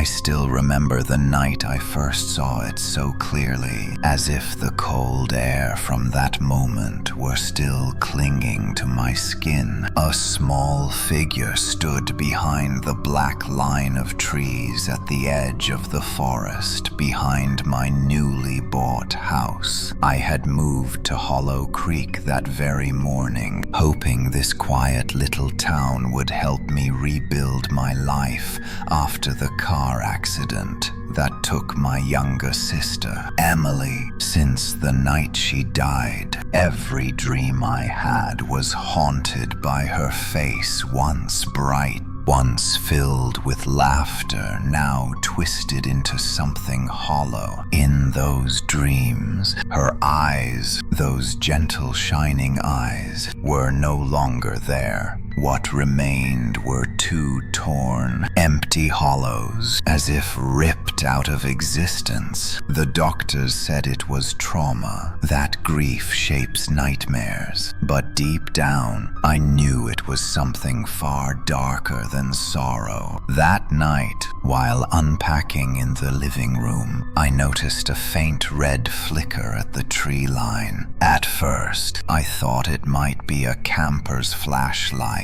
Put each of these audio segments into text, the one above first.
I still remember the night I first saw it so clearly, as if the cold air from that moment were still clinging to my skin. A small figure stood behind the black line of trees at the edge of the forest behind my newly bought house. I had moved to Hollow Creek that very morning, hoping this quiet little town would help me rebuild my life after the car accident that took my younger sister, Emily. Since the night she died, every dream I had was haunted by her face, once bright, once filled with laughter, now twisted into something hollow. In those dreams, her eyes, those gentle shining eyes, were no longer there. What remained were two torn, empty hollows, as if ripped out of existence. The doctors said it was trauma, that grief shapes nightmares. But deep down, I knew it was something far darker than sorrow. That night, while unpacking in the living room, I noticed a faint red flicker at the tree line. At first, I thought it might be a camper's flashlight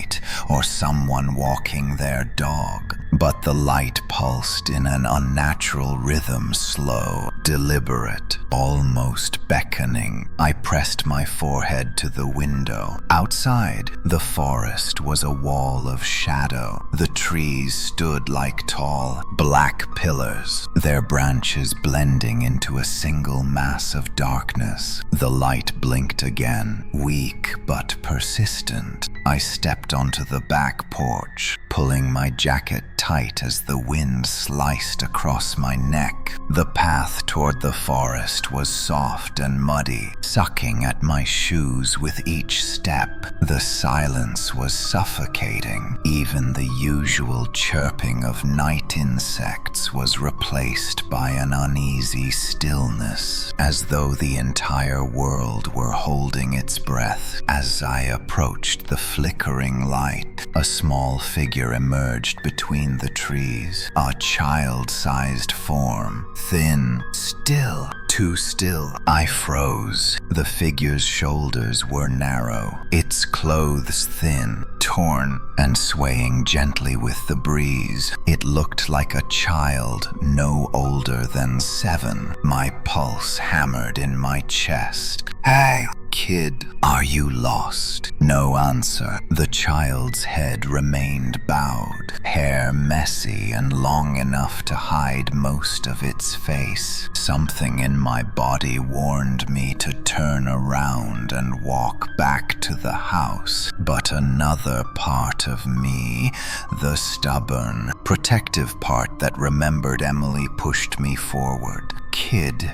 or someone walking their dog, but the light pulsed in an unnatural rhythm, slow, deliberate, almost beckoning. I pressed my forehead to the window. Outside, the forest was a wall of shadow. The trees stood like tall, black pillars, their branches blending into a single mass of darkness. The light blinked again, weak but persistent. I stepped onto the back porch, pulling my jacket tight as the wind sliced across my neck. The path toward the forest was soft and muddy, sucking at my shoes with each step. The silence was suffocating. Even the usual chirping of night insects was replaced by an uneasy stillness, as though the entire world were holding its breath. As I approached the flickering light, a small figure emerged between the trees, a child-sized form, thin, still, too still. I froze. The figure's shoulders were narrow, its clothes thin, torn, and swaying gently with the breeze. It looked like a child no older than 7. My pulse hammered in my chest. "Hey, kid, are you lost?" No answer. The child's head remained bowed, hair messy and long enough to hide most of its face. Something in my body warned me to turn around and walk back to the house, but another part of me, the stubborn, protective part that remembered Emily, pushed me forward. "Kid,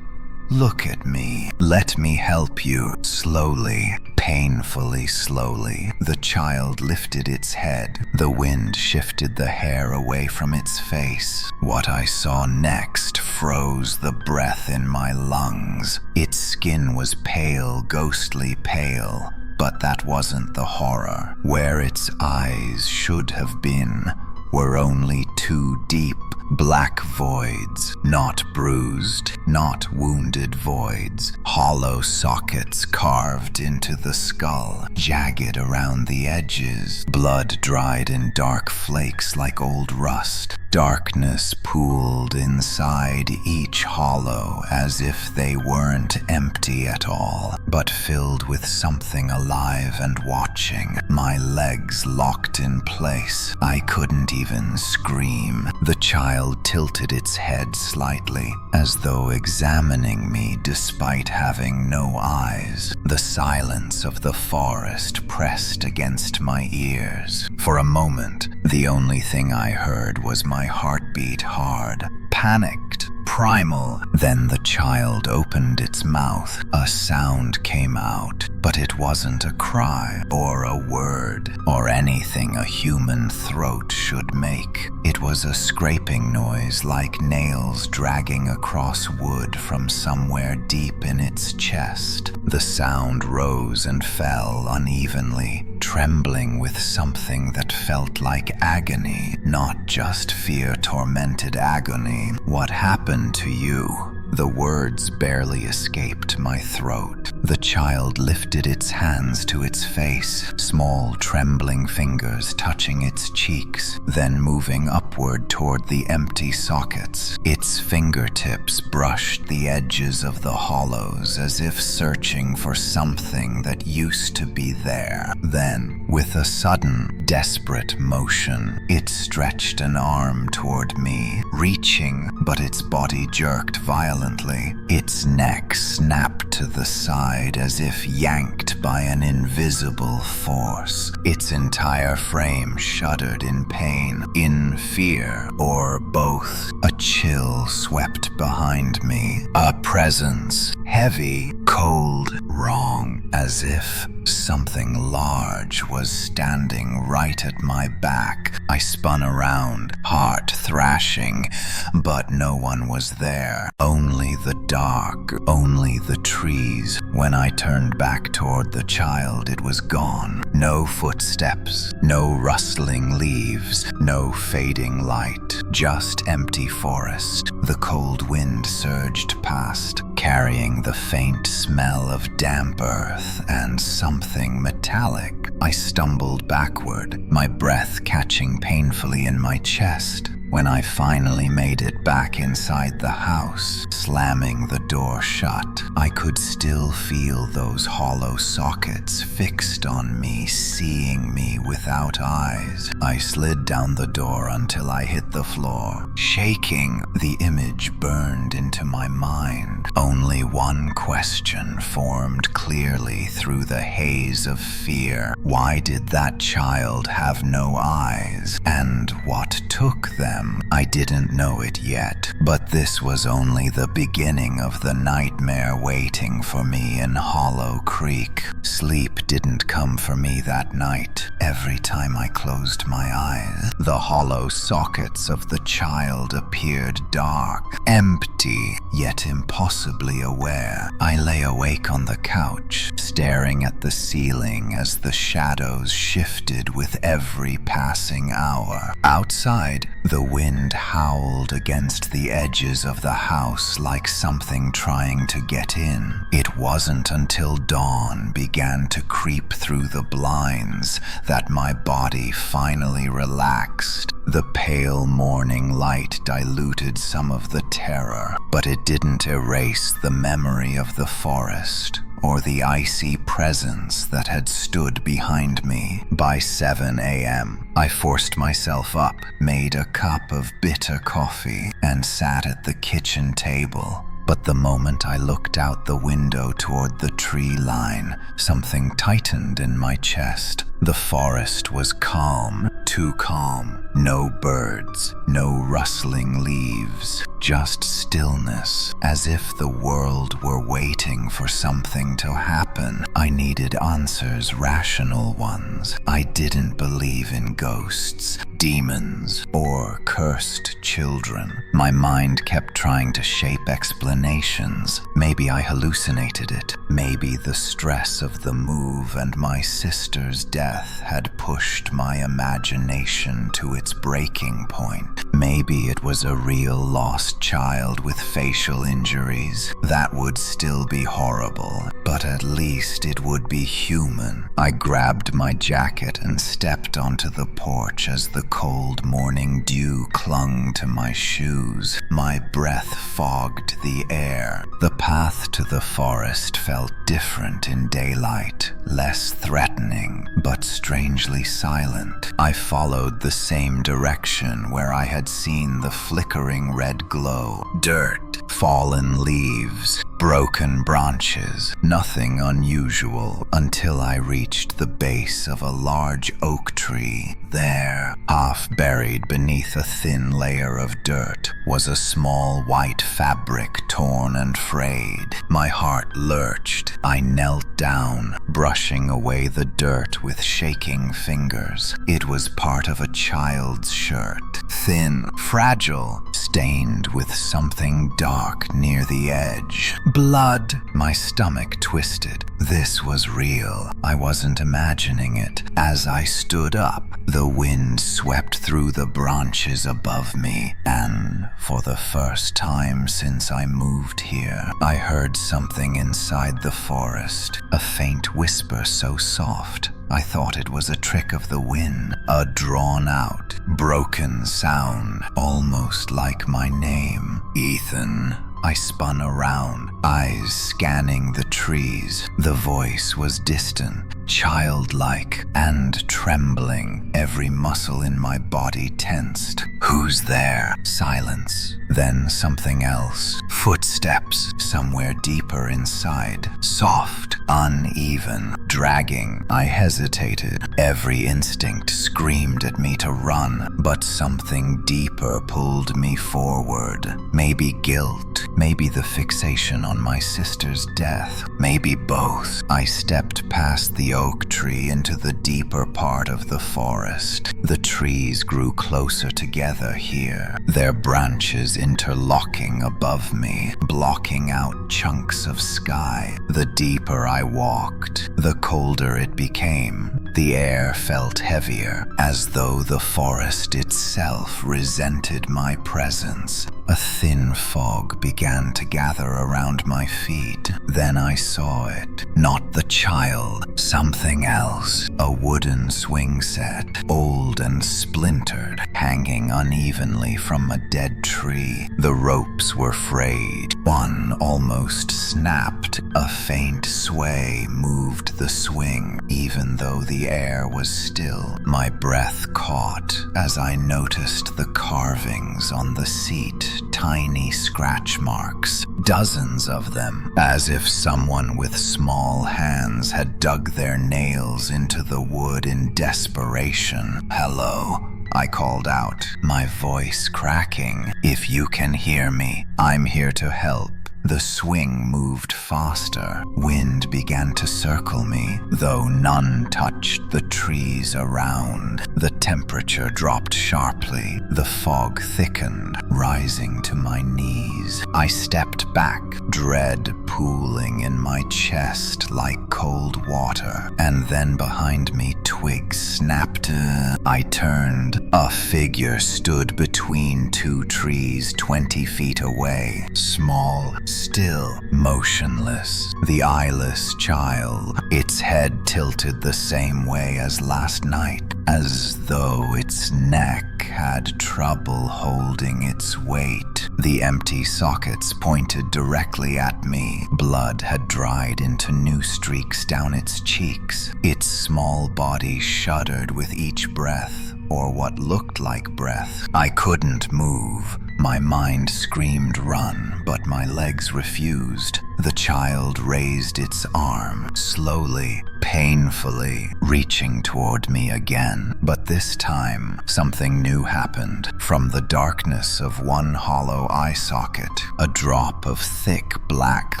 look at me. Let me help you." Slowly, painfully slowly, the child lifted its head. The wind shifted the hair away from its face. What I saw next froze the breath in my lungs. Its skin was pale, ghostly pale, but that wasn't the horror. Where its eyes should have been were only 2 deep, black voids, not bruised, not wounded voids, hollow sockets carved into the skull, jagged around the edges, blood dried in dark flakes like old rust. Darkness pooled inside each hollow as if they weren't empty at all, but filled with something alive and watching. My legs locked in place. I couldn't even scream. The child tilted its head slightly, as though examining me despite having no eyes. The silence of the forest pressed against my ears. For a moment, the only thing I heard was my heartbeat hard, panicked, primal. Then the child opened its mouth. A sound came out, but it wasn't a cry or a word or anything a human throat should make. It was a scraping noise like nails dragging across wood from somewhere deep in its chest. The sound rose and fell unevenly, trembling with something that felt like agony, not just fear-tormented agony. "What happened to you?" The words barely escaped my throat. The child lifted its hands to its face, small trembling fingers touching its cheeks, then moving upward toward the empty sockets. Its fingertips brushed the edges of the hollows as if searching for something that used to be there. Then, with a sudden, desperate motion, it stretched an arm toward me, reaching, but its body jerked violently. Its neck snapped to the side as if yanked by an invisible force. Its entire frame shuddered in pain, in fear, or both. A chill swept behind me. A presence, heavy, cold, wrong, as if something large was standing right at my back. I spun around, heart thrashing, but no one was there. Only the dark, only the trees. When I turned back toward the child, it was gone. No footsteps, no rustling leaves, no fading light, just empty forest. The cold wind surged past, carrying the faint smell of damp earth and something metallic. I stumbled backward, my breath catching painfully in my chest. When I finally made it back inside the house, slamming the door shut, I could still feel those hollow sockets fixed on me, seeing me without eyes. I slid down the door until I hit the floor. Shaking, the image burned into my mind. Only one question formed clearly through the haze of fear. Why did that child have no eyes? And what took them? I didn't know it yet, but this was only the beginning of the nightmare waiting for me in Hollow Creek. Sleep didn't come for me that night. Every time I closed my eyes, the hollow sockets of the child appeared dark, empty, yet impossibly aware. I lay awake on the couch, staring at the ceiling as the shadows shifted with every passing hour. Outside, the wind howled against the edges of the house like something trying to get in. It wasn't until dawn began to creep through the blinds that my body finally relaxed. The pale morning light diluted some of the terror, but it didn't erase the memory of the forest or the icy presence that had stood behind me. By 7 a.m., I forced myself up, made a cup of bitter coffee, and sat at the kitchen table. But the moment I looked out the window toward the tree line, something tightened in my chest. The forest was calm, too calm. No birds, no rustling leaves, just stillness, as if the world were waiting for something to happen. I needed answers, rational ones. I didn't believe in ghosts, demons, or cursed children. My mind kept trying to shape explanations. Maybe I hallucinated it. Maybe the stress of the move and my sister's death had pushed my imagination to its breaking point. Maybe it was a real lost child with facial injuries. That would still be horrible, but at least it would be human. I grabbed my jacket and stepped onto the porch as the cold morning dew clung to my shoes. My breath fogged the air. The path to the forest felt different in daylight, less threatening, but strangely silent. I followed the same direction where I had seen the flickering red glow. Dirt, fallen leaves, broken branches, nothing unusual until I reached the base of a large oak tree. There, half buried beneath a thin layer of dirt, was a small white fabric torn and frayed. My heart lurched. I knelt down, brushing away the dirt with shaking fingers. It was part of a child's shirt. Thin, fragile, stained with something dark near the edge. Blood! My stomach twisted. This was real. I wasn't imagining it. As I stood up, the wind swept through the branches above me, and for the first time since I moved here, I heard something inside the forest, a faint whisper so soft I thought it was a trick of the wind, a drawn-out, broken sound, almost like my name. Ethan. I spun around, eyes scanning the trees. The voice was distant, childlike, and trembling. Every muscle in my body tensed. Who's there? Silence. Then something else. Footsteps somewhere deeper inside. Soft, uneven, dragging. I hesitated. Every instinct screamed at me to run, but something deeper pulled me forward. Maybe guilt. Maybe the fixation on my sister's death. Maybe both. I stepped past the oak tree into the deeper part of the forest. The trees grew closer together here, their branches interlocking above me, blocking out chunks of sky. The deeper I walked, the colder it became. The air felt heavier, as though the forest itself resented my presence. A thin fog began to gather around my feet. Then I saw it. Not the child, something else. A wooden swing set, old and splintered, hanging unevenly from a dead tree. The ropes were frayed. One almost snapped. A faint sway moved the swing, even though the air was still. My breath caught as I noticed the carvings on the seat. Tiny scratch marks, dozens of them, as if someone with small hands had dug their nails into the wood in desperation. Hello, I called out, my voice cracking. If you can hear me, I'm here to help. The swing moved faster. Wind began to circle me, though none touched the trees around. The temperature dropped sharply. The fog thickened, rising to my knees. I stepped back, dread pooling in my chest like cold water. And then behind me, twigs snapped. I turned. A figure stood between two trees 20 feet away. Small, still, motionless. The eyeless child, its head tilted the same way as last night, as though its neck had trouble holding its weight. The empty sockets pointed directly at me. Blood had dried into new streaks down its cheeks. Its small body shuddered with each breath, or what looked like breath. I couldn't move. My mind screamed run, but my legs refused. The child raised its arm, slowly, painfully, reaching toward me again. But this time, something new happened. From the darkness of one hollow eye socket, a drop of thick black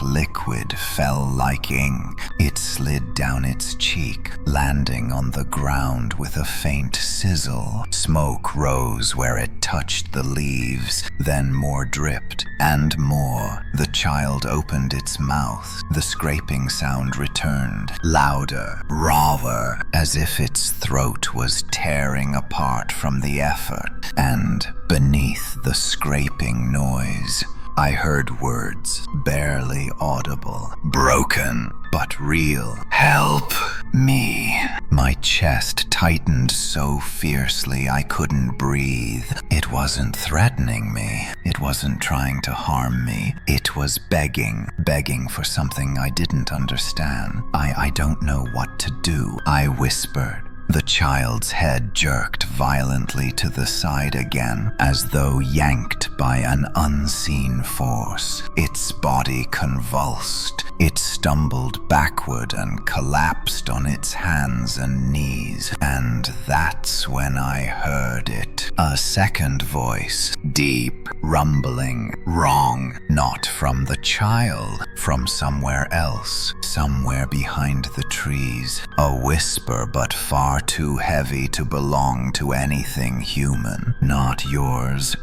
liquid fell like ink. It slid down its cheek, landing on the ground with a faint sizzle. Smoke rose where it touched the leaves, then more dripped, and more. The child opened its mouth. The scraping sound returned, louder, rawer, as if its throat was tearing apart from the effort. And beneath the scraping noise, I heard words, barely audible, broken, but real. Help me. My chest tightened so fiercely I couldn't breathe. It wasn't threatening me. It wasn't trying to harm me. It was begging for something I didn't understand. I don't know what to do, I whispered. The child's head jerked violently to the side again, as though yanked by an unseen force. Its body convulsed. It stumbled backward and collapsed on its hands and knees, and that's when I heard it. A second voice, deep, rumbling, wrong, not from the child, from somewhere else, somewhere behind the trees. A whisper, but far too heavy to belong to anything human. Not yours.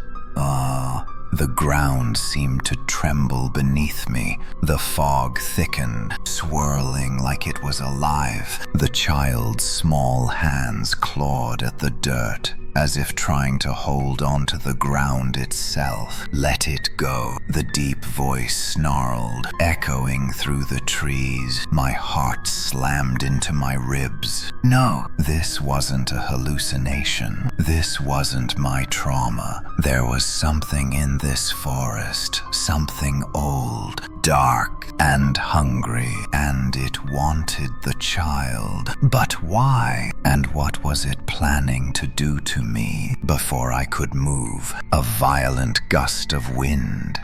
The ground seemed to tremble beneath me. The fog thickened, swirling like it was alive. The child's small hands clawed at the dirt, as if trying to hold onto the ground itself. "Let it go," the deep voice snarled, echoing through the trees. My heart slammed into my ribs. No, this wasn't a hallucination. This wasn't my trauma. There was something in this forest, something old, dark, and hungry, and it wanted the child. But why? And what was it planning to do to me? Before I could move, a violent gust of wind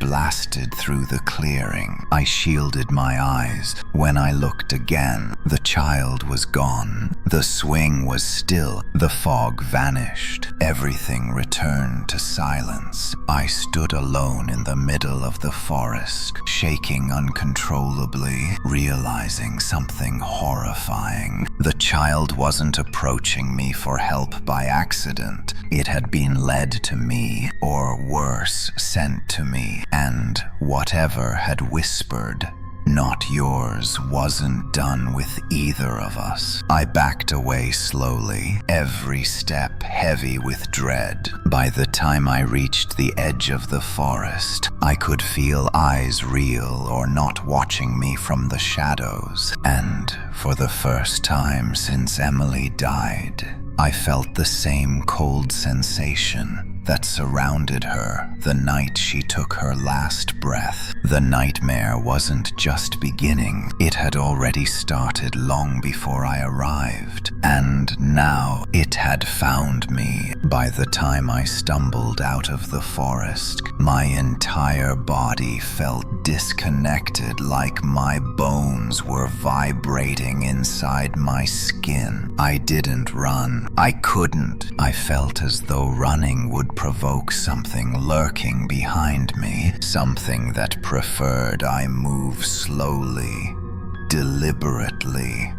blasted through the clearing. I shielded my eyes. When I looked again, the child was gone. The swing was still. The fog vanished. Everything returned to silence. I stood alone in the middle of the forest, shaking uncontrollably, realizing something horrifying. The child wasn't approaching me for help by accident. It had been led to me, or worse, sent to me. And whatever had whispered, "Not yours," wasn't done with either of us. I backed away slowly, every step heavy with dread. By the time I reached the edge of the forest, I could feel eyes real or not watching me from the shadows. And for the first time since Emily died, I felt the same cold sensation that surrounded her the night she took her last breath. The nightmare wasn't just beginning, it had already started long before I arrived. And now it had found me. By the time I stumbled out of the forest, my entire body felt disconnected, like my bones were vibrating inside my skin. I didn't run. I couldn't. I felt as though running would provoke something lurking behind me, something that preferred I move slowly, deliberately,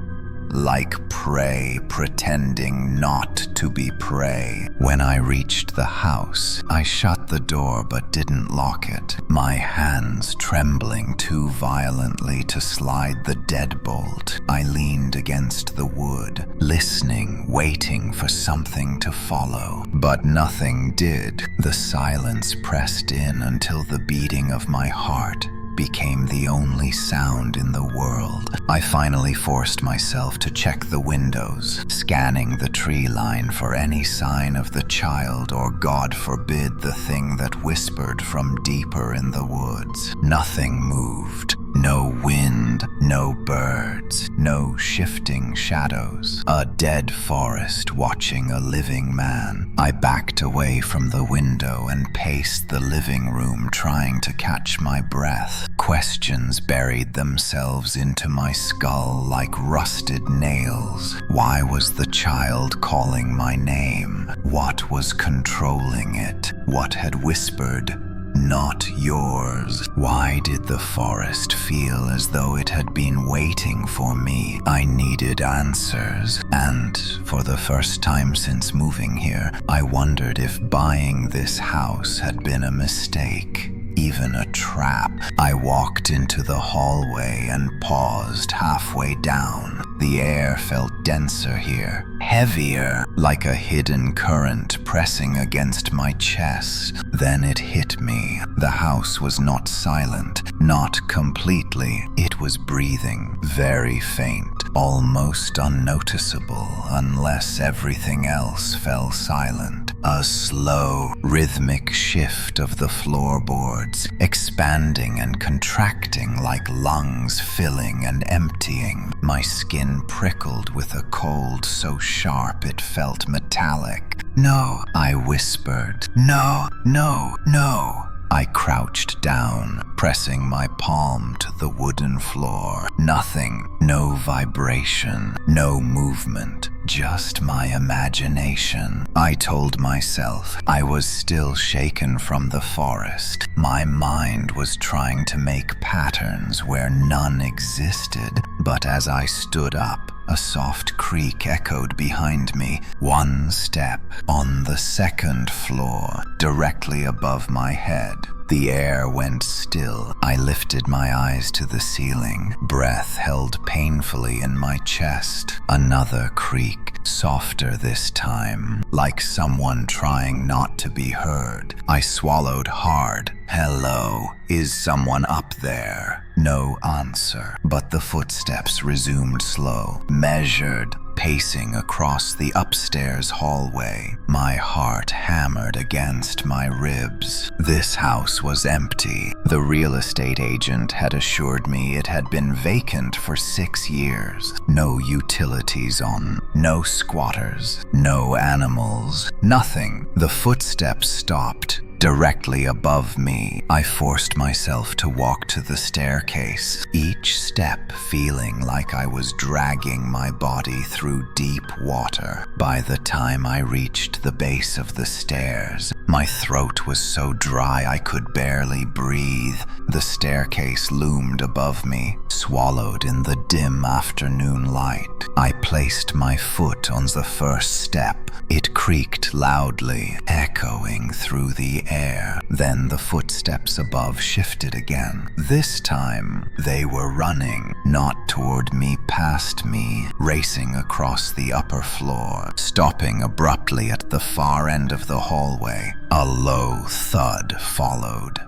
like prey pretending not to be prey. When I reached the house, I shut the door but didn't lock it, my hands trembling too violently to slide the deadbolt. I leaned against the wood, listening, waiting for something to follow. But nothing did. The silence pressed in until the beating of my heart became the only sound in the world. I finally forced myself to check the windows, scanning the tree line for any sign of the child or, God forbid, the thing that whispered from deeper in the woods. Nothing moved. No wind, no birds, no shifting shadows. A dead forest watching a living man. I backed away from the window and paced the living room, trying to catch my breath. Questions buried themselves into my skull like rusted nails. Why was the child calling my name? What was controlling it? What had whispered, "Not yours"? Why did the forest feel as though it had been waiting for me? I needed answers, and for the first time since moving here, I wondered if buying this house had been a mistake, even a trap. I walked into the hallway and paused halfway down. The air felt denser here, heavier, like a hidden current pressing against my chest. Then it hit me. The house was not silent, not completely. It was breathing, very faint, almost unnoticeable unless everything else fell silent. A slow, rhythmic shift of the floorboards, expanding and contracting like lungs filling and emptying. My skin prickled with a cold so sharp it felt metallic. "No," I whispered. "No, no, no." I crouched down, pressing my palm to the wooden floor. Nothing, no vibration, no movement, just my imagination. I told myself I was still shaken from the forest. My mind was trying to make patterns where none existed. But as I stood up, A soft creak echoed behind me. One step on the second floor, directly above my head. The air went still. I lifted my eyes to the ceiling, breath held painfully in my chest. Another creak, softer this time, like someone trying not to be heard. I swallowed hard. Hello, is someone up there? No answer, but the footsteps resumed slow, measured, pacing across the upstairs hallway. My heart hammered against my ribs. This house was empty. The real estate agent had assured me it had been vacant for 6 years. No utilities on, no squatters, no animals, nothing. The footsteps stopped. Directly above me, I forced myself to walk to the staircase, each step feeling like I was dragging my body through deep water. By the time I reached the base of the stairs, my throat was so dry I could barely breathe. The staircase loomed above me, swallowed in the dim afternoon light. I placed my foot on the first step. It creaked loudly, echoing through the air. Then the footsteps above shifted again. This time, they were running, not toward me, past me, racing across the upper floor, stopping abruptly at the far end of the hallway. A low thud followed,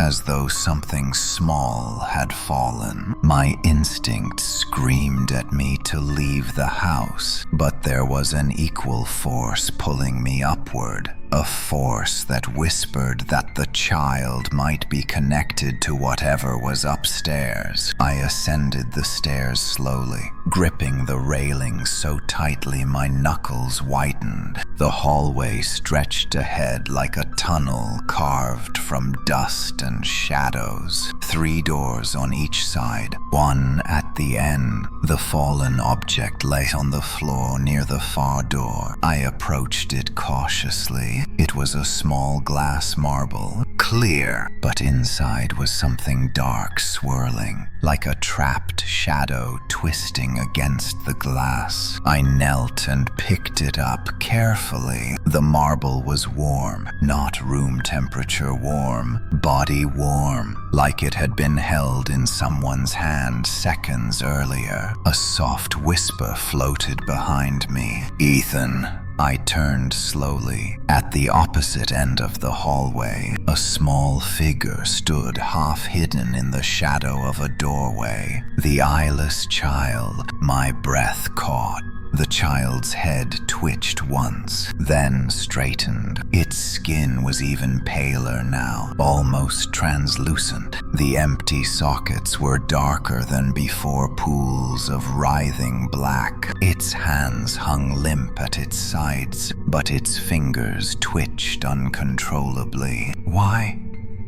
as though something small had fallen. My instinct screamed at me to leave the house, but there was an equal force pulling me upward. A force that whispered that the child might be connected to whatever was upstairs. I ascended the stairs slowly, gripping the railing so tightly my knuckles whitened. The hallway stretched ahead like a tunnel carved from dust and shadows. 3 doors on each side, one at the end. The fallen object lay on the floor near the far door. I approached it cautiously. It was a small glass marble, clear, but inside was something dark swirling, like a trapped shadow twisting against the glass. I knelt and picked it up carefully. The marble was warm, not room temperature warm, body warm, like it had been held in someone's hand seconds earlier. A soft whisper floated behind me. "Ethan." I turned slowly. At the opposite end of the hallway, a small figure stood half hidden in the shadow of a doorway. The eyeless child. My breath caught. The child's head twitched once, then straightened. Its skin was even paler now, almost translucent. The empty sockets were darker than before, pools of writhing black. Its hands hung limp at its sides, but its fingers twitched uncontrollably. "Why?"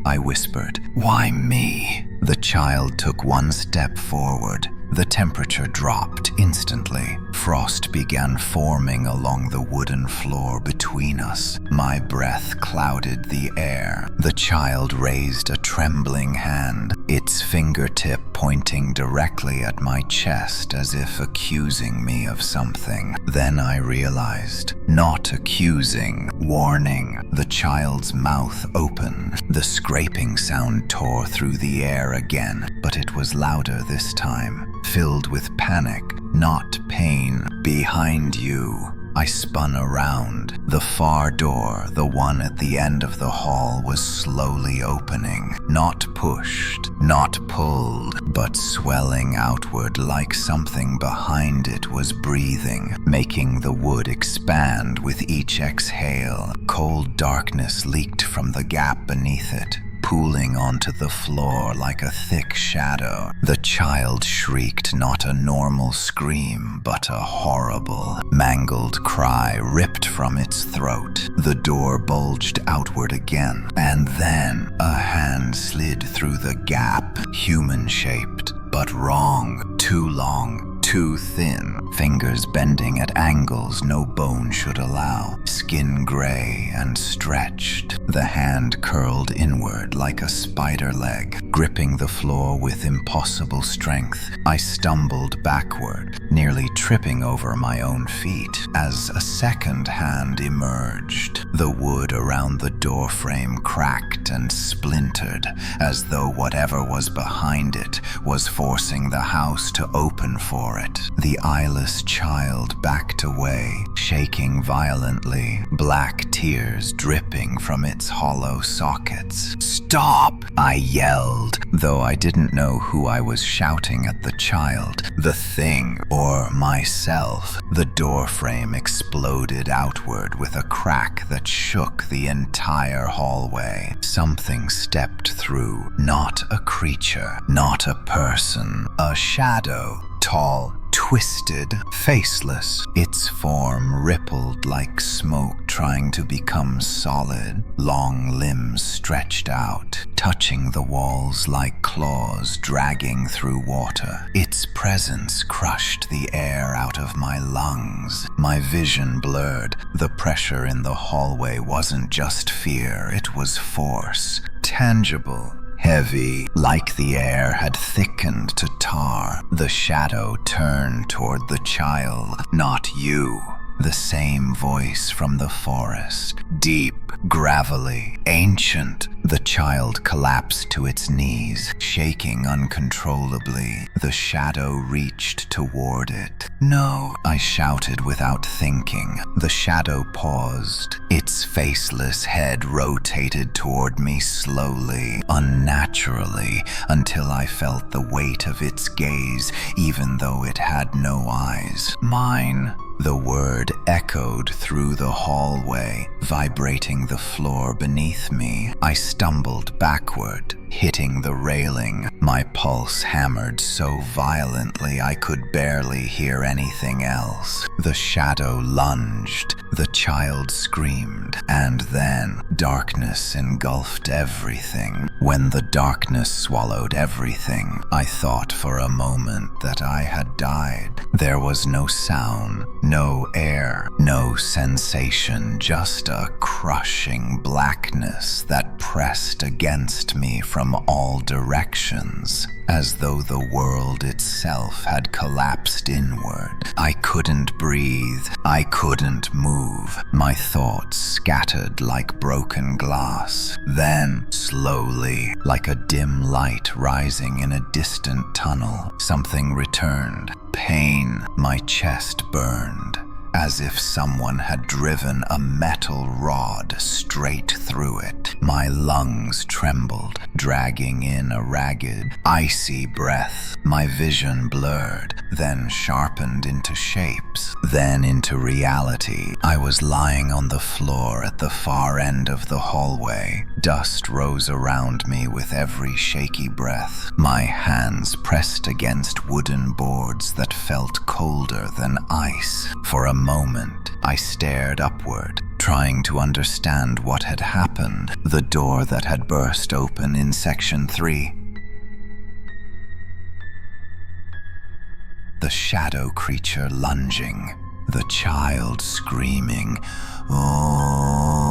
I whispered. "Why me?" The child took one step forward. The temperature dropped instantly. Frost began forming along the wooden floor between us. My breath clouded the air. The child raised a trembling hand, its fingertip pointing directly at my chest as if accusing me of something. Then I realized, not accusing, warning. The child's mouth opened. The scraping sound tore through the air again, but it was louder this time. Filled with panic, not pain. "Behind you." I spun around. The far door, the one at the end of the hall, was slowly opening. Not pushed, not pulled, but swelling outward like something behind it was breathing, making the wood expand with each exhale. Cold darkness leaked from the gap beneath it, pooling onto the floor like a thick shadow. The child shrieked not a normal scream, but a horrible, mangled cry ripped from its throat. The door bulged outward again, and then a hand slid through the gap, human-shaped, but wrong, too long, too thin, fingers bending at angles no bone should allow, skin gray and stretched. The hand curled inward like a spider leg, gripping the floor with impossible strength. I stumbled backward, nearly tripping over my own feet as a second hand emerged. The wood around the doorframe cracked and splintered, as though whatever was behind it was forcing the house to open for it. The eyeless child backed away, shaking violently, black tears dripping from its hollow sockets. "Stop!" I yelled, though I didn't know who I was shouting at: the child, the thing, or myself. The doorframe exploded outward with a crack that shook the entire hallway. Something stepped through, not a creature, not a person, a shadow, tall, twisted, faceless. Its form rippled like smoke trying to become solid, long limbs stretched out, touching the walls like claws dragging through water. Its presence crushed the air out of my lungs. My vision blurred. The pressure in the hallway wasn't just fear, it was force, tangible, heavy, like the air had thickened to tar. The shadow turned toward the child. "Not you." The same voice from the forest, deep, gravelly, ancient. The child collapsed to its knees, shaking uncontrollably. The shadow reached toward it. "No," I shouted without thinking. The shadow paused. Its faceless head rotated toward me slowly, unnaturally, until I felt the weight of its gaze, even though it had no eyes. "Mine." The word echoed through the hallway, vibrating the floor beneath me. I stumbled backward, hitting the railing. My pulse hammered so violently I could barely hear anything else. The shadow lunged. The child screamed, and then darkness engulfed everything. When the darkness swallowed everything, I thought for a moment that I had died. There was no sound, no air, no sensation, just a crushing blackness that pressed against me from all directions, as though the world itself had collapsed inward. I couldn't breathe. I couldn't move. My thoughts scattered like broken glass. Then, slowly, like a dim light rising in a distant tunnel, something returned. Pain. My chest burned, as if someone had driven a metal rod straight through it. My lungs trembled, dragging in a ragged, icy breath. My vision blurred, then sharpened into shapes, then into reality. I was lying on the floor at the far end of the hallway. Dust rose around me with every shaky breath. My hands pressed against wooden boards that felt colder than ice. For a moment, I stared upward, trying to understand what had happened. The door that had burst open in Section 3. The shadow creature lunging. The child screaming. "Oh!"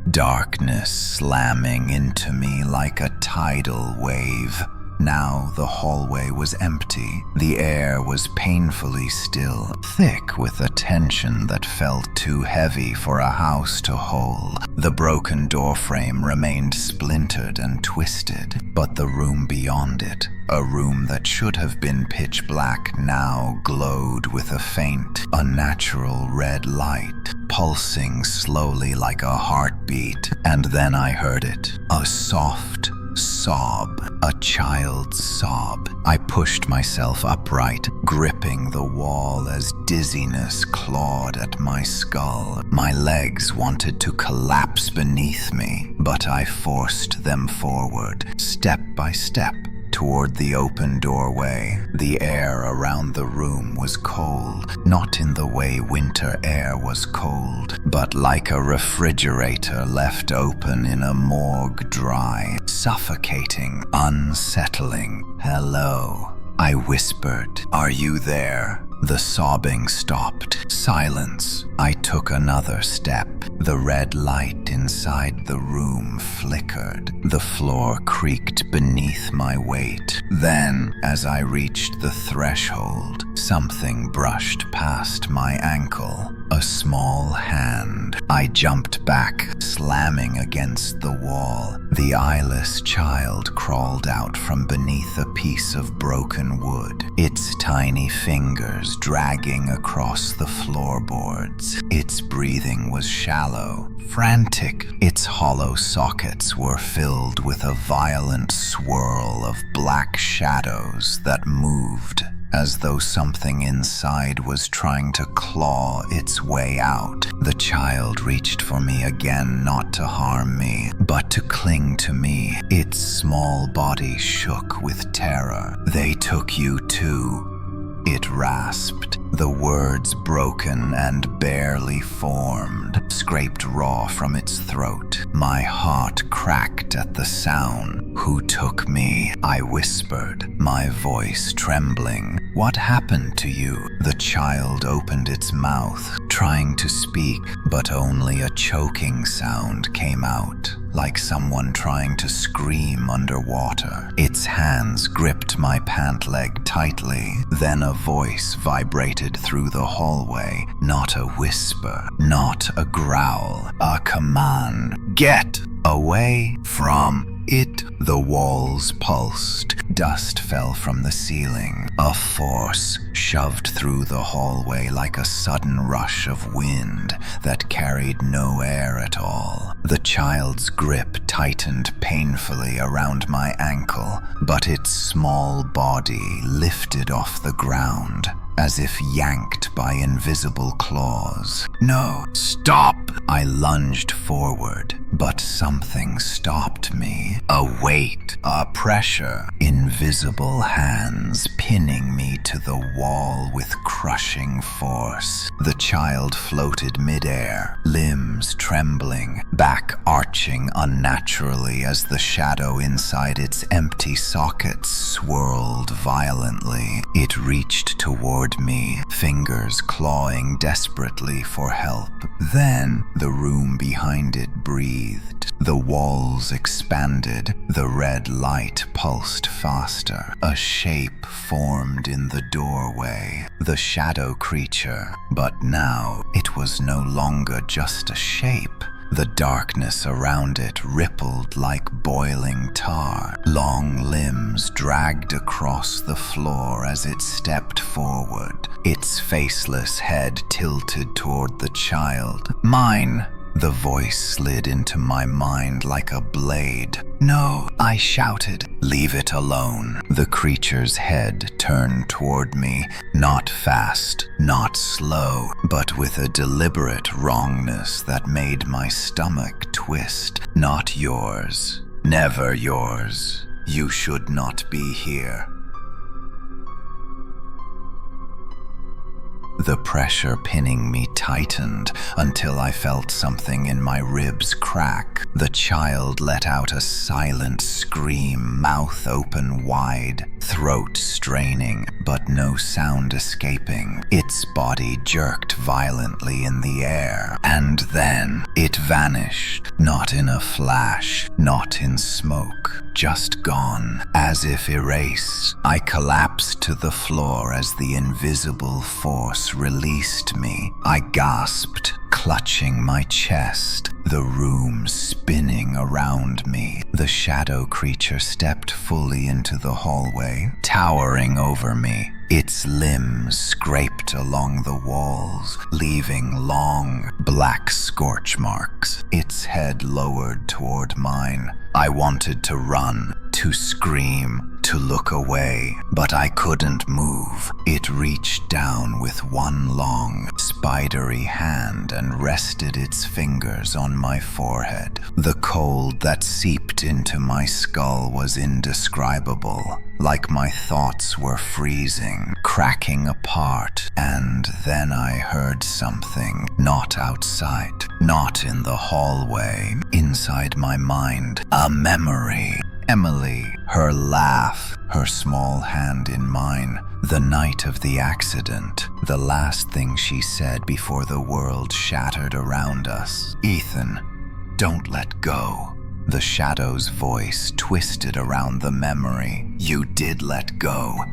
Darkness slamming into me like a tidal wave. Now the hallway was empty. The air was painfully still, thick with a tension that felt too heavy for a house to hold. The broken doorframe remained splintered and twisted, but the room beyond it, a room that should have been pitch black, now glowed with a faint, unnatural red light, pulsing slowly like a heartbeat. And then I heard it, a soft sob, a child's sob. I pushed myself upright, gripping the wall as dizziness clawed at my skull. My legs wanted to collapse beneath me, but I forced them forward, step by step, toward the open doorway. The air around the room was cold, not in the way winter air was cold, but like a refrigerator left open in a morgue, dry, suffocating, unsettling. "Hello," I whispered. "Are you there?" The sobbing stopped. Silence. I took another step. The red light inside the room flickered. The floor creaked beneath my weight. Then, as I reached the threshold, something brushed past my ankle. A small hand. I jumped back, slamming against the wall. The eyeless child crawled out from beneath a piece of broken wood, its tiny fingers dragging across the floorboards. Its breathing was shallow, frantic. Its hollow sockets were filled with a violent swirl of black shadows that moved, as though something inside was trying to claw its way out. The child reached for me again, not to harm me, but to cling to me. Its small body shook with terror. "They took you too," it rasped, the words broken and barely formed, scraped raw from its throat. My heart cracked at the sound. "Who took me?" I whispered, my voice trembling. "What happened to you?" The child opened its mouth, trying to speak, but only a choking sound came out, like someone trying to scream underwater. Its hands gripped my pant leg tightly. Then a voice vibrated through the hallway. Not a whisper, not a growl, a command. "Get away from it." The walls pulsed. Dust fell from the ceiling. A force shoved through the hallway like a sudden rush of wind that carried no air at all. The child's grip tightened painfully around my ankle, but its small body lifted off the ground, as if yanked by invisible claws. "No, stop!" I lunged forward, but something stopped me. A weight, a pressure, invisible hands pinning me to the wall with crushing force. The child floated midair, limbs trembling, back arching unnaturally as the shadow inside its empty sockets swirled violently. It reached toward me, fingers clawing desperately for help. Then the room behind it breathed. The walls expanded. The red light pulsed faster. A shape formed in the doorway. The shadow creature. But now it was no longer just a shape. The darkness around it rippled like boiling tar. Long limbs dragged across the floor as it stepped forward, its faceless head tilted toward the child. "Mine!" The voice slid into my mind like a blade. "No," I shouted. "Leave it alone." The creature's head turned toward me, not fast, not slow, but with a deliberate wrongness that made my stomach twist. "Not yours. Never yours. You should not be here." The pressure pinning me tightened until I felt something in my ribs crack. The child let out a silent scream, mouth open wide, throat straining, but no sound escaping. Its body jerked violently in the air, and then it vanished. Not in a flash, not in smoke, just gone, as if erased. I collapsed to the floor as the invisible force released me. I gasped, clutching my chest, the room spinning around me. The shadow creature stepped fully into the hallway, towering over me. Its limbs scraped along the walls, leaving long, black scorch marks. Its head lowered toward mine. I wanted to run, to scream, to look away, but I couldn't move. It reached down with one long, spidery hand and rested its fingers on my forehead. The cold that seeped into my skull was indescribable, like my thoughts were freezing, cracking apart. And then I heard something, not outside, not in the hallway, inside my mind. A memory. Emily, her laugh, her small hand in mine. The night of the accident, the last thing she said before the world shattered around us. "Ethan, don't let go." The shadow's voice twisted around the memory. "You did let go.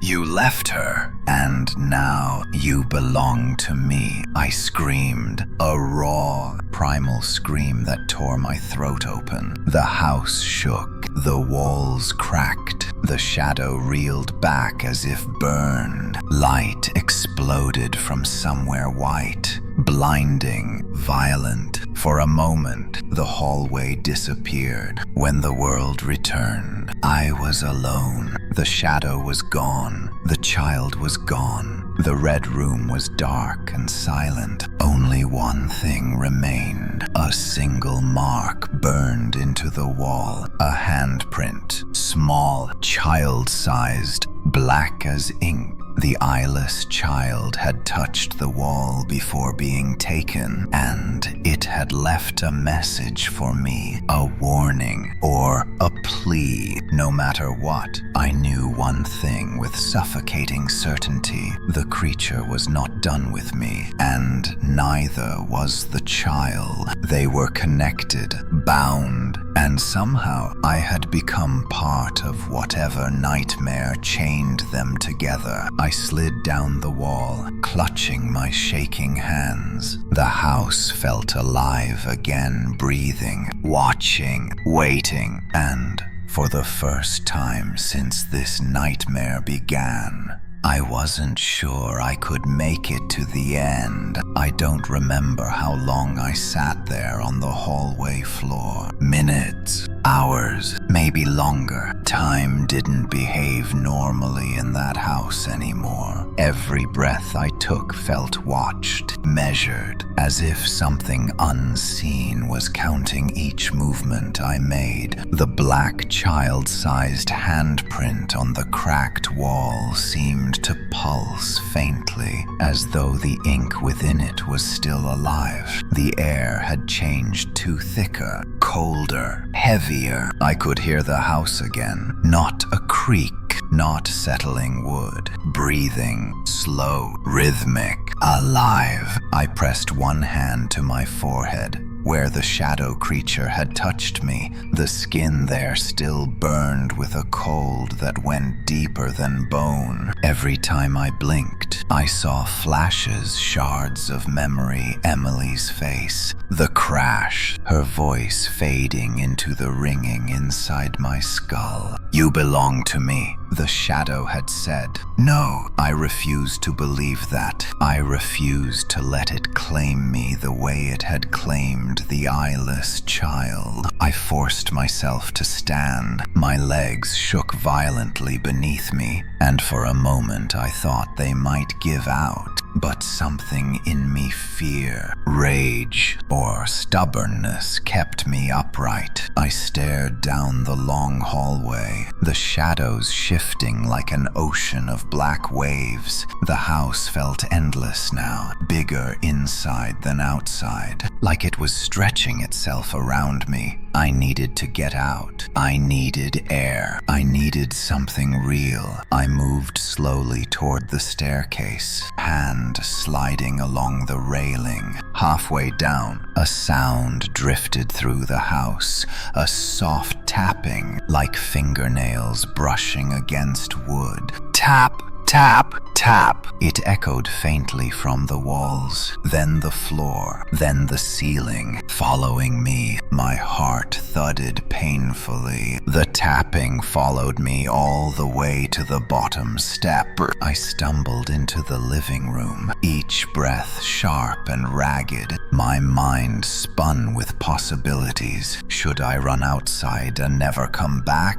You left her, and now you belong to me." I screamed, a raw, primal scream that tore my throat open. The house shook, the walls cracked, the shadow reeled back as if burned. Light exploded from somewhere white, blinding, violent. For a moment, the hallway disappeared. When the world returned, I was alone. The shadow was gone. The child was gone. The red room was dark and silent. Only one thing remained. A single mark burned into the wall. A handprint, small, child-sized, black as ink. The eyeless child had touched the wall before being taken, and it had left a message for me, a warning or a plea. No matter what, I knew one thing with suffocating certainty. The creature was not done with me, and neither was the child. They were connected, bound, and somehow I had become part of whatever nightmare chained them together. I slid down the wall, clutching my shaking hands. The house felt alive again, breathing, watching, waiting, and for the first time since this nightmare began, I wasn't sure I could make it to the end. I don't remember how long I sat there on the hallway floor. Minutes, hours, maybe longer. Time didn't behave normally in that house anymore. Every breath I took felt watched, measured, as if something unseen was counting each movement I made. The black child-sized handprint on the cracked wall seemed to pulse faintly, as though the ink within it was still alive. The air had changed to thicker, colder, heavier. I could hear the house again, not a creak, not settling wood, breathing, slow, rhythmic, alive. I pressed one hand to my forehead, where the shadow creature had touched me. The skin there still burned with a cold that went deeper than bone. Every time I blinked, I saw flashes, shards of memory. Emily's face, the crash, her voice fading into the ringing inside my skull. "You belong to me," the shadow had said. No, I refused to believe that. I refused to let it claim me the way it had claimed the eyeless child. I forced myself to stand. My legs shook violently beneath me, and for a moment I thought they might give out. But something in me, fear, rage, or stubbornness, kept me upright. I stared down the long hallway, the shadows shifting like an ocean of black waves. The house felt endless now, bigger inside than outside, like it was stretching itself around me. I needed to get out. I needed air. I needed something real. I moved slowly toward the staircase, hand sliding along the railing. Halfway down, a sound drifted through the house, a soft tapping like fingernails brushing against wood. Tap, tap, tap. It echoed faintly from the walls, then the floor, then the ceiling. Following me, my heart thudded painfully. The tapping followed me all the way to the bottom step. I stumbled into the living room, each breath sharp and ragged. My mind spun with possibilities. Should I run outside and never come back?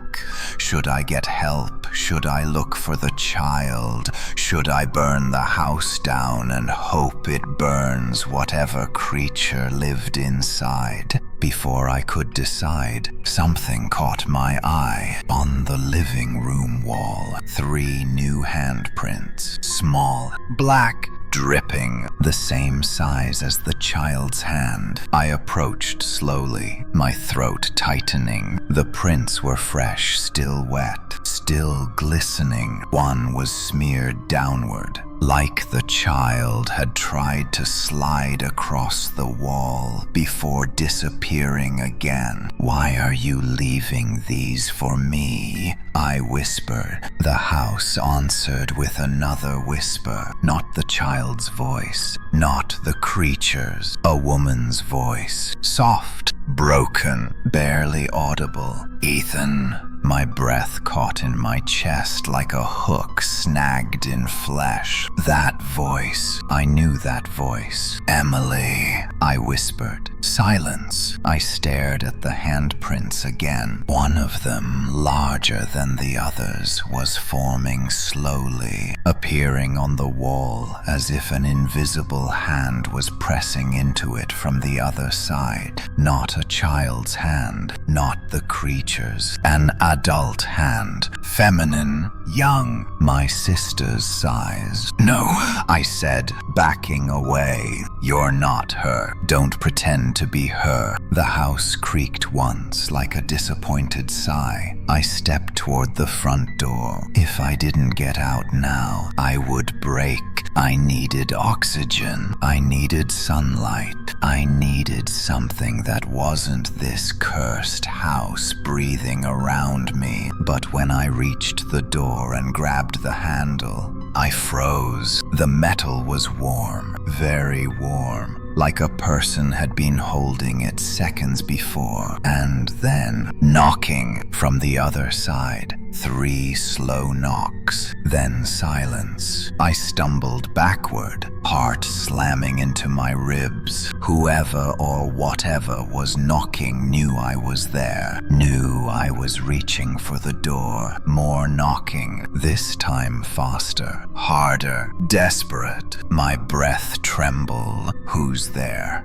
Should I get help? Should I look for the child? Should I burn the house down and hope it burns whatever creature lived inside? Before I could decide, something caught my eye. On the living room wall, 3 new handprints. Small, black, dripping, the same size as the child's hand. I approached slowly, my throat tightening. The prints were fresh, still wet, still glistening. One was smeared downward, like the child had tried to slide across the wall before disappearing again. "Why are you leaving these for me?" I whispered. The house answered with another whisper, not the child's voice, not the creature's, a woman's voice, soft, broken, barely audible. "Ethan." My breath caught in my chest like a hook snagged in flesh. That voice. I knew that voice. "Emily," I whispered. Silence. I stared at the handprints again. One of them, larger than the others, was forming slowly, appearing on the wall as if an invisible hand was pressing into it from the other side. Not a child's hand, not the creature's. An adult hand, feminine, young, my sister's size. "No," I said, backing away. "You're not her. Don't pretend to be her." The house creaked once like a disappointed sigh. I stepped toward the front door. If I didn't get out now, I would break. I needed oxygen. I needed sunlight. I needed something that wasn't this cursed house breathing around me. But when I reached the door and grabbed the handle, I froze. The metal was warm, very warm, like a person had been holding it seconds before. And then, knocking from the other side. 3 slow knocks, then silence. I stumbled backward, heart slamming into my ribs. Whoever or whatever was knocking knew I was there, knew I was reaching for the door. More knocking, this time faster, harder, desperate. My breath trembled. "Who's there?"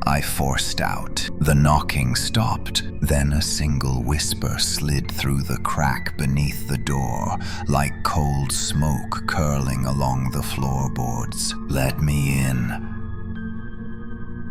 I forced out. The knocking stopped. Then a single whisper slid through the crack beneath the door, like cold smoke curling along the floorboards. "Let me in."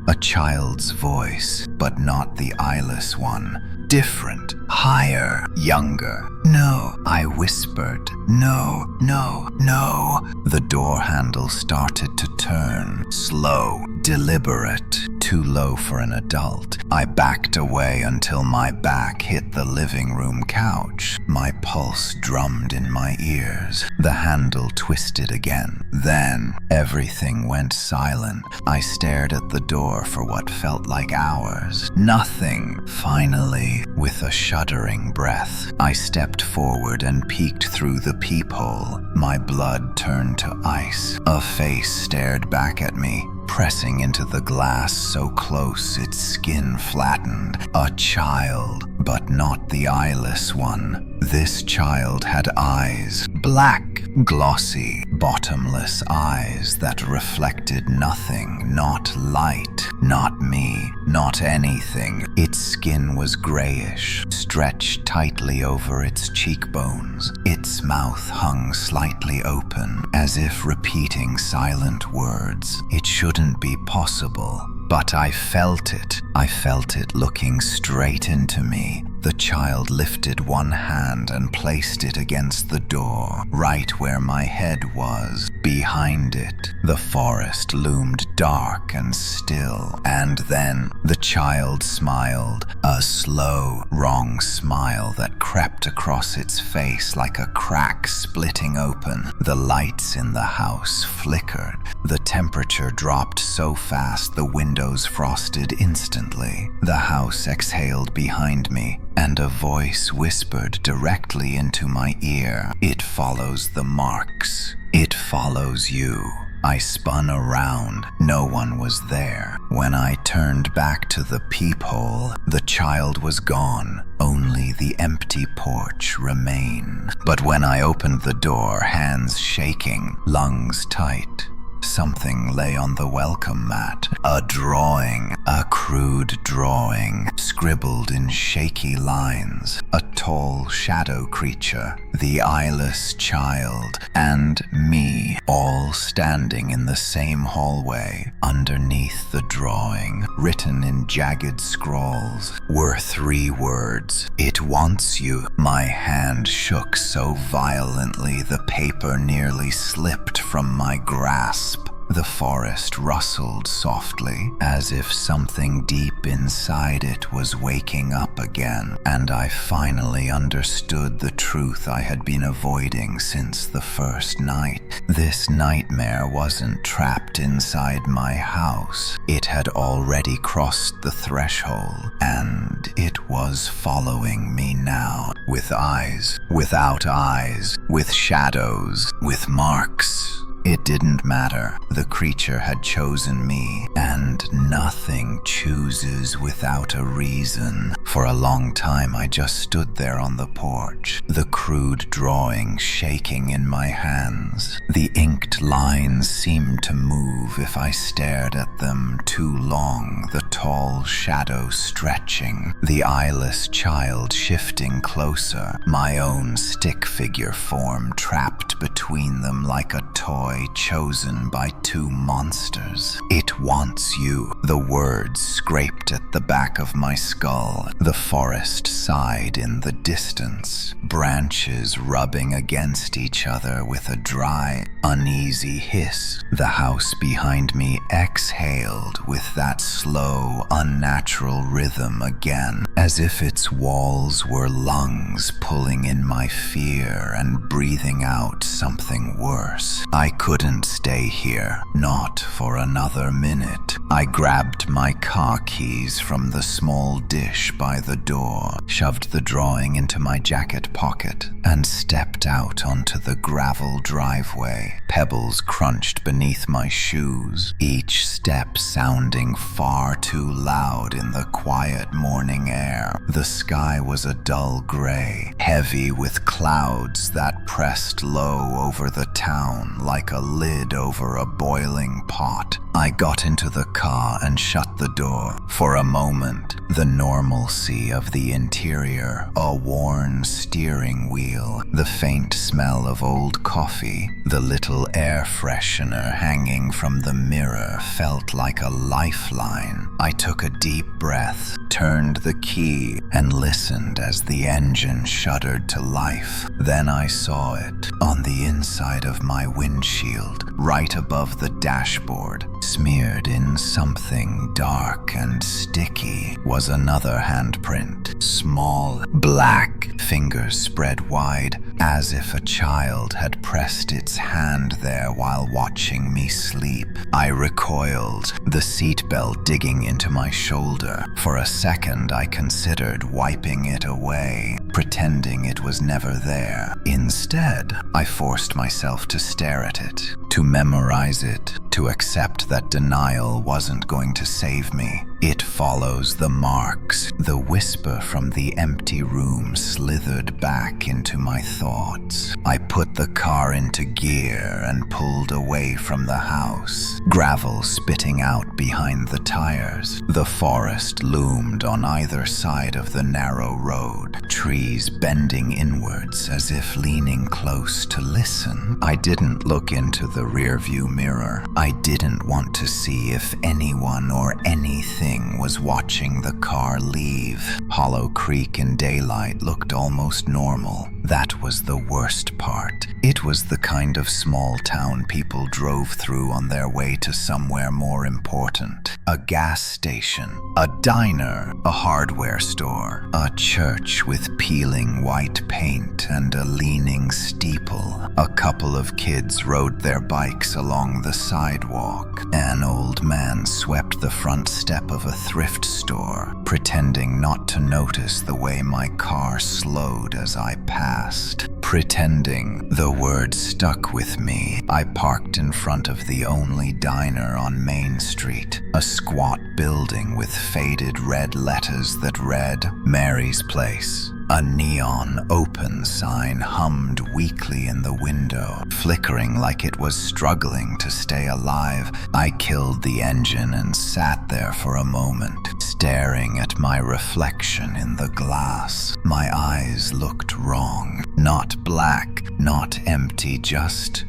A child's voice, but not the eyeless one. Different, higher, younger. "No," I whispered. "No, no, no." The door handle started to turn, slow, deliberate, too low for an adult. I backed away until my back hit the living room couch. My pulse drummed in my ears. The handle twisted again. Then everything went silent. I stared at the door for what felt like hours. Nothing. Finally, with a shuddering breath, I stepped forward and peeked through the peephole. My blood turned to ice. A face stared back at me, pressing into the glass so close its skin flattened. A child, but not the eyeless one. This child had eyes, black, glossy, bottomless eyes that reflected nothing, not light, not me, not anything. Its skin was grayish, stretched tightly over its cheekbones. Its mouth hung slightly open, as if repeating silent words. It shouldn't be possible, but I felt it. I felt it looking straight into me. The child lifted one hand and placed it against the door, right where my head was. Behind it, the forest loomed dark and still. And then the child smiled, a slow, wrong smile that crept across its face like a crack splitting open. The lights in the house flickered. The temperature dropped so fast the windows frosted instantly. The house exhaled behind me, and a voice whispered directly into my ear. "It follows the marks. It follows you." I spun around. No one was there. When I turned back to the peephole, the child was gone. Only the empty porch remained. But when I opened the door, hands shaking, lungs tight, something lay on the welcome mat. A drawing, a A crude drawing, scribbled in shaky lines, a tall shadow creature, the eyeless child, and me, all standing in the same hallway. Underneath the drawing, written in jagged scrawls, were 3 words. "It wants you." My hand shook so violently the paper nearly slipped from my grasp. The forest rustled softly, as if something deep inside it was waking up again, and I finally understood the truth I had been avoiding since the first night. This nightmare wasn't trapped inside my house. It had already crossed the threshold, and it was following me now, with eyes, without eyes, with shadows, with marks. It didn't matter. The creature had chosen me, and nothing chooses without a reason. For a long time I just stood there on the porch, the crude drawing shaking in my hands. The inked lines seemed to move if I stared at them too long, the tall shadow stretching, the eyeless child shifting closer, my own stick figure form trapped between them like a toy chosen by 2 monsters. "It wants you." The words scraped at the back of my skull. The forest sighed in the distance, branches rubbing against each other with a dry, uneasy hiss. The house behind me exhaled with that slow, unnatural rhythm again, as if its walls were lungs pulling in my fear and breathing out something worse. I couldn't stay here, not for another minute. I grabbed my car keys from the small dish by the door, shoved the drawing into my jacket pocket, and stepped out onto the gravel driveway. Pebbles crunched beneath my shoes, each step sounding far too loud in the quiet morning air. The sky was a dull gray, heavy with clouds that pressed low over the town like a lid over a boiling pot. I got into the car and shut the door. For a moment, the normalcy of the interior, a worn steering wheel, the faint smell of old coffee, the little air freshener hanging from the mirror felt like a lifeline. I took a deep breath, turned the key, and listened as the engine shuddered to life. Then I saw it, on the inside of my windshield, right above the dashboard, smeared in something dark and sticky, was another handprint. Small, black, fingers spread wide, as if a child had pressed its hand there while watching me sleep. I recoiled, the seatbelt digging into my shoulder. For a second I considered wiping it away, pretending it was never there. Instead, I forced myself to stare at it, to memorize it, to accept that denial wasn't going to save me. It follows the marks. The whisper from the empty room slithered back into my thoughts. I put the car into gear and pulled away from the house, gravel spitting out behind the tires. The forest loomed on either side of the narrow road, trees bending inwards as if leaning close to listen. I didn't look into the rearview mirror. I didn't want to see if anyone or anything was watching the car leave. Hollow Creek in daylight looked almost normal. That was the worst part. It was the kind of small town people drove through on their way to somewhere more important. A gas station, a diner, a hardware store, a church with peeling white paint and a leaning steeple. A couple of kids rode their bikes along the sidewalk. An old man swept the front step of a thrift store, pretending not to notice the way my car slowed as I passed. Pretending. The word stuck with me. I parked in front of the only diner on Main Street, a squat building with faded red letters that read, Mary's Place. A neon open sign hummed weakly in the window, flickering like it was struggling to stay alive. I killed the engine and sat there for a moment, staring at my reflection in the glass. My eyes looked wrong. Not black, not empty, just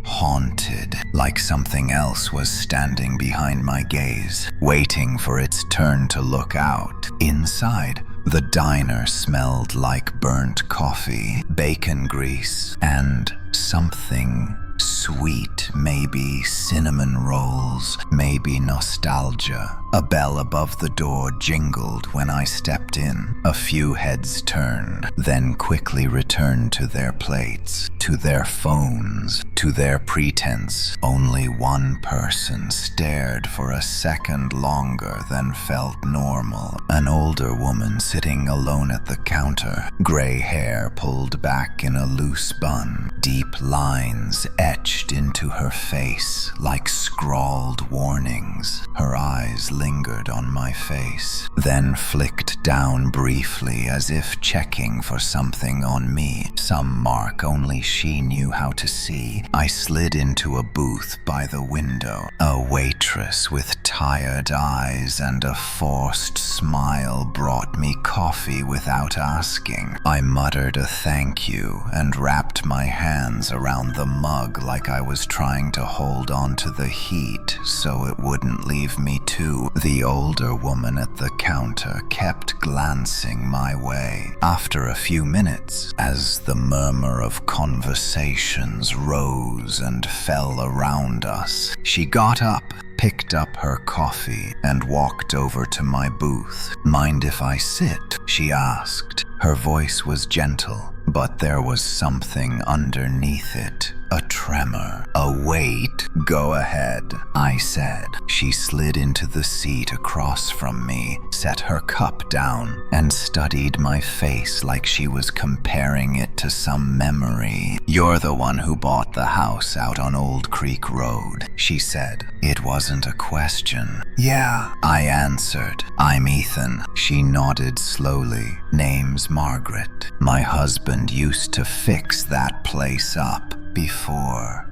haunted, like something else was standing behind my gaze, waiting for its turn to look out. Inside, the diner smelled like burnt coffee, bacon grease, and something sweet, maybe cinnamon rolls, maybe nostalgia. A bell above the door jingled when I stepped in. A few heads turned, then quickly returned to their plates, to their phones, to their pretense. Only one person stared for a second longer than felt normal. An older woman sitting alone at the counter, gray hair pulled back in a loose bun, deep lines etched into her face like scrawled warnings. Her eyes lingered on my face, then flicked down briefly as if checking for something on me, some mark only she knew how to see. I slid into a booth by the window. A waitress with tired eyes and a forced smile brought me coffee without asking. I muttered a thank you and wrapped my hands around the mug like I was trying to hold on to the heat so it wouldn't leave me too. The older woman at the counter kept glancing my way. After a few minutes, as the murmur of conversations rose and fell around us, she got up, picked up her coffee, and walked over to my booth. "Mind if I sit?" she asked. Her voice was gentle, but there was something underneath it. A tremor, a weight. "Go ahead," I said. She slid into the seat across from me, set her cup down, and studied my face like she was comparing it to some memory. "You're the one who bought the house out on Old Creek Road," she said. It wasn't a question. "Yeah," I answered. "I'm Ethan." She nodded slowly. "Name's Margaret. My husband used to fix that place up before."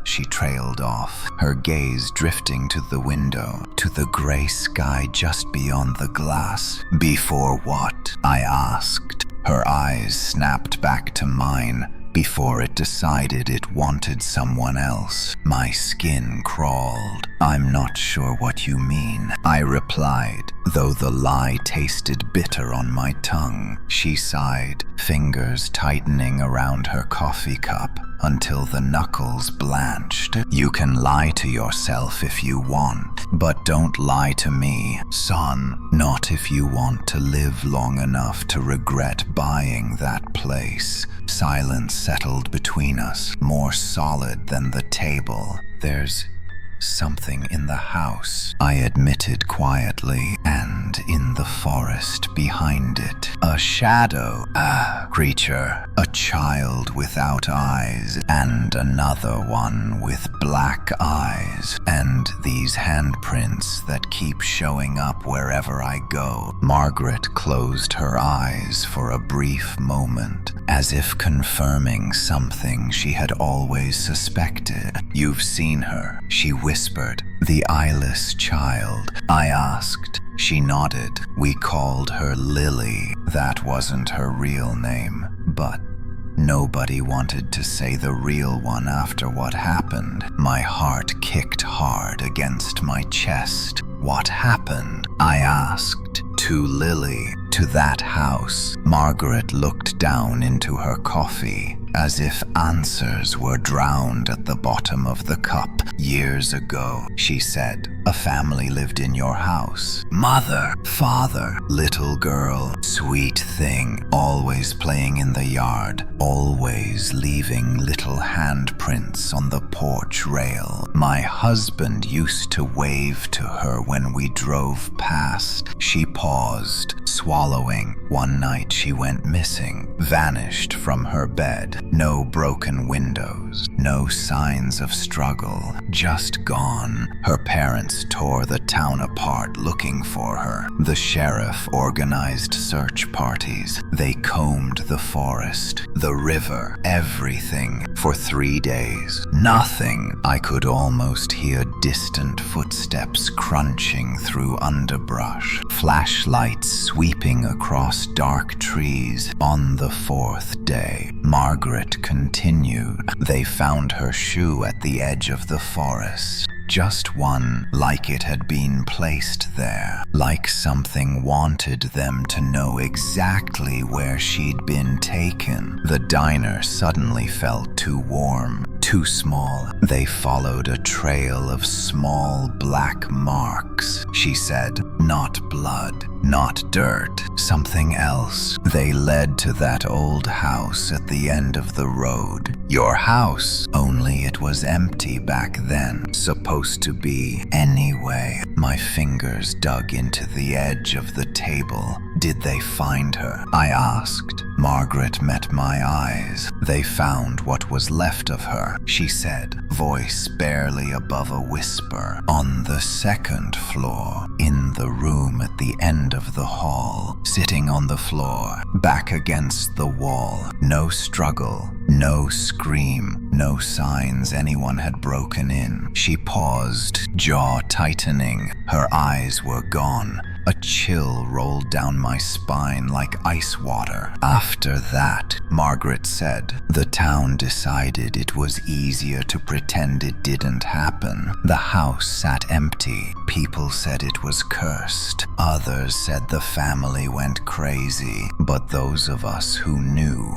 She trailed off, her gaze drifting to the window, to the gray sky just beyond the glass. "Before what?" I asked. Her eyes snapped back to mine, before it decided it wanted someone else. My skin crawled. "I'm not sure what you mean," I replied, though the lie tasted bitter on my tongue. She sighed, fingers tightening around her coffee cup until the knuckles blanched. "You can lie to yourself if you want, but don't lie to me, son. Not if you want to live long enough to regret buying that place." Silence settled between us, more solid than the table. "There's something in the house," I admitted quietly, "and in the forest behind it. A shadow, a creature, a child without eyes, and another one with black eyes, and these handprints that keep showing up wherever I go." Margaret closed her eyes for a brief moment, as if confirming something she had always suspected. "You've seen her," she whispered. "The eyeless child?" I asked. She nodded. "We called her Lily. That wasn't her real name, but nobody wanted to say the real one after what happened." My heart kicked hard against my chest. "What happened?" I asked. "To Lily, to that house." Margaret looked down into her coffee, as if answers were drowned at the bottom of the cup. "Years ago," she said, "a family lived in your house. Mother, father, little girl, sweet thing, always playing in the yard, always leaving little handprints on the porch rail. My husband used to wave to her when we drove past." She paused, swallowing. One night she went missing, vanished from her bed. No broken windows, no signs of struggle, just gone. Her parents tore the town apart looking for her. The sheriff organized search parties. They combed the forest, the river, everything for 3 days. Nothing. I could almost hear distant footsteps crunching through underbrush, flashlights sweeping across dark trees. On the 4th day, Margaret continued. They found her shoe at the edge of the forest. Just one, like it had been placed there, like something wanted them to know exactly where she'd been taken. The diner suddenly felt too warm, too small. They followed a trail of small black marks. She said, not blood, not dirt, something else. They led to that old house at the end of the road. Your house, only it was empty back then. Supposed to be. Anyway, my fingers dug into the edge of the table. Did they find her? I asked. Margaret met my eyes. They found what was left of her, she said, voice barely above a whisper. On the 2nd floor, in the room at the end of the hall, sitting on the floor, back against the wall. No struggle, no scream, no signs anyone had broken in. She paused, jaw tightening. Her eyes were gone. A chill rolled down my spine like ice water. After that, Margaret said, the town decided it was easier to pretend it didn't happen. The house sat empty. People said it was cursed. Others said the family went crazy. But those of us who knew,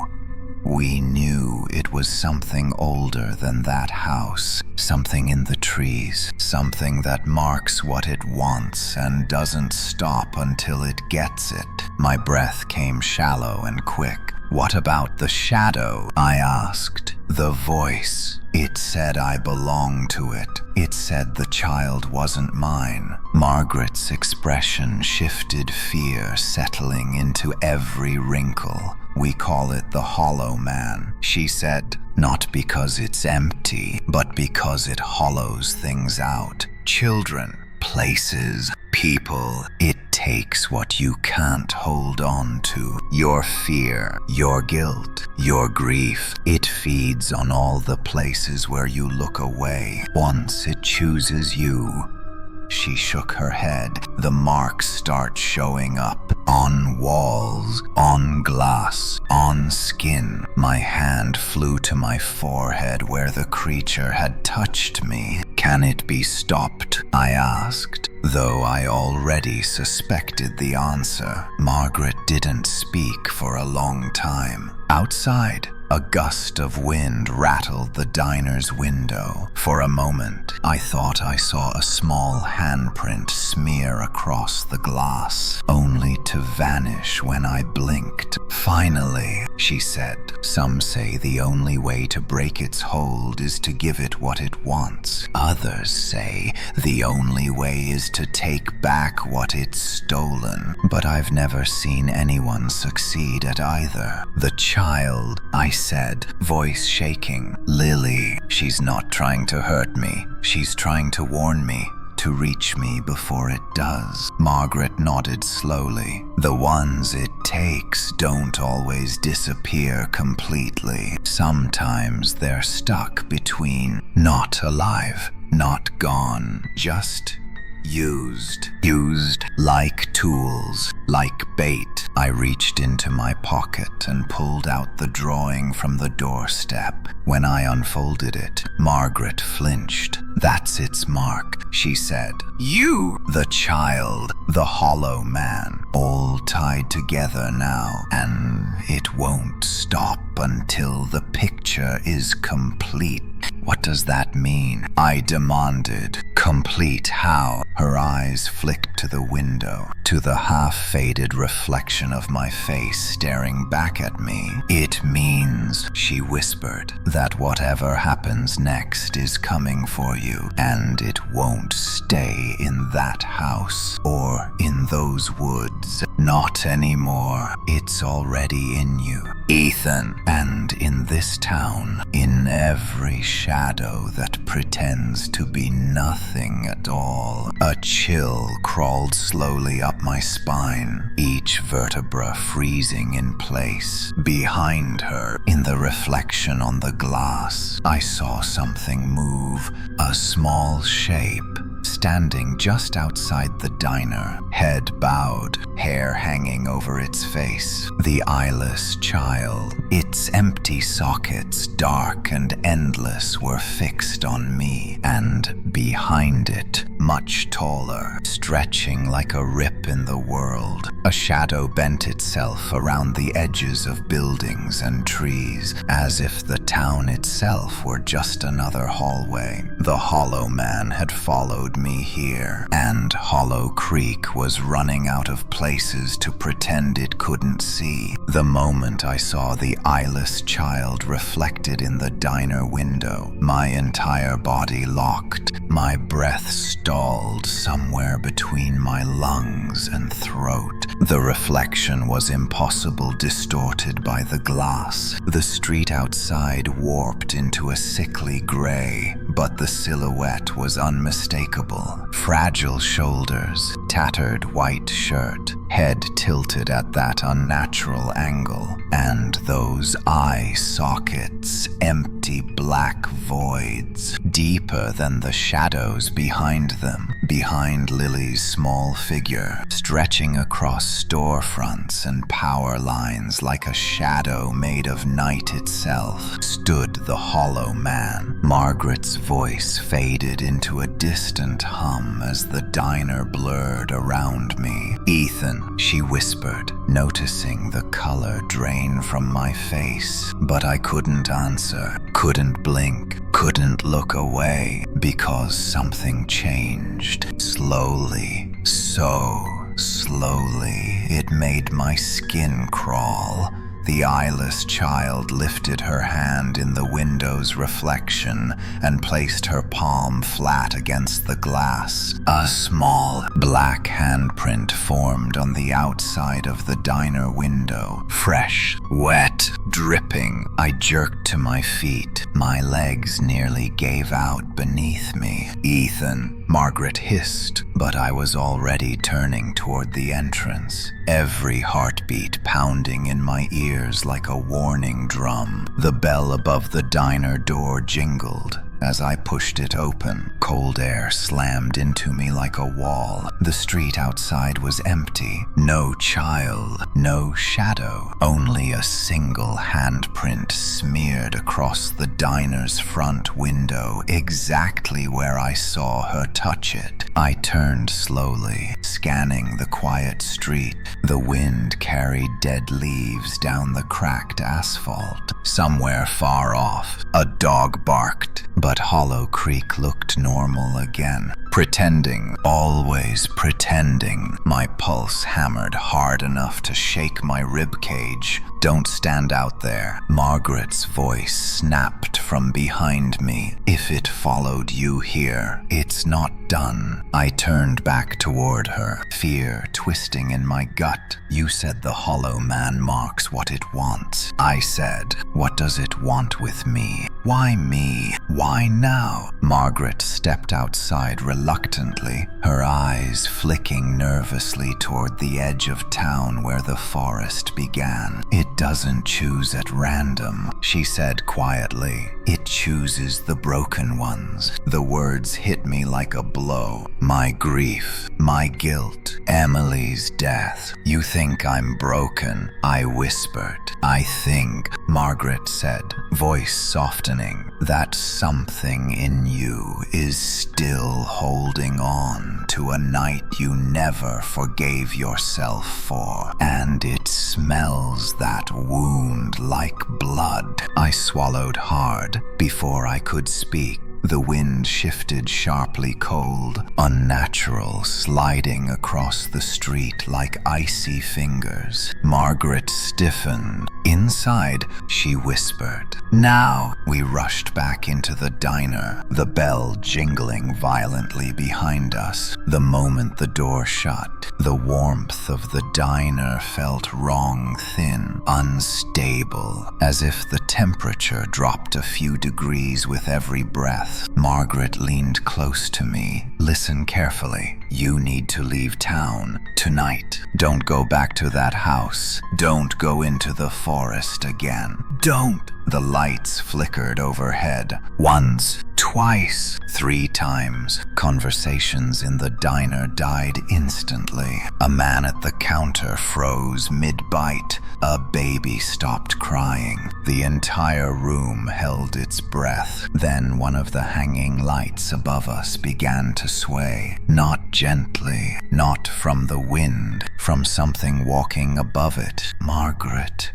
we knew it was something older than that house, something in the trees, something that marks what it wants and doesn't stop until it gets it. My breath came shallow and quick. What about the shadow? I asked. The voice. It said I belonged to it. It said the child wasn't mine. Margaret's expression shifted, fear settling into every wrinkle. We call it the hollow man, she said, not because it's empty, but because it hollows things out. Children, places, people. It takes what you can't hold on to. Your fear, your guilt, your grief. It feeds on all the places where you look away. Once it chooses you. She shook her head. The marks start showing up. On walls, on glass, on skin. My hand flew to my forehead where the creature had touched me. Can it be stopped? I asked, though I already suspected the answer. Margaret didn't speak for a long time. Outside, a gust of wind rattled the diner's window. For a moment, I thought I saw a small handprint smear across the glass, only to vanish when I blinked. Finally, she said, some say the only way to break its hold is to give it what it wants. Others say the only way is to take back what it's stolen. But I've never seen anyone succeed at either. The child, I said, voice shaking. Lily, she's not trying to hurt me. She's trying to warn me, to reach me before it does. Margaret nodded slowly. The ones it takes don't always disappear completely. Sometimes they're stuck between not alive, not gone, just used. Used like tools, like bait. I reached into my pocket and pulled out the drawing from the doorstep. When I unfolded it, Margaret flinched. That's its mark, she said. You! The child, the hollow man, all tied together now, and it won't stop until the picture is complete. What does that mean? I demanded. Complete how? Her eyes flicked to the window, to the half-faded reflection of my face staring back at me. It means, she whispered, that whatever happens next is coming for you, and it won't stay in that house or in those woods. Not anymore. It's already in you, Ethan. And in this town, in every shadow that pretends to be nothing at all. A chill crawled slowly up my spine, each vertebra freezing in place. Behind her, in the reflection on the glass, I saw something move, a small shape, standing just outside the diner, head bowed, hair hanging over its face. The eyeless child, its empty sockets, dark and endless, were fixed on me, and behind it, much taller, stretching like a rip in the world, a shadow bent itself around the edges of buildings and trees, as if the town itself were just another hallway. The Hollow Man had followed me here, and Hollow Creek was running out of places to pretend it couldn't see. The moment I saw the eyeless child reflected in the diner window, my entire body locked, my breath stalled somewhere between my lungs and throat. The reflection was impossible, distorted by the glass. The street outside warped into a sickly gray, but the silhouette was unmistakable. Fragile shoulders, tattered white shirt, head tilted at that unnatural angle, and those eye sockets, empty black voids, deeper than the shadows behind them. Behind Lily's small figure, stretching across storefronts and power lines like a shadow made of night itself, stood the Hollow Man. Margaret's voice faded into a distant hum as the diner blurred around me. "Ethan," she whispered, noticing the color drain from my face. But I couldn't answer, couldn't blink, couldn't look away, because something changed. Slowly, so slowly, it made my skin crawl. The eyeless child lifted her hand in the window's reflection and placed her palm flat against the glass. A small, black handprint formed on the outside of the diner window. Fresh, wet, dripping. I jerked to my feet. My legs nearly gave out beneath me. "Ethan," Margaret hissed, but I was already turning toward the entrance, every heartbeat pounding in my ears like a warning drum. The bell above the diner door jingled. As I pushed it open, cold air slammed into me like a wall. The street outside was empty. No child, no shadow, only a single handprint smeared across the diner's front window, exactly where I saw her touch it. I turned slowly, scanning the quiet street. The wind carried dead leaves down the cracked asphalt. Somewhere far off, a dog barked. But Hollow Creek looked normal again. Pretending, always pretending. My pulse hammered hard enough to shake my ribcage. "Don't stand out there." Margaret's voice snapped from behind me. "If it followed you here, it's not done." I turned back toward her, fear twisting in my gut. "You said the Hollow Man marks what it wants." I said, "What does it want with me? Why me? Why now?" Margaret stepped outside reluctantly, her eyes flicking nervously toward the edge of town where the forest began. "It doesn't choose at random," she said quietly. "It chooses the broken ones." The words hit me like a blow. My grief, my guilt, Emily's death. "You think I'm broken?" I whispered. "I think," Margaret said, voice softening, "that something in you is still holding on to a night you never forgave yourself for, and it smells that wound like blood." I swallowed hard before I could speak. The wind shifted sharply cold, unnatural, sliding across the street like icy fingers. Margaret stiffened. "Inside," she whispered. "Now!" We rushed back into the diner, the bell jingling violently behind us. The moment the door shut, The warmth of the diner felt wrong, thin, unstable, as if the temperature dropped a few degrees with every breath. Margaret leaned close to me. Listen carefully. You need to leave town tonight. Don't go back to that house. Don't go into the forest again. Don't! The lights flickered overhead. Once, twice, 3 times. Conversations in the diner died instantly. A man at the counter froze mid-bite. A baby stopped crying. The entire room held its breath. Then one of the hanging lights above us began to sway. Not gently, not from the wind, from something walking above it. Margaret,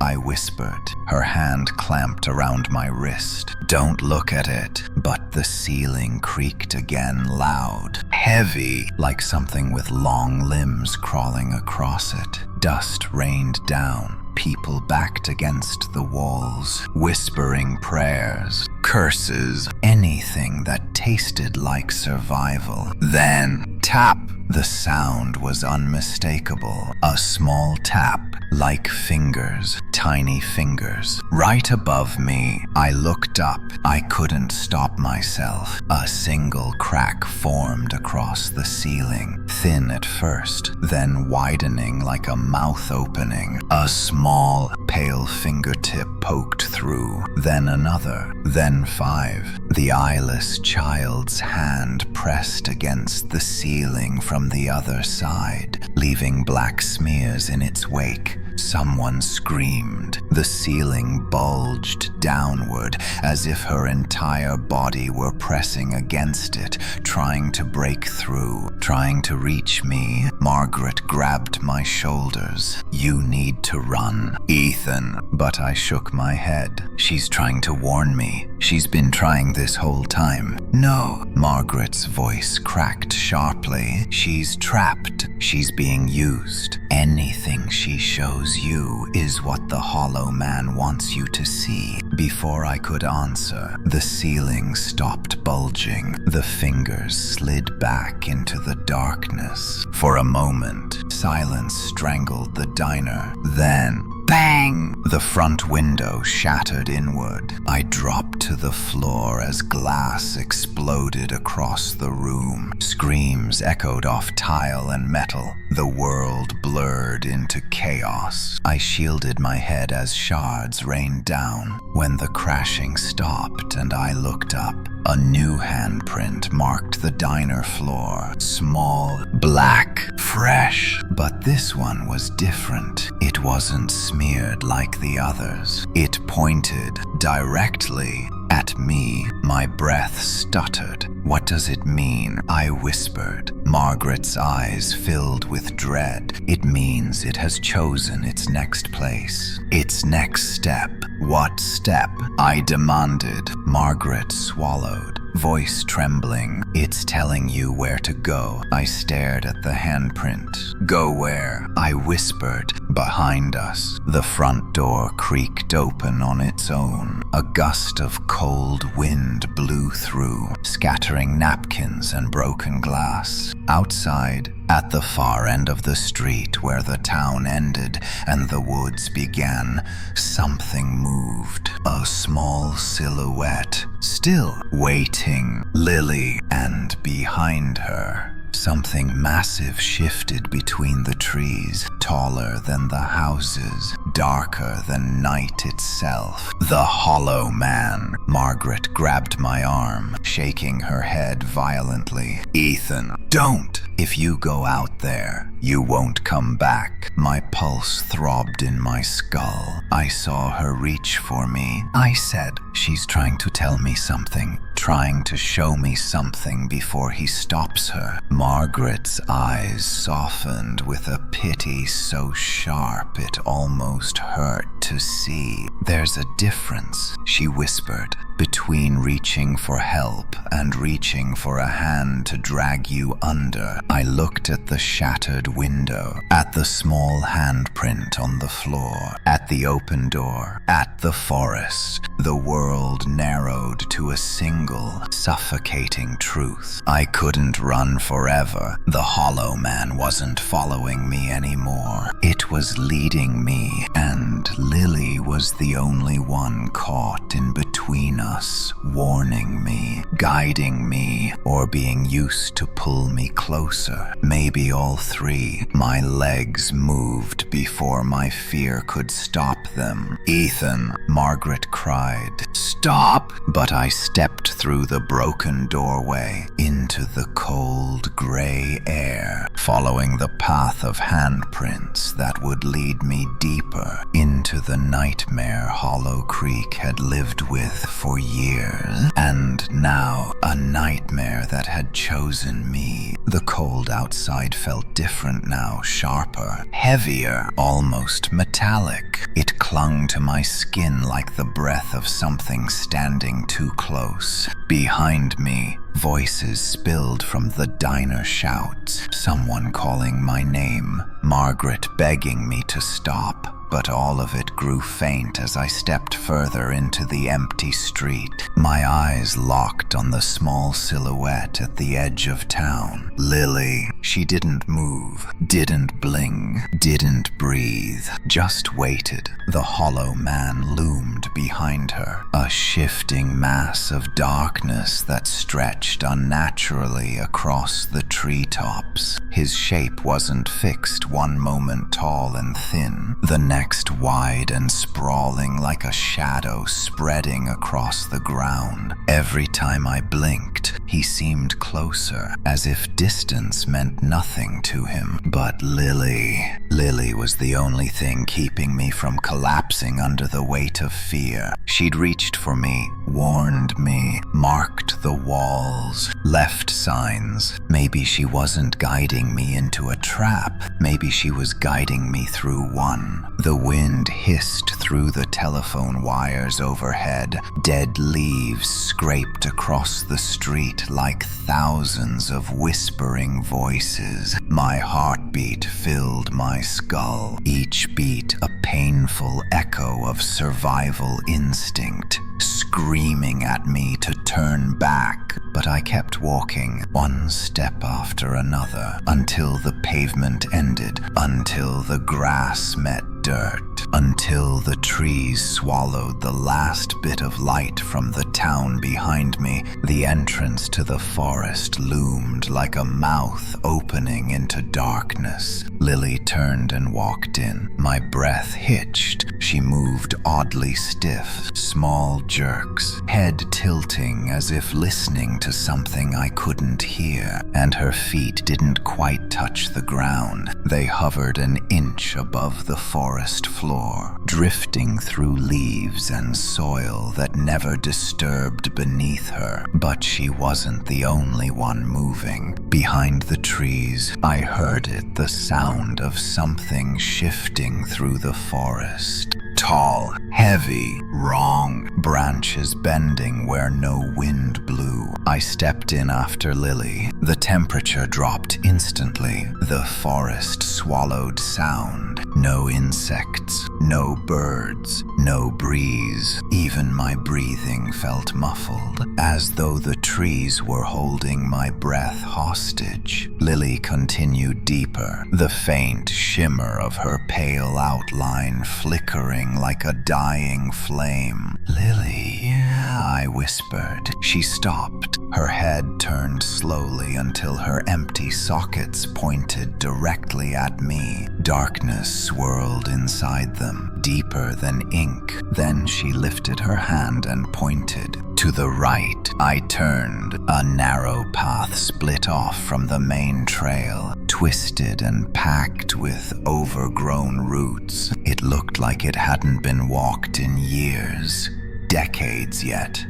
I whispered, her hand clamped around my wrist. Don't look at it. But the ceiling creaked again, loud, heavy, like something with long limbs crawling across it. Dust rained down. People backed against the walls, whispering prayers, curses, anything that tasted like survival. Then, tap! The sound was unmistakable. A small tap, like fingers, tiny fingers. Right above me, I looked up. I couldn't stop myself. A single crack formed across the ceiling, thin at first, then widening like a mouth opening. A small, pale fingertip poked through, then another, then 5. The eyeless child's hand pressed against the ceiling from the other side, leaving black smears in its wake. Someone screamed. The ceiling bulged downward as if her entire body were pressing against it, trying to break through, trying to reach me. Margaret grabbed my shoulders. You need to run, Ethan. But I shook my head. She's trying to warn me. She's been trying this whole time. No. Margaret's voice cracked sharply. She's trapped. She's being used. Anything she shows you is what the hollow man wants you to see. Before I could answer, the ceiling stopped bulging. The fingers slid back into the darkness. For a moment, silence strangled the diner. Then, bang! The front window shattered inward. I dropped to the floor as glass exploded across the room. Screams echoed off tile and metal. The world blurred into chaos. I shielded my head as shards rained down. When the crashing stopped and I looked up, a new handprint marked the diner floor. Small, black, fresh. But this one was different. It wasn't smeared like the others. It pointed directly at me. My breath stuttered. What does it mean? I whispered. Margaret's eyes filled with dread. It means it has chosen its next place, its next step. What step? I demanded. Margaret swallowed, voice trembling. It's telling you where to go. I stared at the handprint. Go where? I whispered. Behind us. The front door creaked open on its own. A gust of cold wind blew through, scattering napkins and broken glass. Outside, at the far end of the street where the town ended and the woods began, something moved. A small silhouette, still waiting. Lily, and behind her, something massive shifted between the trees, taller than the houses, darker than night itself. The hollow man. Margaret grabbed my arm, shaking her head violently. Ethan, don't! If you go out there, you won't come back. My pulse throbbed in my skull. I saw her reach for me. I said, she's trying to tell me something, trying to show me something before he stops her. Margaret's eyes softened with a pity so sharp it almost almost hurt to see. "There's a difference," she whispered, "between reaching for help and reaching for a hand to drag you under." I looked at the shattered window, at the small handprint on the floor, at the open door, at the forest. The world narrowed to a single, suffocating truth. I couldn't run forever. The Hollow Man wasn't following me anymore. It was leading me, and Lily was the only one caught in between us, warning me, guiding me, or being used to pull me closer. Maybe all three. My legs moved before my fear could stop them. "Ethan," Margaret cried, "stop!" But I stepped through the broken doorway into the cold gray air, following the path of handprints that would lead me deeper into the nightmare Hollow Creek had lived with for years, and now a nightmare that had chosen me. The cold outside felt different now, sharper, heavier, almost metallic. It clung to my skin like the breath of something standing too close. Behind me, voices spilled from the diner shouts, someone calling my name, Margaret begging me to stop. But all of it grew faint as I stepped further into the empty street. My eyes locked on the small silhouette at the edge of town. Lily. She didn't move, didn't bling, didn't breathe, just waited. The Hollow Man loomed behind her, a shifting mass of darkness that stretched unnaturally across the treetops. His shape wasn't fixed, one moment tall and thin, the next wide and sprawling like a shadow spreading across the ground. Every time I blinked, he seemed closer, as if distance meant nothing to him. But Lily was the only thing keeping me from collapsing under the weight of fear. She'd reached for me, warned me, marked the walls, left signs. Maybe she wasn't guiding me into a trap. Maybe she was guiding me through one. The wind hissed through the telephone wires overhead. Dead leaves scraped across the street like thousands of whispering voices. My heartbeat filled my skull, each beat a painful echo of survival instinct, screaming at me to turn back. But I kept walking, one step after another, until the pavement ended, until the grass met dirt, until the trees swallowed the last bit of light from the town behind me. The entrance to the forest loomed like a mouth opening into darkness. Lily turned and walked in. My breath hitched. She moved oddly stiff, small jerks, head tilting as if listening to something I couldn't hear, and her feet didn't quite touch the ground. They hovered an inch above the forest floor, drifting through leaves and soil that never disturbed beneath her. But she wasn't the only one moving. Behind the trees, I heard it, the sound of something shifting through the forest. Tall, heavy, wrong, branches bending where no wind blew. I stepped in after Lily. The temperature dropped instantly. The forest swallowed sound. No insects, no birds, no breeze. Even my breathing felt muffled, as though the trees were holding my breath hostage. Lily continued deeper, the faint shimmer of her pale outline flickering like a dying flame. "Lily," I whispered. She stopped. Her head turned slowly until her empty sockets pointed directly at me. Darkness swirled inside them, deeper than ink. Then she lifted her hand and pointed. To the right, I turned. A narrow path split off from the main trail, twisted and packed with overgrown roots. It looked like it hadn't been walked in years, decades yet.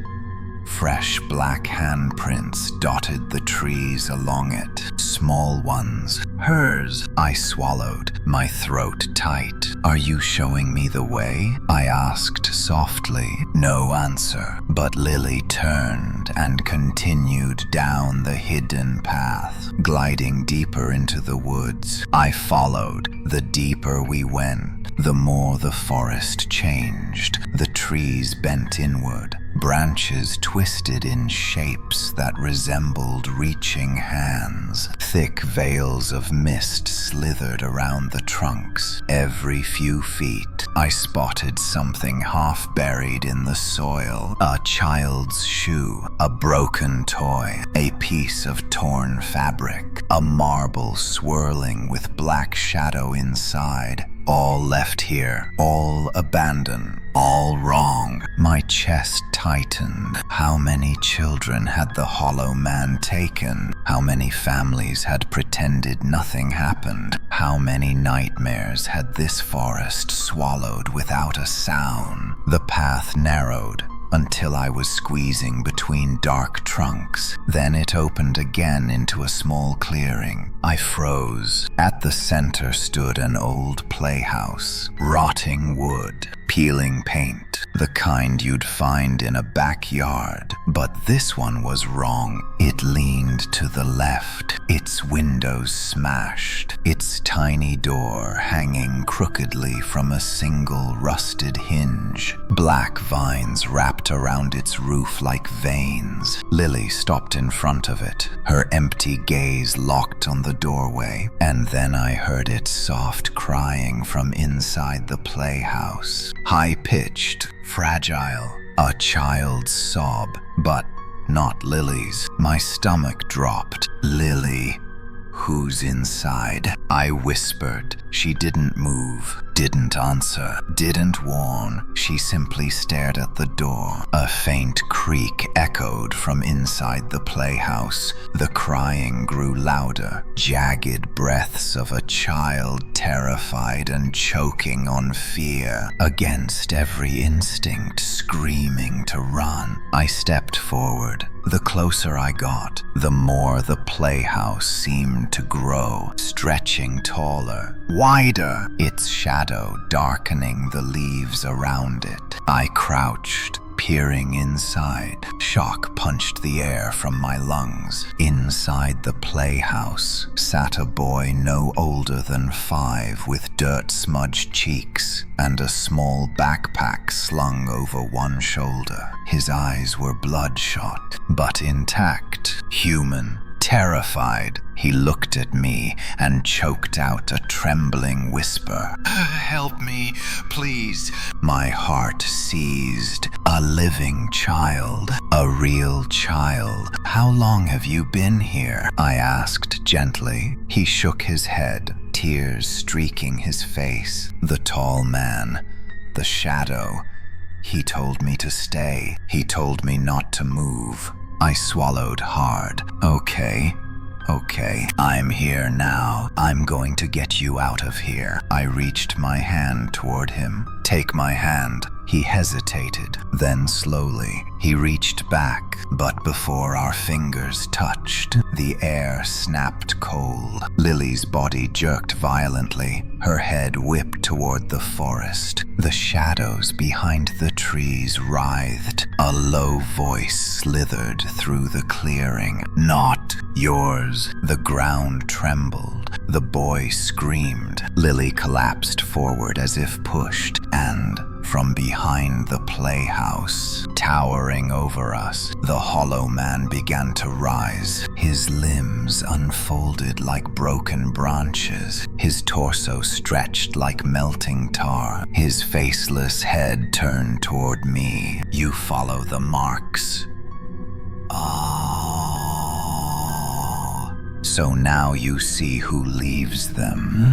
Fresh black handprints dotted the trees along it, small ones. Hers! I swallowed, my throat tight. Are you showing me the way? I asked softly. No answer, but Lily turned and continued down the hidden path, gliding deeper into the woods. I followed. The deeper we went, the more the forest changed. The trees bent inward. Branches twisted in shapes that resembled reaching hands. Thick veils of mist slithered around the trunks. Every few feet, I spotted something half buried in the soil. A child's shoe, a broken toy, a piece of torn fabric, a marble swirling with black shadow inside. All left here, all abandoned, all wrong. My chest tightened. How many children had the Hollow Man taken? How many families had pretended nothing happened? How many nightmares had this forest swallowed without a sound? The path narrowed until I was squeezing between dark trunks. Then it opened again into a small clearing. I froze. At the center stood an old playhouse. Rotting wood, peeling paint, the kind you'd find in a backyard. But this one was wrong. It leaned to the left, its windows smashed, its tiny door hanging crookedly from a single rusted hinge. Black vines wrapped around its roof like veins. Lily stopped in front of it, her empty gaze locked on the doorway, and then I heard its soft crying from inside the playhouse. High-pitched, fragile, a child's sob, but not Lily's. My stomach dropped. Lily, who's inside? I whispered. She didn't move, didn't answer, didn't warn. She simply stared at the door. A faint creak echoed from inside the playhouse. The crying grew louder. Jagged breaths of a child terrified and choking on fear, against every instinct, screaming to run. I stepped forward. The closer I got, the more the playhouse seemed to grow, stretching taller, wider, its shadow darkening the leaves around it. I crouched, peering inside. Shock punched the air from my lungs. Inside the playhouse sat a boy no older than 5 with dirt-smudged cheeks and a small backpack slung over one shoulder. His eyes were bloodshot, but intact, human. Terrified, he looked at me and choked out a trembling whisper. "Help me, please." My heart seized. A living child, a real child. "How long have you been here?" I asked gently. He shook his head, tears streaking his face. The tall man, the shadow. He told me to stay. He told me not to move. I swallowed hard. Okay, I'm here now. I'm going to get you out of here. I reached my hand toward him. "Take my hand." He hesitated, then slowly, he reached back, but before our fingers touched, the air snapped cold. Lily's body jerked violently, her head whipped toward the forest. The shadows behind the trees writhed. A low voice slithered through the clearing. "Not yours." The ground trembled. The boy screamed. Lily collapsed forward as if pushed, and from behind the playhouse, towering over us, the Hollow Man began to rise. His limbs unfolded like broken branches. His torso stretched like melting tar. His faceless head turned toward me. "You follow the marks." Oh. So now you see who leaves them.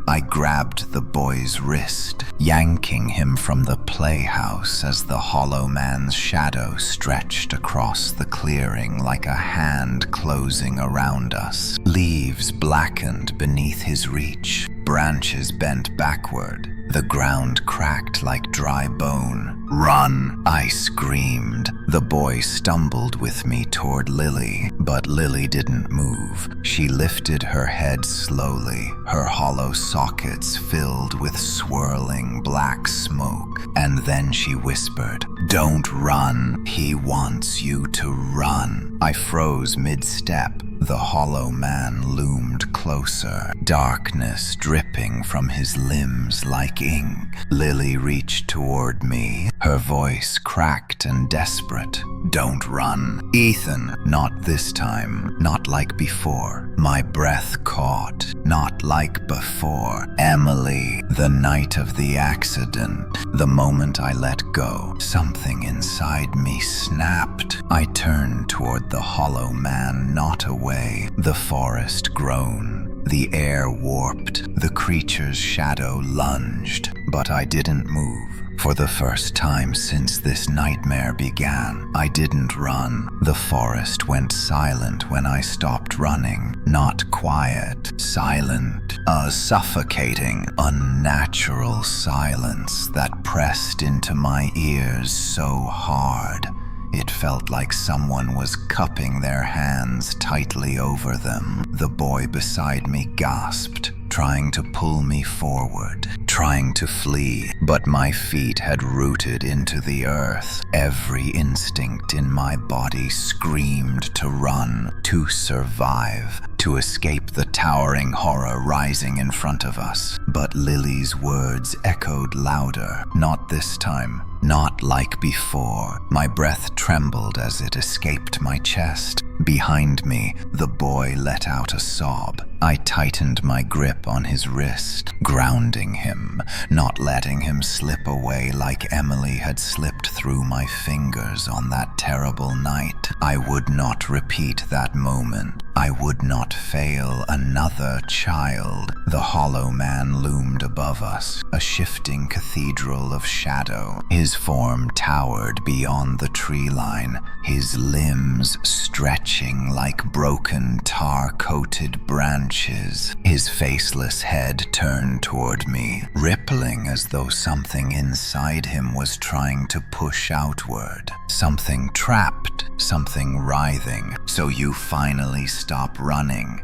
I grabbed the boy's wrist, yanking him from the playhouse as the Hollow Man's shadow stretched across the clearing like a hand closing around us. Leaves blackened beneath his reach, branches bent backward. The ground cracked like dry bone. Run, I screamed. The boy stumbled with me toward Lily, but Lily didn't move. She lifted her head slowly, her hollow sockets filled with swirling black smoke, and then she whispered, "Don't run. He wants you to run." I froze mid-step. The hollow man loomed closer, darkness dripping from his limbs like ink. Lily reached toward me, her voice cracked and desperate. "Don't run. Ethan, not this time, not like before." My breath caught, not like before. Emily, the night of the accident. The moment I let go, something inside me snapped. I turned toward the hollow man, not away. The forest groaned. The air warped. The creature's shadow lunged, but I didn't move. For the first time since this nightmare began, I didn't run. The forest went silent when I stopped running. Not quiet, silent. A suffocating, unnatural silence that pressed into my ears so hard. It felt like someone was cupping their hands tightly over them. The boy beside me gasped, trying to pull me forward, trying to flee, but my feet had rooted into the earth. Every instinct in my body screamed to run, to survive, to escape the towering horror rising in front of us. But Lily's words echoed louder. Not this time. Not like before. My breath trembled as it escaped my chest. Behind me, the boy let out a sob. I tightened my grip on his wrist, grounding him, not letting him slip away like Emily had slipped through my fingers on that terrible night. I would not repeat that moment. I would not fail another child. The hollow man loomed above us, a shifting cathedral of shadow. His form towered beyond the tree line, his limbs stretching like broken tar-coated branches. His faceless head turned toward me, rippling as though something inside him was trying to push outward. Something trapped, something writhing. "So you finally stop running."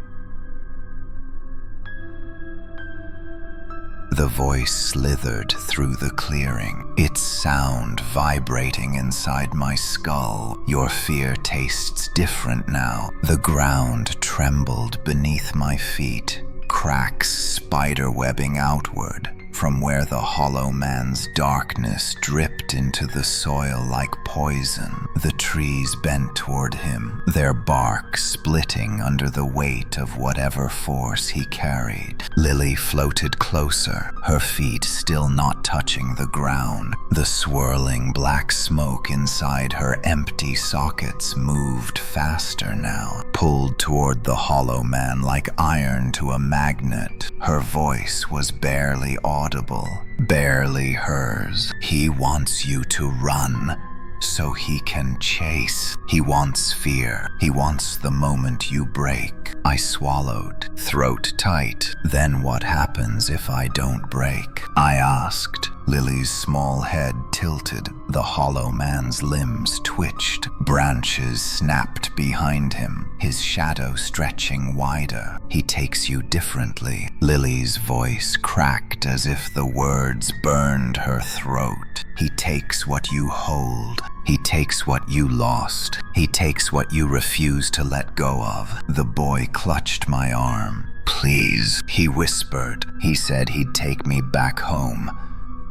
The voice slithered through the clearing, its sound vibrating inside my skull. "Your fear tastes different now." The ground trembled beneath my feet, cracks spiderwebbing outward. From where the hollow man's darkness dripped into the soil like poison, the trees bent toward him, their bark splitting under the weight of whatever force he carried. Lily floated closer, her feet still not touching the ground. The swirling black smoke inside her empty sockets moved faster now, pulled toward the hollow man like iron to a magnet. Her voice was barely audible, barely hers. "He wants you to run, so he can chase. He wants fear. He wants the moment you break." I swallowed, throat tight. "Then what happens if I don't break?" I asked. Lily's small head tilted. The hollow man's limbs twitched. Branches snapped behind him, his shadow stretching wider. "He takes you differently." Lily's voice cracked as if the words burned her throat. "He takes what you hold. He takes what you lost. He takes what you refuse to let go of." The boy clutched my arm. "Please," he whispered. He said he'd take me back home.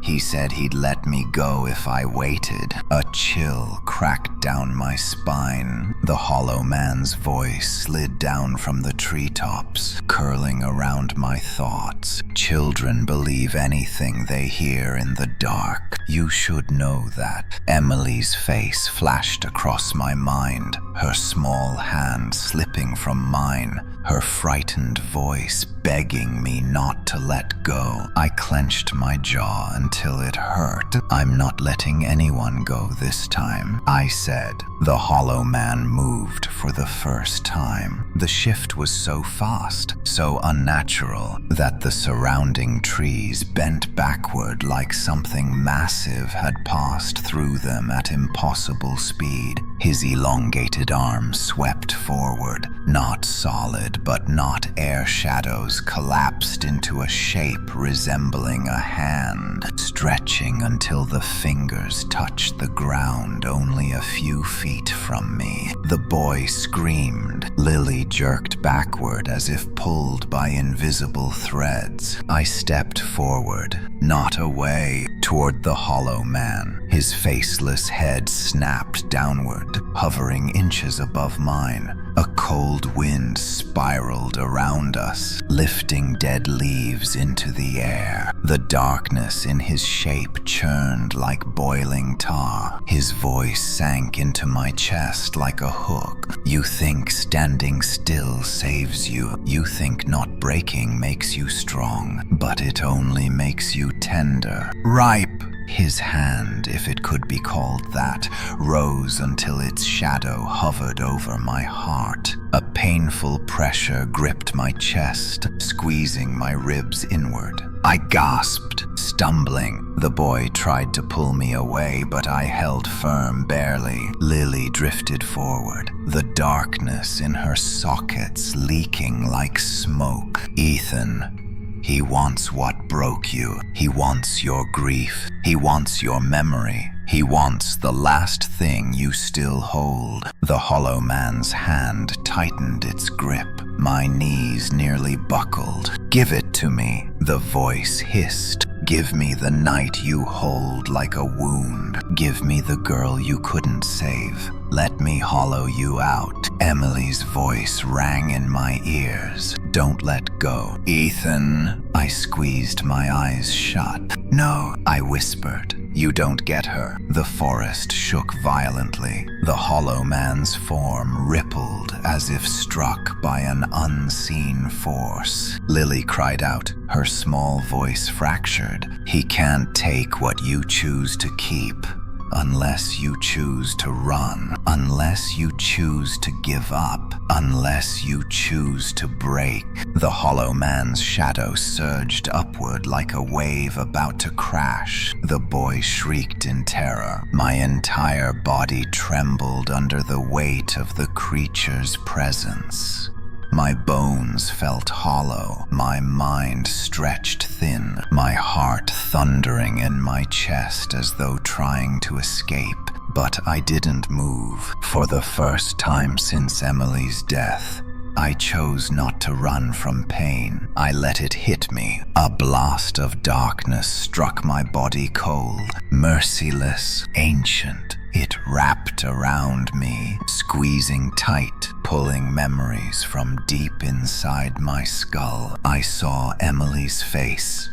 He said he'd let me go if I waited. A chill cracked down my spine. The hollow man's voice slid down from the treetops, curling around my thoughts. "Children believe anything they hear in the dark. You should know that." Emily's face flashed across my mind, her small hand slipping from mine, her frightened voice begging me not to let go. I clenched my jaw until it hurt. "I'm not letting anyone go this time," I said. The hollow man moved for the first time. The shift was so fast, so unnatural that the surrounding trees bent backward like something massive had passed through them at impossible speed. His elongated arms swept forward, not solid but not air shadows collapsed into a shape resembling a hand, stretching until the fingers touched the ground only a few feet from me. The boy screamed. Lily jerked backward as if pulled by invisible threads. I stepped forward, not away, toward the hollow man. His faceless head snapped downward, hovering inches above mine. A cold wind spiraled around us, lifting dead leaves into the air. The darkness in his shape churned like boiling tar. His voice sank into my chest like a hook. You think standing still saves you. You think not breaking makes you strong, but it only makes you tender, ripe. His hand, if it could be called that, rose until its shadow hovered over my heart. A painful pressure gripped my chest, squeezing my ribs inward. I gasped, stumbling. The boy tried to pull me away, but I held firm barely. Lily drifted forward, the darkness in her sockets leaking like smoke. Ethan, he wants what broke you. He wants your grief. He wants your memory. He wants the last thing you still hold. The hollow man's hand tightened its grip. My knees nearly buckled. Give it to me, the voice hissed. Give me the night you hold like a wound. Give me the girl you couldn't save. Let me hollow you out. Emily's voice rang in my ears. Don't let go. Ethan, I squeezed my eyes shut. No, I whispered. You don't get her. The forest shook violently. The hollow man's form rippled as if struck by an unseen force. Lily cried out, her small voice fractured. He can't take what you choose to keep. Unless you choose to run, unless you choose to give up, unless you choose to break. The hollow man's shadow surged upward like a wave about to crash. The boy shrieked in terror. My entire body trembled under the weight of the creature's presence. My bones felt hollow, my mind stretched thin, my heart thundering in my chest as though trying to escape. But I didn't move. For the first time since Emily's death, I chose not to run from pain. I let it hit me. A blast of darkness struck my body cold, merciless, ancient. It wrapped around me, squeezing tight, pulling memories from deep inside my skull. I saw Emily's face.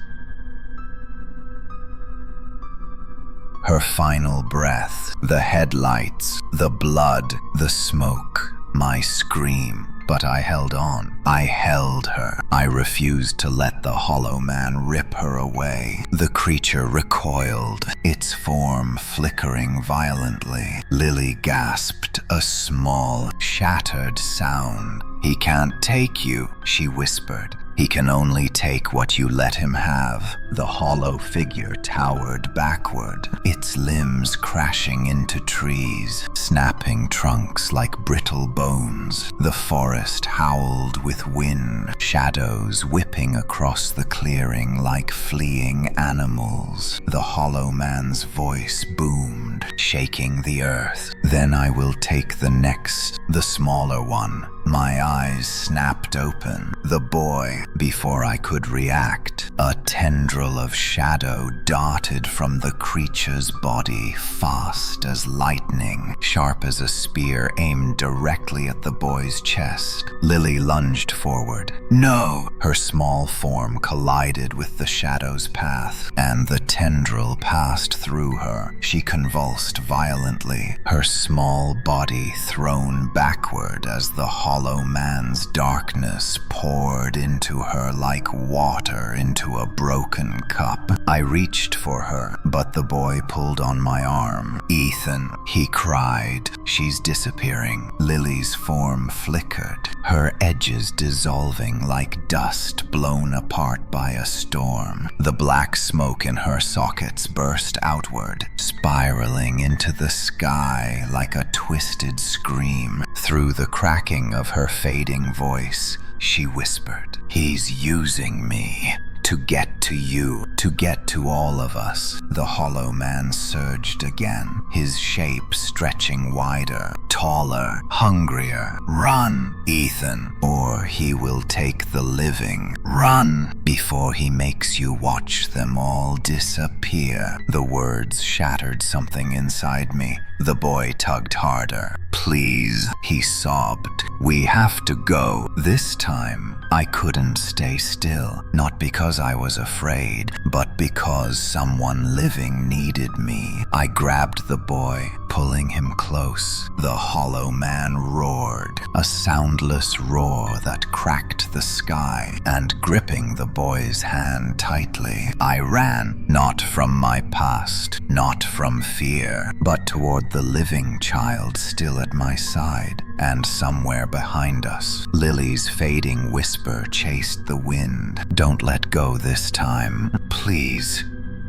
Her final breath, the headlights, the blood, the smoke, my scream. But I held on. I held her. I refused to let the hollow man rip her away. The creature recoiled, its form flickering violently. Lily gasped, a small, shattered sound. He can't take you, she whispered. He can only take what you let him have. The hollow figure towered backward, its limbs crashing into trees, snapping trunks like brittle bones. The forest howled with wind, shadows whipping across the clearing like fleeing animals. The hollow man's voice boomed, shaking the earth. Then I will take the next, the smaller one. My eyes snapped open. The boy, before I could react, a tendril of shadow darted from the creature's body, fast as lightning, sharp as a spear aimed directly at the boy's chest. Lily lunged forward. No! Her small form collided with the shadow's path, and the tendril passed through her. She convulsed violently, her small body thrown backward as the hollow man's darkness poured into her like water into a broken cup. I reached for her, but the boy pulled on my arm. "Ethan," he cried. "She's disappearing." Lily's form flickered, her edges dissolving like dust blown apart by a storm. The black smoke in her sockets burst outward, spiraling into the sky like a twisted scream. Through the cracking of her fading voice, she whispered, "He's using me. To get to you, to get to all of us." The hollow man surged again, his shape stretching wider, taller, hungrier. "Run, Ethan, or he will take the living. Run, before he makes you watch them all disappear." The words shattered something inside me. The boy tugged harder. "Please," he sobbed. "We have to go." This time, I couldn't stay still, not because I was afraid, but because someone living needed me. I grabbed the boy, pulling him close. The hollow man roared, a soundless roar that cracked the sky, and gripping the boy's hand tightly, I ran, not from my past, not from fear, but toward the living child still at my side. And somewhere behind us, Lily's fading whisper chased the wind. "Don't let go this time. Please,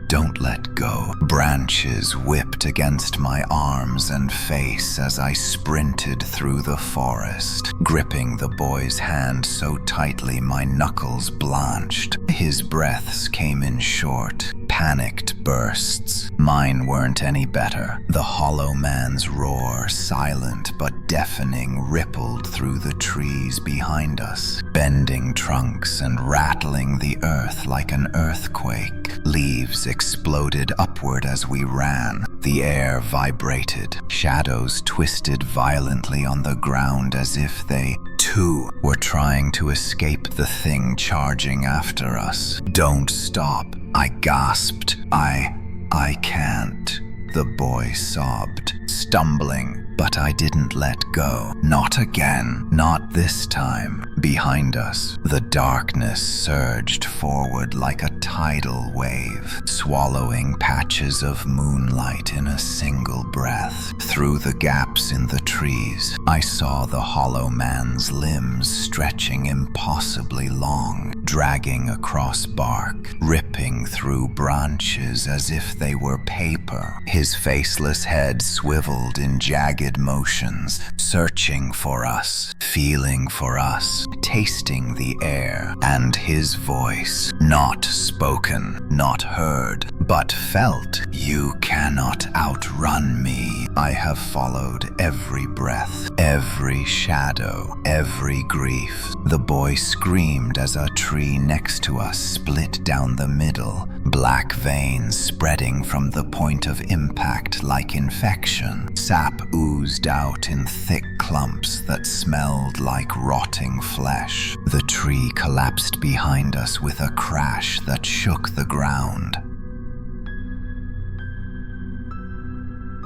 don't let go." Branches whipped against my arms and face as I sprinted through the forest, gripping the boy's hand so tightly my knuckles blanched. His breaths came in short, panicked bursts. Mine weren't any better. The hollow man's roar, silent but deafening, rippled through the trees behind us, bending trunks and rattling the earth like an earthquake. Leaves exploded upward as we ran. The air vibrated. Shadows twisted violently on the ground as if they, too, were trying to escape the thing charging after us. "Don't stop," I gasped. I can't." The boy sobbed, stumbling, but I didn't let go. Not again. Not this time. Behind us, the darkness surged forward like a tidal wave, swallowing patches of moonlight in a single breath. Through the gaps in the trees, I saw the hollow man's limbs stretching impossibly long, dragging across bark, ripping through branches as if they were paper. His faceless head swiveled in jagged motions, searching for us, feeling for us, tasting the air. And his voice, not spoken, not heard, but felt, "You cannot outrun me." I have followed every breath, every shadow, every grief. The boy screamed as a tree next to us split down the middle, black veins spreading from the point of impact like infection. Sap oozed out in thick clumps that smelled like rotting flesh. The tree collapsed behind us with a crash that shook the ground.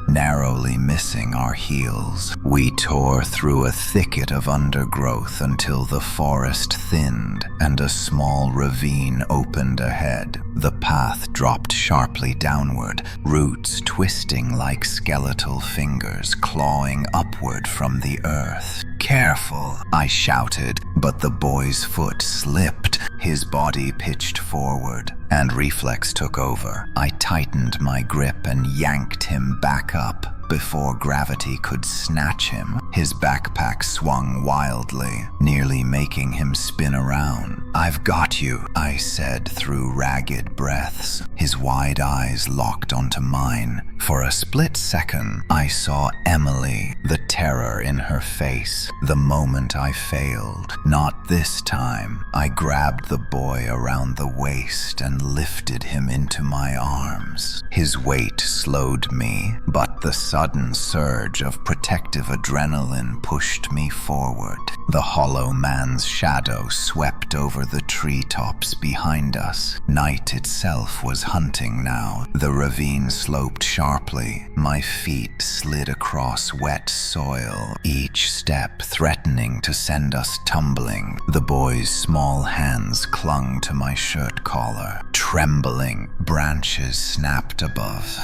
Narrowly missing our heels, we tore through a thicket of undergrowth until the forest thinned and a small ravine opened ahead. The path dropped sharply downward, roots twisting like skeletal fingers clawing upward from the earth. "Careful," I shouted, but the boy's foot slipped, his body pitched forward, and reflex took over. I tightened my grip and yanked him back up before gravity could snatch him. His backpack swung wildly, nearly making him spin around. "I've got you," I said through ragged breaths. His wide eyes locked onto mine. For a split second, I saw Emily, the terror in her face. The moment I failed. Not this time. I grabbed the boy around the waist and lifted him into my arms. His weight slowed me, but The sudden surge of protective adrenaline pushed me forward. The hollow man's shadow swept over the treetops behind us. Night itself was hunting now. The ravine sloped sharply. My feet slid across wet soil, each step threatening to send us tumbling. The boy's small hands clung to my shirt collar. Trembling, branches snapped above.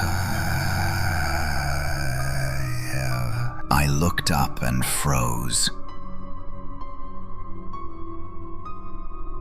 I looked up and froze.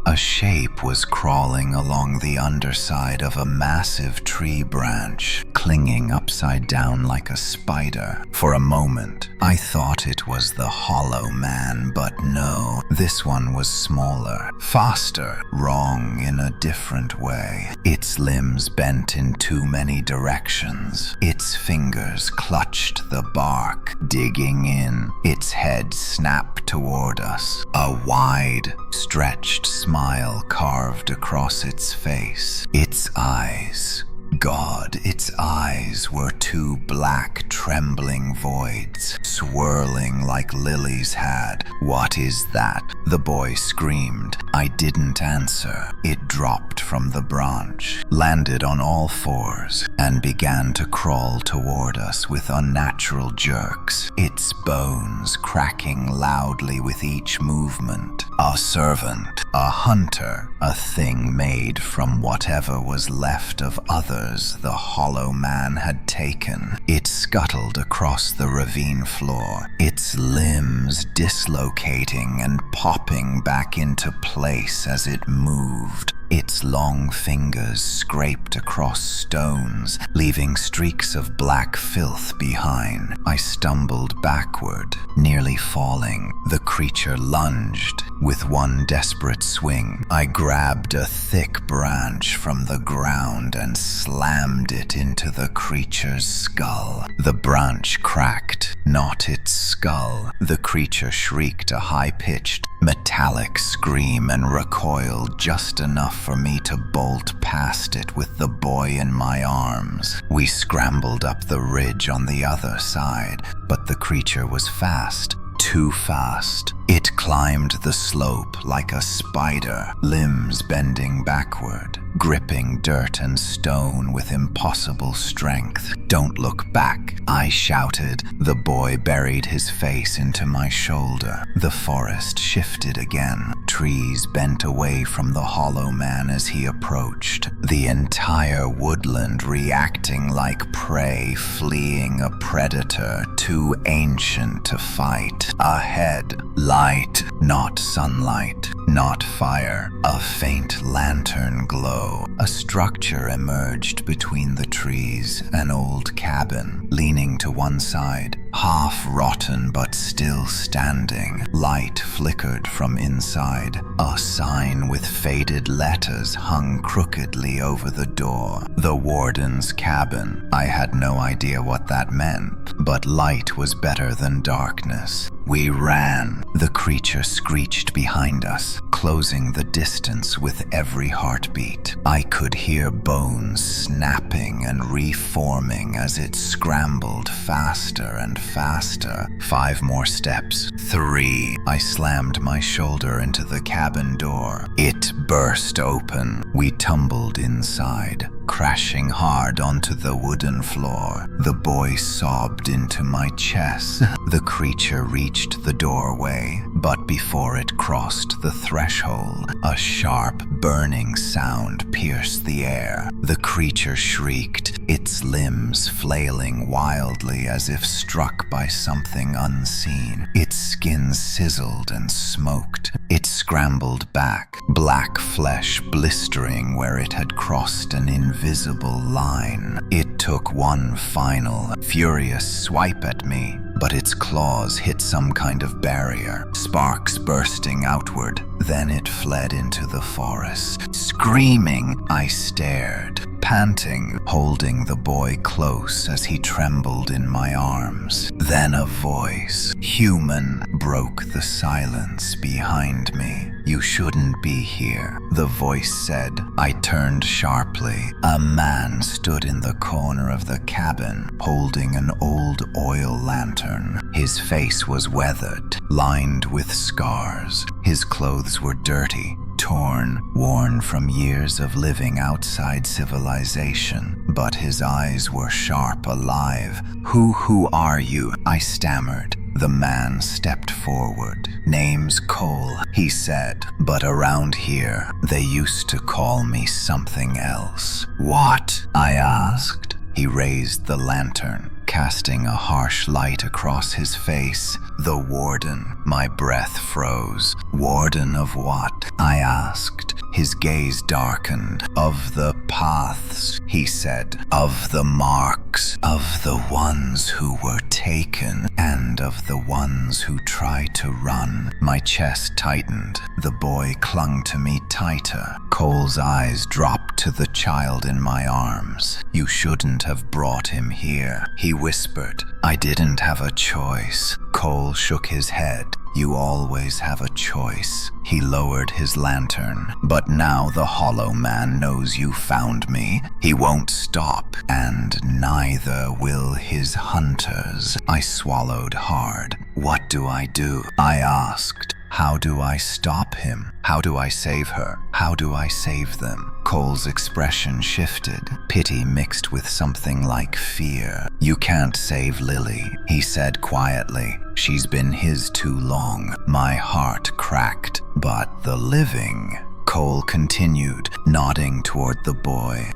A shape was crawling along the underside of a massive tree branch, clinging upside down like a spider. For a moment, I thought it was the hollow man, but no, this one was smaller, faster, wrong in a different way. Its limbs bent in too many directions. Its fingers clutched the bark, digging in. Its head snapped toward us. A wide, stretched smile carved across its face. Its eyes, God, its eyes were two black, trembling voids, swirling like lilies had. "What is that?" the boy screamed. I didn't answer. It dropped from the branch, landed on all fours, and began to crawl toward us with unnatural jerks, its bones cracking loudly with each movement. A servant, a hunter, a thing made from whatever was left of others the hollow man had taken. It scuttled across the ravine floor, its limbs dislocating and popping back into place as it moved. Its long fingers scraped across stones, leaving streaks of black filth behind. I stumbled backward, nearly falling. The creature lunged. With one desperate swing, I grabbed a thick branch from the ground and slammed it into the creature's skull. The branch cracked, not its skull. The creature shrieked a high-pitched, metallic scream and recoiled just enough for me to bolt past it with the boy in my arms. We scrambled up the ridge on the other side, but the creature was fast. Too fast. It climbed the slope like a spider, limbs bending backward, gripping dirt and stone with impossible strength. "Don't look back," I shouted. The boy buried his face into my shoulder. The forest shifted again. Trees bent away from the hollow man as he approached. The entire woodland reacting like prey fleeing a predator too ancient to fight. Ahead, light, not sunlight, not fire, a faint lantern glow. A structure emerged between the trees, an old cabin, leaning to one side, half rotten but still standing. Light flickered from inside. A sign with faded letters hung crookedly over the door. "The warden's cabin." I had no idea what that meant, but light was better than darkness. We ran. The creature screeched behind us, closing the distance with every heartbeat. I could hear bones snapping and reforming as it scrambled faster and faster. 5 more steps. 3. I slammed my shoulder into the cabin door. It burst open. We tumbled inside, crashing hard onto the wooden floor. The boy sobbed into my chest. The creature reached the doorway, but before it crossed the threshold, a sharp, burning sound pierced the air. The creature shrieked, its limbs flailing wildly as if struck by something unseen. Its skin sizzled and smoked. It scrambled back, black flesh blistering where it had crossed an invisible line. It took one final, furious swipe at me, but its claws hit some kind of barrier, sparks bursting outward. Then it fled into the forest. Screaming, I stared. panting, holding the boy close as he trembled in my arms. Then a voice, human, broke the silence behind me. "You shouldn't be here," the voice said. I turned sharply. A man stood in the corner of the cabin, holding an old oil lantern. His face was weathered, lined with scars. His clothes were dirty, torn, worn from years of living outside civilization, but his eyes were sharp, alive. Who are you?" I stammered. The man stepped forward. "Name's Cole," he said, "but around here, they used to call me something else." "What?" I asked. He raised the lantern, casting a harsh light across his face. "The Warden." My breath froze. "Warden of what?" I asked. His gaze darkened. "Of the paths," he said. "Of the marks. Of the ones who were taken, and of the ones who try to run." My chest tightened. The boy clung to me tighter. Cole's eyes dropped to the child in my arms. "You shouldn't have brought him here," he whispered. "I didn't have a choice." Cole shook his head. "You always have a choice." He lowered his lantern. "But now the Hollow Man knows you found me. He won't stop, and neither will his hunters." I swallowed hard. "What do I do?" I asked. "How do I stop him? How do I save her? How do I save them?" Cole's expression shifted, pity mixed with something like fear. "You can't save Lily," he said quietly. "She's been his too long." My heart cracked. "But the living," Cole continued, nodding toward the boy.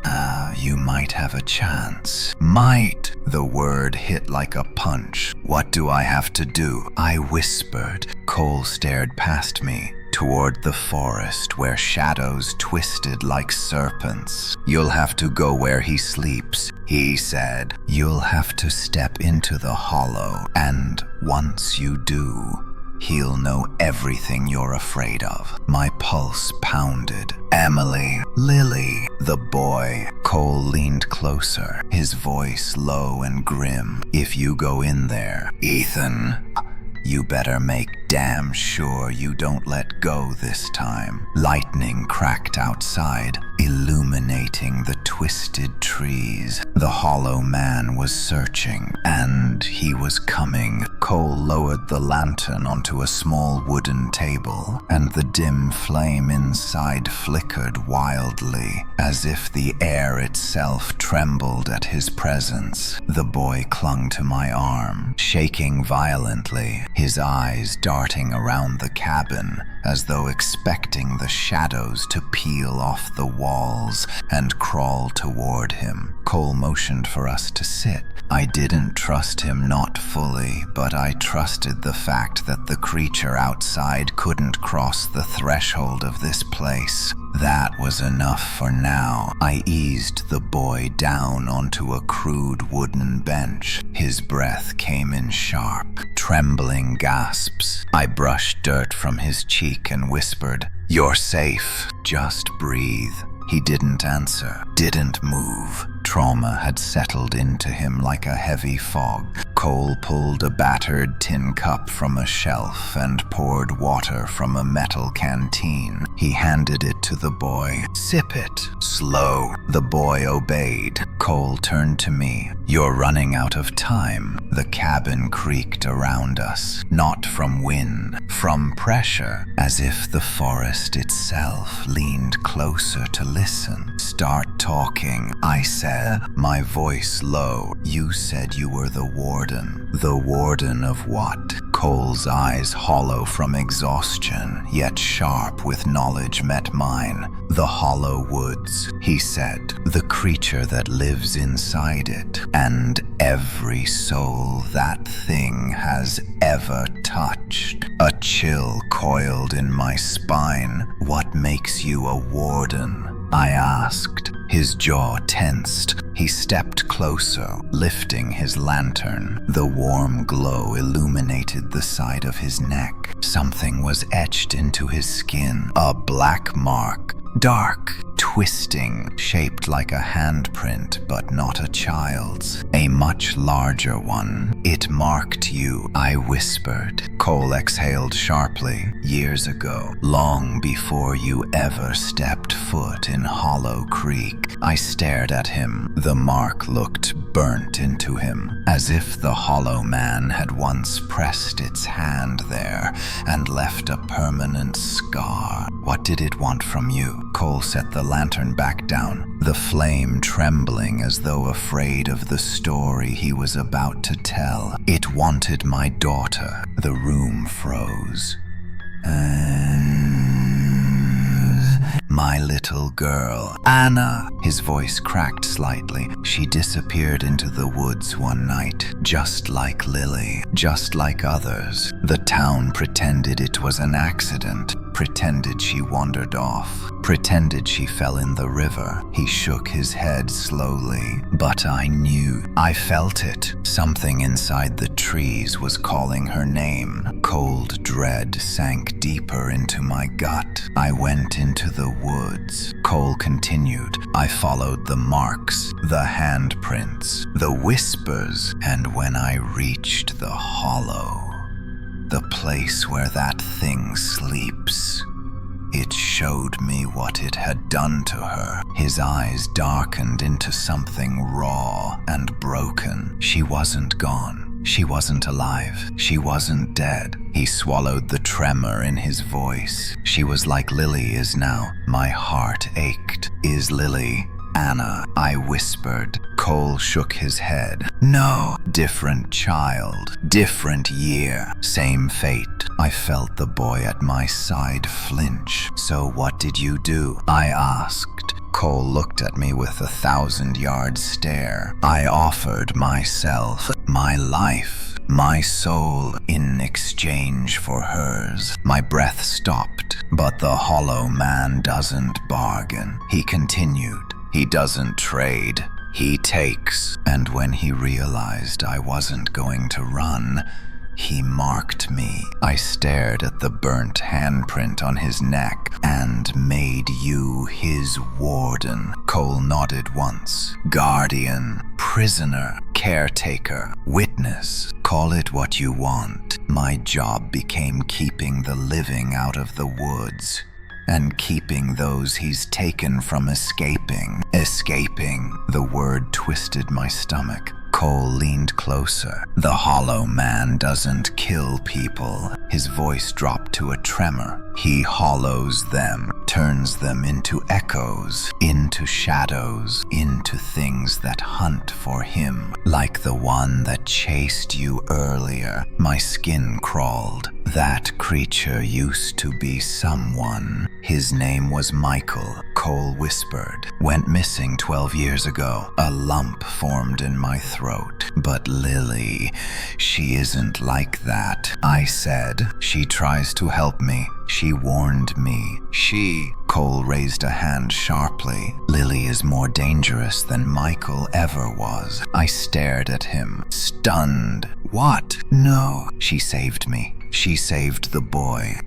You might have a chance." "Might." The word hit like a punch. "What do I have to do?" I whispered. Cole stared past me, toward the forest where shadows twisted like serpents. "You'll have to go where he sleeps," he said. "You'll have to step into the hollow, and once you do, he'll know everything you're afraid of." My pulse pounded. "Emily, Lily, the boy." Cole leaned closer, his voice low and grim. "If you go in there, Ethan, you better make damn sure you don't let go this time." Lightning cracked outside, illuminating the twisted trees. The Hollow Man was searching, and he was coming. Cole lowered the lantern onto a small wooden table, and the dim flame inside flickered wildly, as if the air itself trembled at his presence. The boy clung to my arm, shaking violently, his eyes darting around the cabin, as though expecting the shadows to peel off the walls and crawl toward him. Cole motioned for us to sit. I didn't trust him, not fully, but I trusted the fact that the creature outside couldn't cross the threshold of this place. That was enough for now. I eased the boy down onto a crude wooden bench. His breath came in sharp, trembling gasps. I brushed dirt from his cheek and whispered, "You're safe. Just breathe." He didn't answer, didn't move. Trauma had settled into him like a heavy fog. Cole pulled a battered tin cup from a shelf and poured water from a metal canteen. He handed it to the boy. "Sip it. Slow." The boy obeyed. Cole turned to me. "You're running out of time." The cabin creaked around us, not from wind, from pressure, as if the forest itself leaned closer to listen. "Start talking," I said, my voice low. "You said you were the warden." "The warden of what?" Cole's eyes hollow from exhaustion, yet sharp with knowledge met mine. "The hollow woods," he said. "The creature that lives inside it, and every soul that thing has ever touched." A chill coiled in my spine. "What makes you a warden?" I asked. His jaw tensed. He stepped closer, lifting his lantern. The warm glow illuminated the side of his neck. Something was etched into his skin, a black mark, dark, twisting, shaped like a handprint, but not a child's. A much larger one. It marked you, I whispered. Cole exhaled sharply. Years ago, long before you ever stepped foot in Hollow Creek. I stared at him. The mark looked burnt into him, as if the Hollow Man had once pressed its hand there and left a permanent scar. What did it want from you? Cole set the lantern back down, the flame trembling as though afraid of the story he was about to tell. It wanted my daughter. The room froze. My little girl, Anna. His voice cracked slightly. She disappeared into the woods one night, just like Lily, just like others. The town pretended it was an accident, pretended she wandered off, pretended she fell in the river. He shook his head slowly, but I knew. I felt it. Something inside the trees was calling her name. Cold dread sank deeper into my gut. I went into the woods. Cole continued. I followed the marks, the handprints, the whispers, and when I reached the hollow, the place where that thing sleeps, it showed me what it had done to her. His eyes darkened into something raw and broken. She wasn't gone. She wasn't alive. She wasn't dead. He swallowed the tremor in his voice. She was like Lily is now. My heart ached. Is Lily Anna? I whispered. Cole shook his head. No, different child, different year, same fate. I felt the boy at my side flinch. So what did you do? I asked. Cole looked at me with a 1,000-yard stare. I offered myself, my life, my soul in exchange for hers. My breath stopped, but the Hollow Man doesn't bargain. He continued. He doesn't trade. He takes. And when he realized I wasn't going to run, he marked me. I stared at the burnt handprint on his neck and made you his warden. Cole nodded once. Guardian, prisoner, caretaker, witness. Call it what you want. My job became keeping the living out of the woods and keeping those he's taken from escaping. Escaping. The word twisted my stomach. Cole leaned closer. The Hollow Man doesn't kill people. His voice dropped to a tremor. He hollows them, turns them into echoes, into shadows, into things that hunt for him, like the one that chased you earlier. My skin crawled. That creature used to be someone. His name was Michael. Cole whispered. Went missing 12 years ago. A lump formed in my throat. But Lily, she isn't like that. I said. She tries to help me. She warned me. Cole raised a hand sharply. Lily is more dangerous than Michael ever was. I stared at him, stunned. What? No. She saved me. She saved the boy.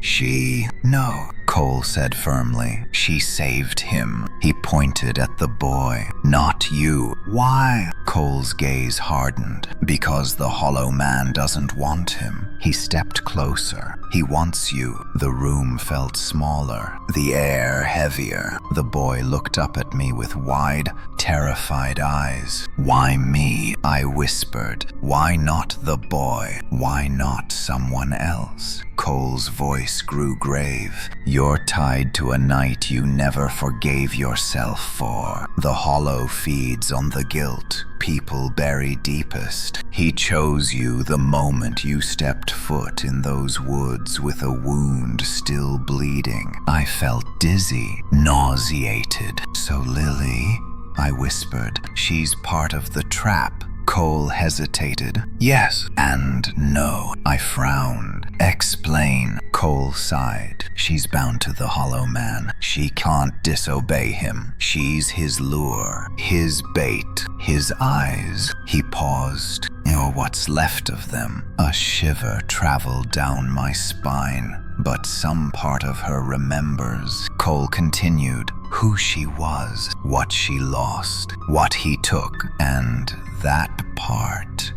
No, Cole said firmly. She saved him. He pointed at the boy. Not you. Why? Cole's gaze hardened. Because the Hollow Man doesn't want him. He stepped closer. He wants you. The room felt smaller, the air heavier. The boy looked up at me with wide, terrified eyes. Why me? I whispered. Why not the boy? Why not someone else? Cole's voice grew grave. You're tied to a night you never forgave yourself for. The Hollow feeds on the guilt people bury deepest. He chose you the moment you stepped foot in those woods with a wound still bleeding. I felt dizzy, nauseated. So Lily, I whispered, she's part of the trap. Cole hesitated. Yes and no. I frowned. Explain. Cole sighed. She's bound to the Hollow Man. She can't disobey him. She's his lure, his bait, his eyes. He paused. Or what's left of them. A shiver traveled down my spine. But some part of her remembers. Cole continued. who she was, what she lost, what he took, and that part,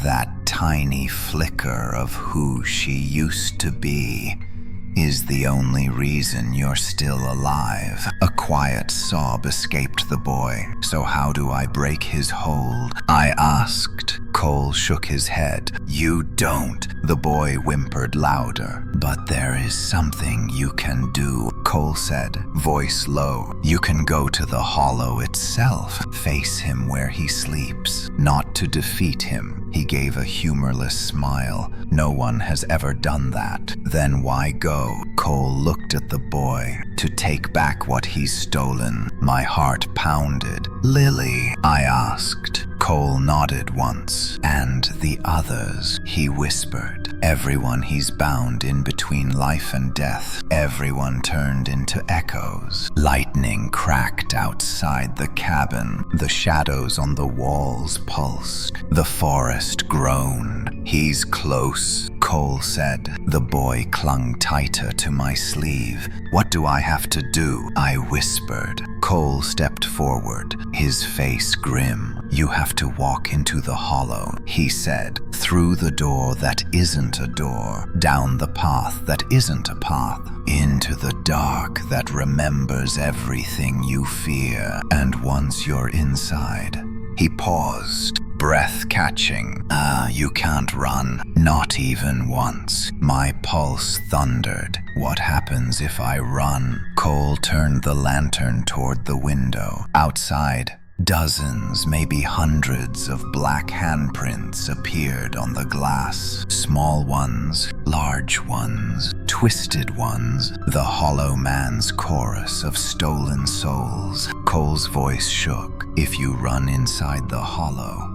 that tiny flicker of who she used to be, is the only reason you're still alive. A quiet sob escaped the boy. So how do I break his hold? I asked. Cole shook his head. You don't, the boy whimpered louder. But there is something you can do, Cole said, voice low. You can go to the hollow itself, face him where he sleeps, not to defeat him. He gave a humorless smile. No one has ever done that. Then why go? Cole looked at the boy. To take back what he's stolen. My heart pounded. Lily, I asked. Cole nodded once. And the others, he whispered. Everyone he's bound in between life and death. Everyone turned into echoes. Lightning cracked outside the cabin. The shadows on the walls pulsed. The forest groaned. He's close, Cole said. The boy clung tighter to my sleeve. What do I have to do? I whispered. Cole stepped forward, his face grim. You have to walk into the hollow, he said. Through the door that isn't a door. Down the path that isn't a path. Into the dark that remembers everything you fear. And once you're inside, he paused. Breath catching. You can't run. Not even once. My pulse thundered. What happens if I run? Cole turned the lantern toward the window. Outside, dozens, maybe hundreds of black handprints appeared on the glass. Small ones, large ones, twisted ones. The hollow man's chorus of stolen souls. Cole's voice shook. If you run inside the hollow,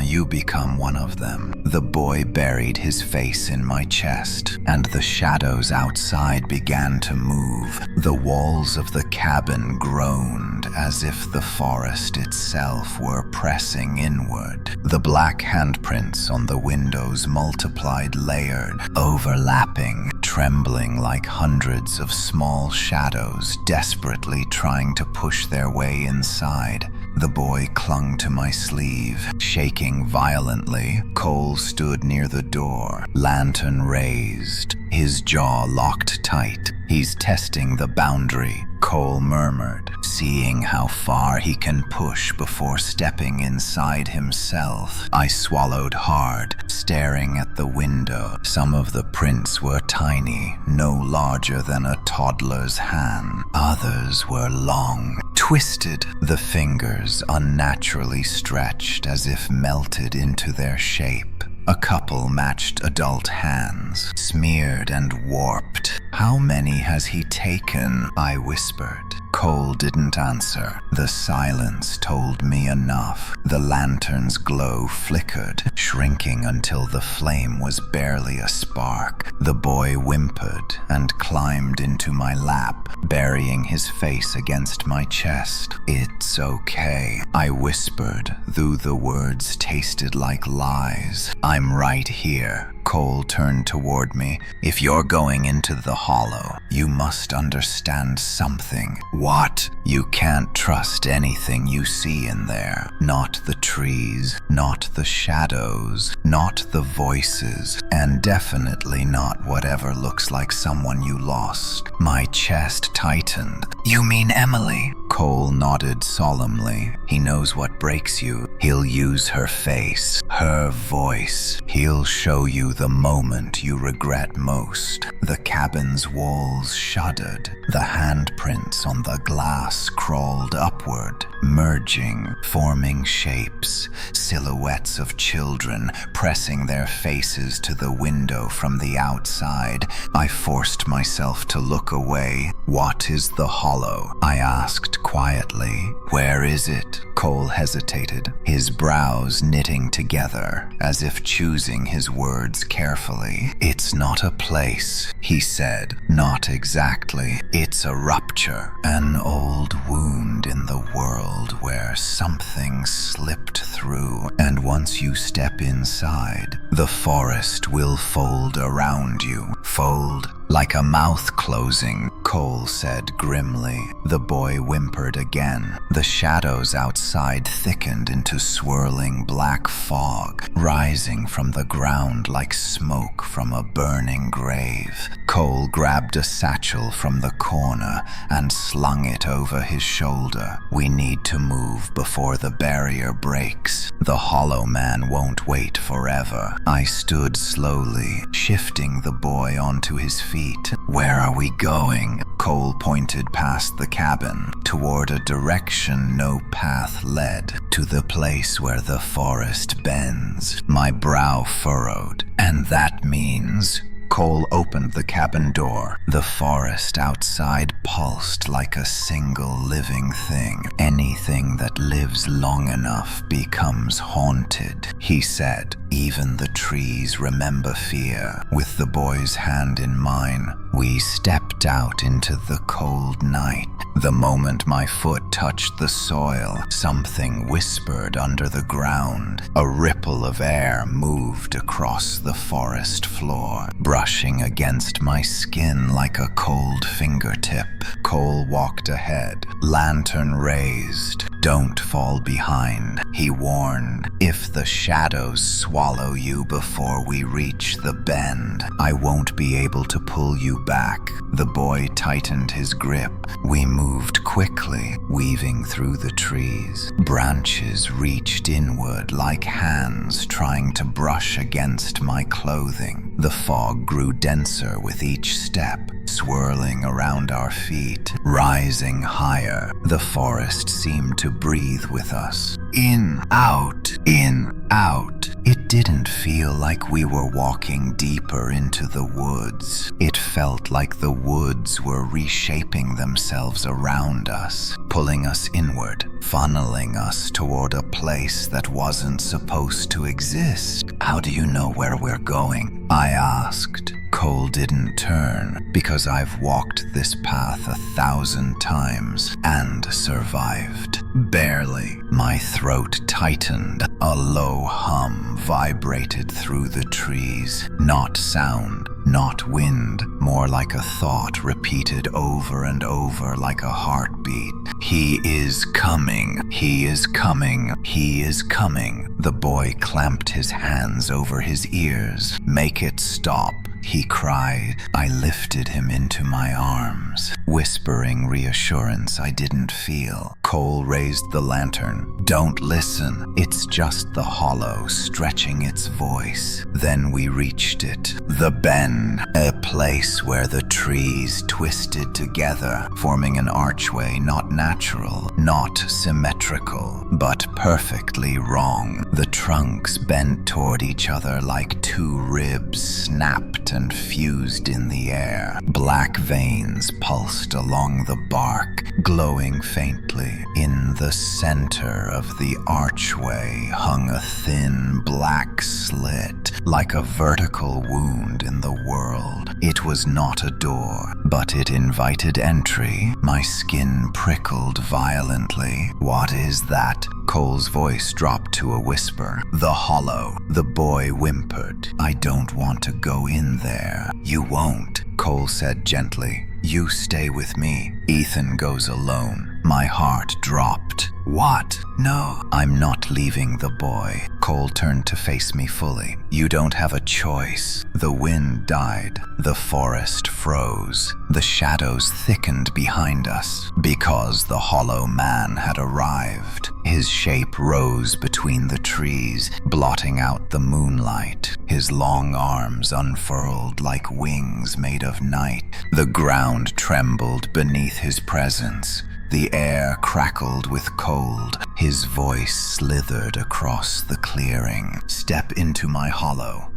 you become one of them. The boy buried his face in my chest, and the shadows outside began to move. The walls of the cabin groaned as if the forest itself were pressing inward. The black handprints on the windows multiplied, layered, overlapping, trembling like hundreds of small shadows desperately trying to push their way inside. The boy clung to my sleeve, shaking violently. Cole stood near the door, lantern raised, his jaw locked tight. He's testing the boundary, Cole murmured, seeing how far he can push before stepping inside himself. I swallowed hard, staring at the window. Some of the prints were tiny, no larger than a toddler's hand. Others were long, twisted, the fingers unnaturally stretched as if melted into their shape. A couple matched adult hands, smeared and warped. How many has he taken? I whispered. Cole didn't answer. The silence told me enough. The lantern's glow flickered, shrinking until the flame was barely a spark. The boy whimpered and climbed into my lap, burying his face against my chest. It's okay, I whispered, though the words tasted like lies. I'm right here. Cole turned toward me. If you're going into the hollow, you must understand something. What? You can't trust anything you see in there. Not the trees, not the shadows, not the voices, and definitely not whatever looks like someone you lost. My chest tightened. You mean Emily? Cole nodded solemnly. He knows what breaks you. He'll use her face, her voice. He'll show you the moment you regret most. The cabin's walls shuddered. The handprints on the glass crawled upward, merging, forming shapes, silhouettes of children pressing their faces to the window from the outside. I forced myself to look away. What is the hollow? I asked quietly. Where is it? Cole hesitated, his brows knitting together, as if choosing his words carefully. It's not a place, he said. Not exactly. It's a rupture, an old wound in the world where something slipped through, and once you step inside, the forest will fold around you, fold, like a mouth closing, Cole said grimly. The boy whimpered again. The shadows outside thickened into swirling black fog, rising from the ground like smoke from a burning grave. Cole grabbed a satchel from the corner and slung it over his shoulder. We need to move before the barrier breaks. The hollow man won't wait forever. I stood slowly, shifting the boy onto his feet. Where are we going? Cole pointed past the cabin, toward a direction no path led, to the place where the forest bends. My brow furrowed. And that means... Cole opened the cabin door. The forest outside pulsed like a single living thing. Anything that lives long enough becomes haunted, he said. Even the trees remember fear. With the boy's hand in mine, we stepped out into the cold night. The moment my foot touched the soil, something whispered under the ground. A ripple of air moved across the forest floor, brushing against my skin like a cold fingertip. Cole walked ahead, lantern raised. Don't fall behind, he warned. If the shadows swallow you before we reach the bend, I won't be able to pull you back. The boy tightened his grip. We moved quickly, weaving through the trees. Branches reached inward like hands trying to brush against my clothing. The fog grew denser with each step, swirling around our feet, rising higher. The forest seemed to breathe with us. In, out, in, out. It didn't feel like we were walking deeper into the woods. It felt like the woods were reshaping themselves around us, pulling us inward, funneling us toward a place that wasn't supposed to exist. How do you know where we're going? I asked. Cole didn't turn, because I've walked this path 1,000 times and survived. Barely. My throat tightened. A low hum vibrated through the trees. Not sound, not wind, more like a thought repeated over and over like a heartbeat. He is coming. He is coming. He is coming. The boy clamped his hands over his ears. Make it stop, he cried. I lifted him into my arms, whispering reassurance I didn't feel. Cole raised the lantern. Don't listen. It's just the hollow stretching its voice. Then we reached it. The bend, a place where the trees twisted together, forming an archway not natural, not symmetrical, but perfectly wrong. The trunks bent toward each other like two ribs snapped and fused in the air. Black veins pulsed along the bark, glowing faintly. In the center of the archway hung a thin black slit, like a vertical wound in the world. It was not a door, but it invited entry. My skin prickled violently. What is that? Cole's voice dropped to a whisper. The hollow. The boy whimpered. I don't want to go in there. You won't, Cole said gently. You stay with me. Ethan goes alone. My heart dropped. What? No, I'm not leaving the boy. Cole turned to face me fully. You don't have a choice. The wind died. The forest froze. The shadows thickened behind us because the hollow man had arrived. His shape rose between the trees, blotting out the moonlight. His long arms unfurled like wings made of night. The ground trembled beneath his presence. The air crackled with cold. His voice slithered across the clearing. Step into my hollow,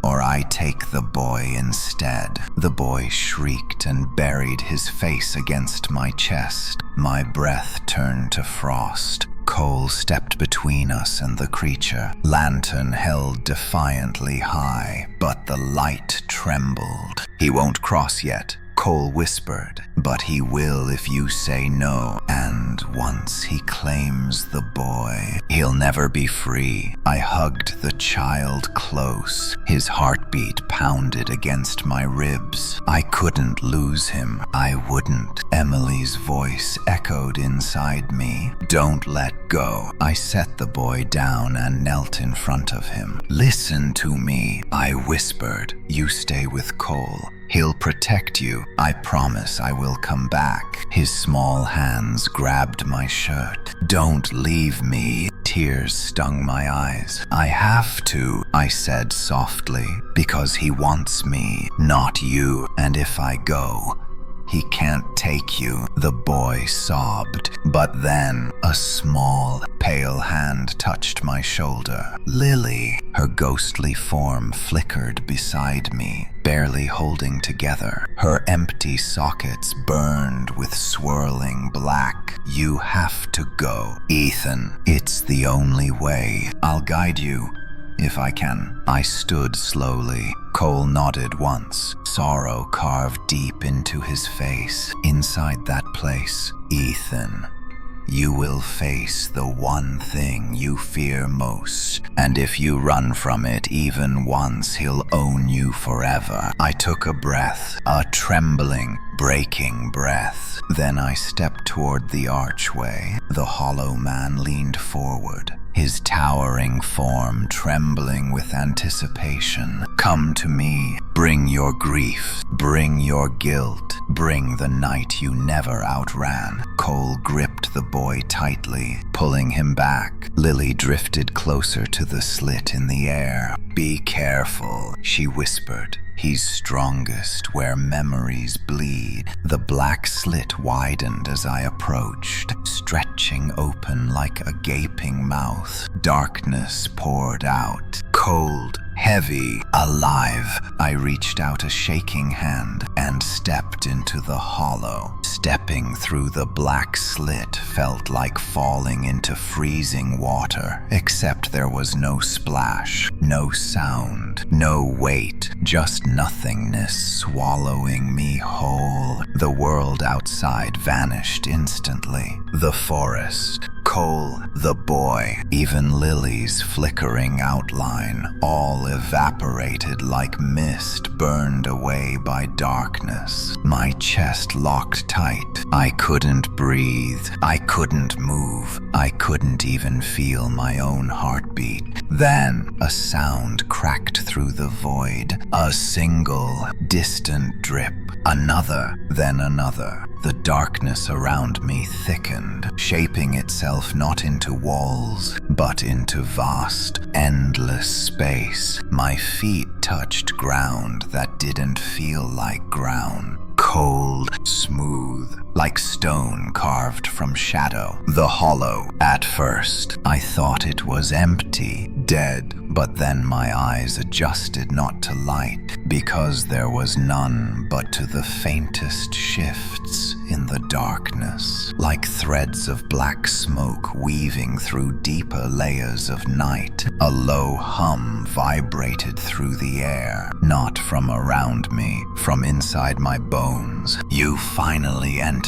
or I take the boy instead. The boy shrieked and buried his face against my chest. My breath turned to frost. Cole stepped between us and the creature. Lantern held defiantly high, but the light trembled. He won't cross yet, Cole whispered, but he will if you say no. And once he claims the boy, he'll never be free. I hugged the child close. His heartbeat pounded against my ribs. I couldn't lose him. I wouldn't. Emily's voice echoed inside me. Don't let go. I set the boy down and knelt in front of him. Listen to me, I whispered. You stay with Cole. He'll protect you. I promise I will come back. His small hands grabbed my shirt. Don't leave me. Tears stung my eyes. I have to, I said softly, because he wants me, not you. And if I go, he can't take you, the boy sobbed. But then a small, pale hand touched my shoulder. Lily, her ghostly form flickered beside me, barely holding together. Her empty sockets burned with swirling black. You have to go, Ethan. It's the only way. I'll guide you. If I can. I stood slowly. Cole nodded once. Sorrow carved deep into his face. Inside that place, Ethan, you will face the one thing you fear most. And if you run from it even once, he'll own you forever. I took a breath, a trembling, breaking breath. Then I stepped toward the archway. The hollow man leaned forward, his towering form trembling with anticipation. Come to me. Bring your grief. Bring your guilt. Bring the night you never outran. Cole gripped the boy tightly, pulling him back. Lily drifted closer to the slit in the air. Be careful, she whispered. He's strongest where memories bleed. The black slit widened as I approached, stretching open like a gaping mouth. Darkness poured out, cold, heavy, alive. I reached out a shaking hand and stepped into the hollow. Stepping through the black slit felt like falling into freezing water, except there was no splash, no sound, no weight, just nothingness swallowing me whole. The world outside vanished instantly. The forest, Cole, the boy, even Lily's flickering outline, all evaporated like mist burned away by darkness. My chest locked tight. I couldn't breathe. I couldn't move. I couldn't even feel my own heartbeat. Then a sound cracked through the void. A single, distant drip. Another, then another. The darkness around me thickened, shaping itself not into walls, but into vast, endless space. My feet touched ground that didn't feel like ground. Cold, smooth, like stone carved from shadow. The hollow. At first, I thought it was empty, dead, but then my eyes adjusted not to light, because there was none but to the faintest shifts in the darkness, like threads of black smoke weaving through deeper layers of night. A low hum vibrated through the air, not from around me, from inside my bones. You finally enter.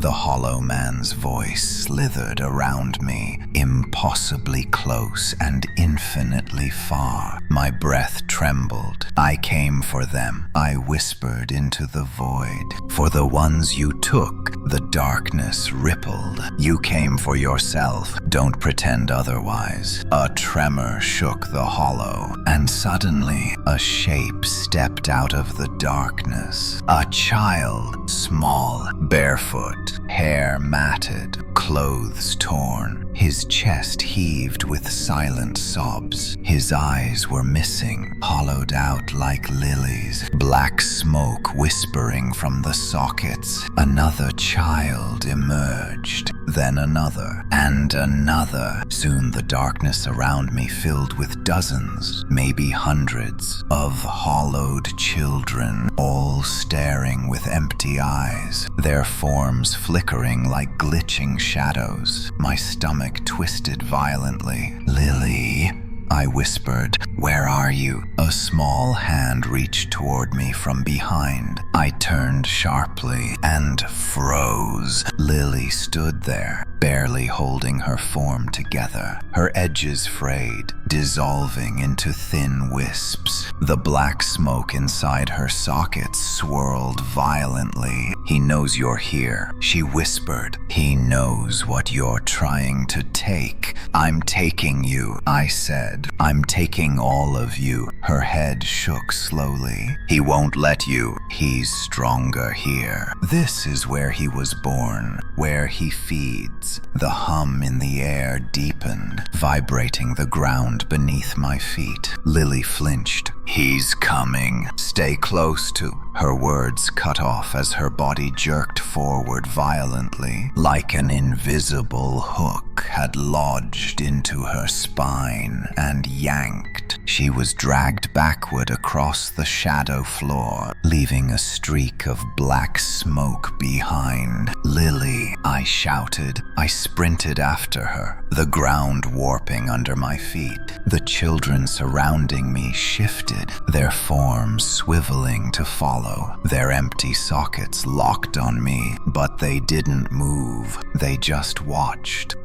The hollow man's voice slithered around me, impossibly close and infinitely far. My breath trembled. I came for them. I whispered into the void. For the ones you took, the darkness rippled. You came for yourself. Don't pretend otherwise. A tremor shook the hollow, and suddenly a shape stepped out of the darkness. A child, small, barefoot, hair matted, clothes torn. His chest heaved with silent sobs. His eyes were missing, hollowed out like lilies, black smoke whispering from the sockets. Another child emerged, then another, and another. Soon the darkness around me filled with dozens, maybe hundreds, of hollowed children, all staring with empty eyes, their forms flickering like glitching shadows. My stomach twisted violently. Lily, I whispered. Where are you? A small hand reached toward me from behind. I turned sharply and froze. Lily stood there, barely holding her form together, her edges frayed, dissolving into thin wisps. The black smoke inside her sockets swirled violently. He knows you're here, she whispered. He knows what you're trying to take. I'm taking you, I said. I'm taking all of you. Her head shook slowly. He won't let you. He's stronger here. This is where he was born, where he feeds. The hum in the air deepened, vibrating the ground beneath my feet. Lily flinched. He's coming. Stay close to. Her words cut off as her body jerked forward violently, like an invisible hook had lodged into her spine and yanked. She was dragged backward across the shadow floor, leaving a streak of black smoke behind. Lily, I shouted. I sprinted after her, the ground warping under my feet. The children surrounding me shifted, their forms swiveling to follow, their empty sockets locked on me, but they didn't move. They just watched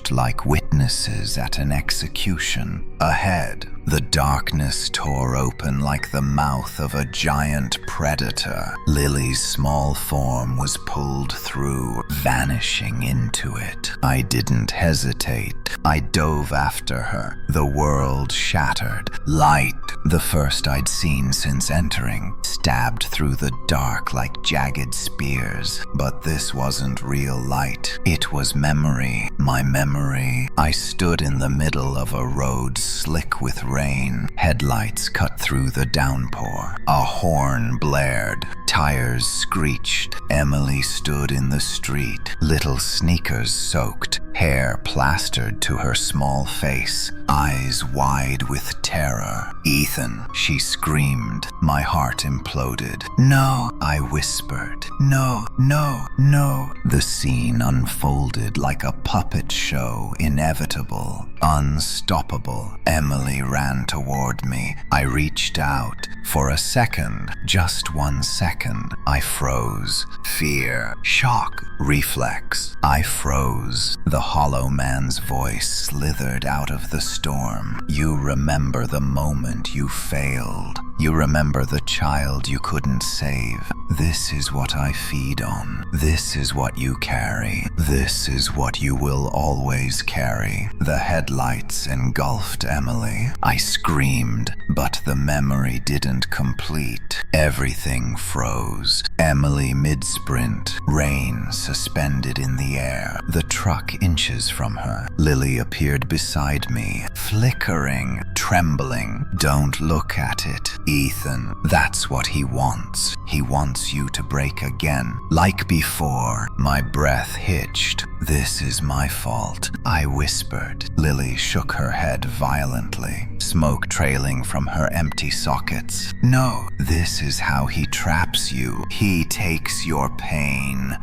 like witnesses at an execution. Ahead, the darkness tore open like the mouth of a giant predator. Lily's small form was pulled through, vanishing into it. I didn't hesitate. I dove after her. The world shattered. Light, the first I'd seen since entering, stabbed through the dark like jagged spears. But this wasn't real light. It was memory. My memory. I stood in the middle of a road slick with rain. Headlights cut through the downpour. A horn blared. Tires screeched. Emily stood in the street, little sneakers soaked, hair plastered to her small face, eyes wide with terror. Ethan, she screamed. My heart imploded. No, I whispered. No, no, no. The scene unfolded like a puppet show, inevitable, unstoppable. Emily ran toward me. I reached out. For a second, just 1 second, I froze. Fear, shock, reflex. I froze. The hollow man's voice slithered out of the storm. You remember the moment you failed. You remember the child you couldn't save. This is what I feed on. This is what you carry. This is what you will always carry. The headlights engulfed Emily. I screamed, but the memory didn't complete. Everything froze. Emily mid-sprint, rain suspended in the air, the truck inches from her. Lily appeared beside me, flickering, trembling. Don't look at it, Ethan. That's what he wants. He wants you to break again. Like before, my breath hitched. This is my fault, I whispered. Lily shook her head violently, smoke trailing from her empty sockets. No, this is how he traps you. He takes your pain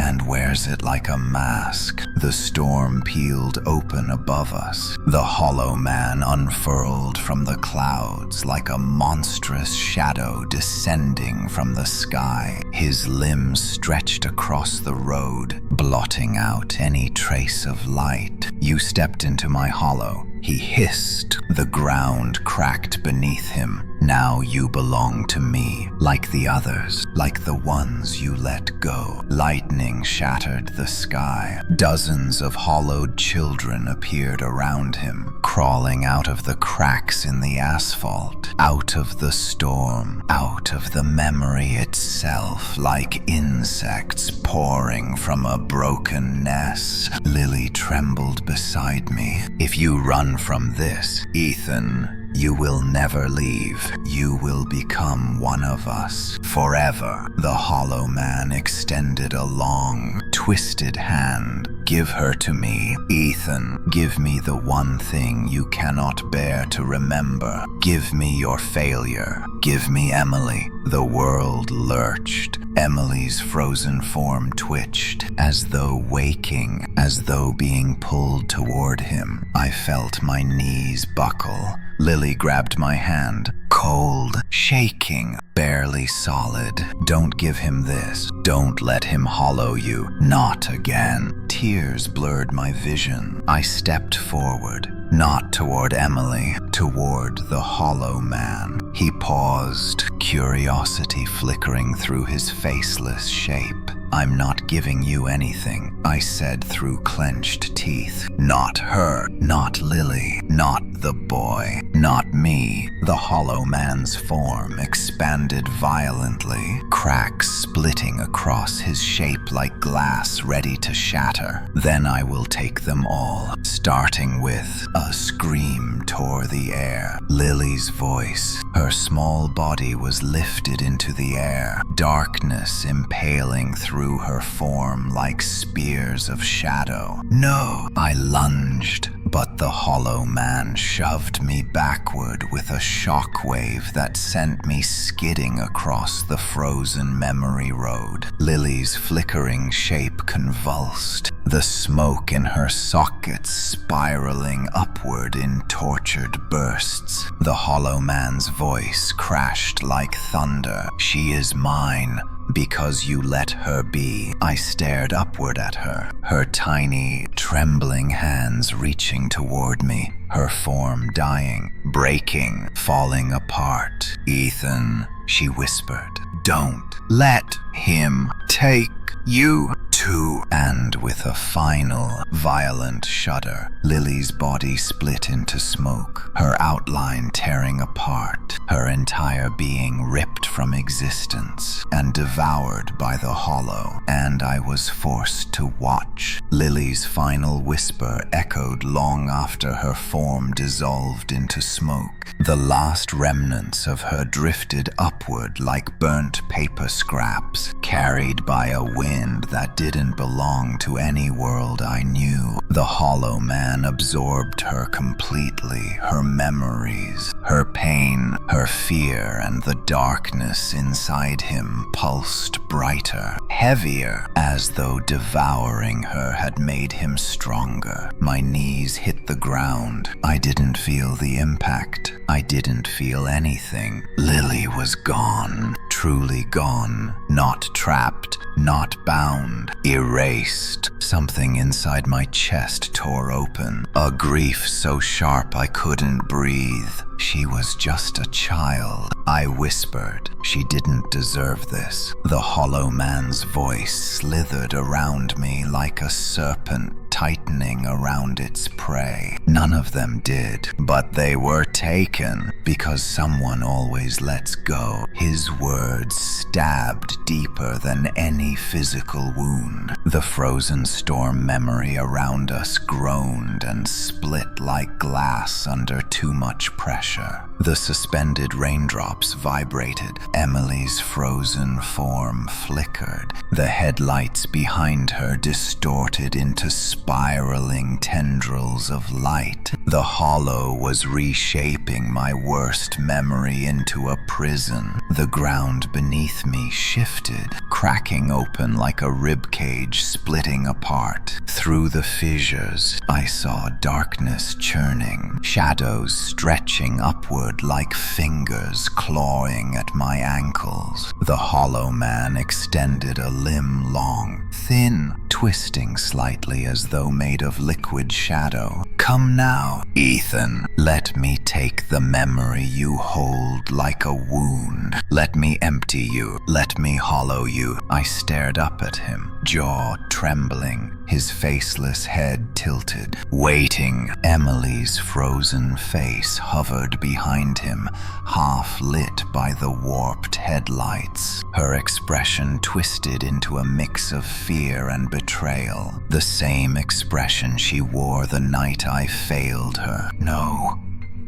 and wears it like a mask. The storm peeled open above us. The hollow man unfurled from the clouds like a monstrous shadow descending from the sky. His limbs stretched across the road, blotting out any trace of light. You stepped into my hollow. He hissed. The ground cracked beneath him. Now you belong to me, like the others, like the ones you let go. Lightning shattered the sky. Dozens of hollowed children appeared around him, crawling out of the cracks in the asphalt, out of the storm, out of the memory itself, like insects pouring from a broken nest. Lily trembled beside me. If you run from this, Ethan, you will never leave. You will become one of us forever. The hollow man extended a long, twisted hand, Give her to me, Ethan. Give me the one thing you cannot bear to remember. Give me your failure. Give me Emily. The world lurched. Emily's frozen form twitched, as though waking, as though being pulled toward him. I felt my knees buckle. Lily grabbed my hand, cold, shaking, barely solid. Don't give him this. Don't let him hollow you. Not again. Tears blurred my vision. I stepped forward, not toward Emily, toward the hollow man. He paused, curiosity flickering through his faceless shape. I'm not giving you anything, I said through clenched teeth. Not her, not Lily, not the boy, not me. The hollow man's form expanded violently, cracks splitting across his shape like glass ready to shatter. Then I will take them all, starting with a scream tore the air. Lily's voice, her small body was lifted into the air, darkness impaling through her form like spears of shadow. No, I lunged, but the hollow man shoved me backward with a shockwave that sent me skidding across the frozen memory road. Lily's flickering shape convulsed, the smoke in her sockets spiraling upward in tortured bursts. The hollow man's voice crashed like thunder. She is mine. Because you let her be. I stared upward at her, her tiny, trembling hands reaching toward me, her form dying, breaking, falling apart. Ethan, she whispered, don't let him take you too. And with a final, violent shudder, Lily's body split into smoke, her outline tearing apart, her entire being ripped from existence and devoured by the hollow. And I was forced to watch. Lily's final whisper echoed long after her form dissolved into smoke. The last remnants of her drifted upward like burnt paper scraps, carried by a wind that didn't belong to any world I knew. The hollow man absorbed her completely, her memories, her pain, her fear, and the darkness inside him pulsed brighter, heavier, as though devouring her had made him stronger. My knees hit the ground. I didn't feel the impact. I didn't feel anything. Lily was gone, truly gone, not trapped, not bound, erased. Something inside my chest tore open, a grief so sharp I couldn't breathe. She was just a child. I whispered, she didn't deserve this. The hollow man's voice slithered around me like a serpent tightening around its prey. None of them did, but they were taken, because someone always lets go. His words stabbed deeper than any physical wound. The frozen storm memory around us groaned and split like glass under too much pressure. The suspended raindrops vibrated. Emily's frozen form flickered. The headlights behind her distorted into spiraling tendrils of light. The hollow was reshaping my worst memory into a prison. The ground beneath me shifted, cracking open like a ribcage splitting apart. Through the fissures, I saw darkness churning, shadows stretching upward like fingers clawing at my ankles. The hollow man extended a limb long, thin, twisting slightly as though made of liquid shadow. Come now, Ethan. Let me take the memory you hold like a wound. Let me empty you. Let me hollow you. I stared up at him, jaw trembling, his faceless head tilted, waiting. Emily's frozen face hovered behind him, half lit by the warped headlights. Her expression twisted into a mix of fear and betrayal, the same expression she wore the night I failed her. No,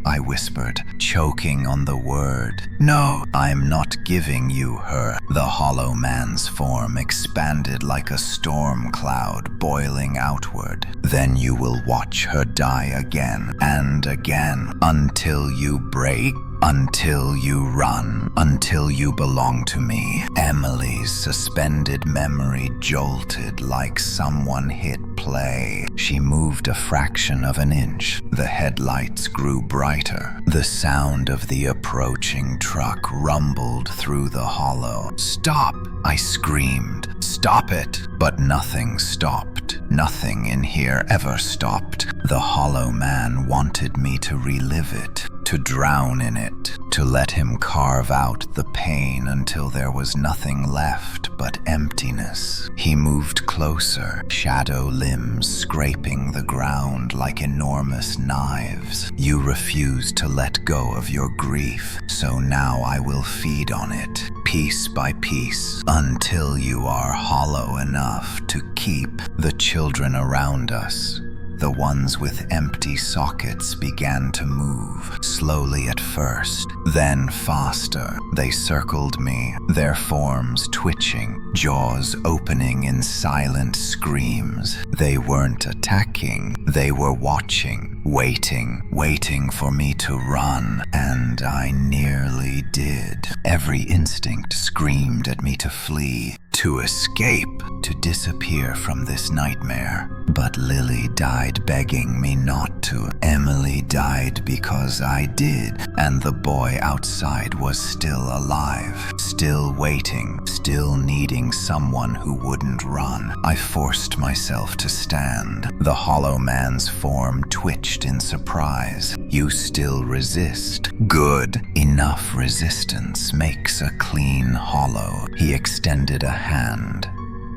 I whispered, choking on the word. No, I'm not giving you her. The hollow man's form expanded like a storm cloud boiling outward. Then you will watch her die again and again until you break. Until you run, until you belong to me. Emily's suspended memory jolted like someone hit play. She moved a fraction of an inch. The headlights grew brighter. The sound of the approaching truck rumbled through the hollow. Stop! I screamed. Stop it! But nothing stopped. Nothing in here ever stopped. The hollow man wanted me to relive it, to drown in it, to let him carve out the pain until there was nothing left but emptiness. He moved closer, shadow limbs scraping the ground like enormous knives. You refused to let go of your grief, so now I will feed on it, piece by piece, until you are hollow enough to keep the children around us. The ones with empty sockets began to move, slowly at first, then faster. They circled me, their forms twitching, jaws opening in silent screams. They weren't attacking, they were watching, waiting for me to run, and I nearly did. Every instinct screamed at me to flee, to escape, to disappear from this nightmare. But Lily died begging me not to. Emily died because I did, and the boy outside was still alive, still waiting, still needing someone who wouldn't run. I forced myself to stand. The hollow man's form twitched in surprise. You still resist. Good. Enough resistance makes a clean hollow. He extended a hand.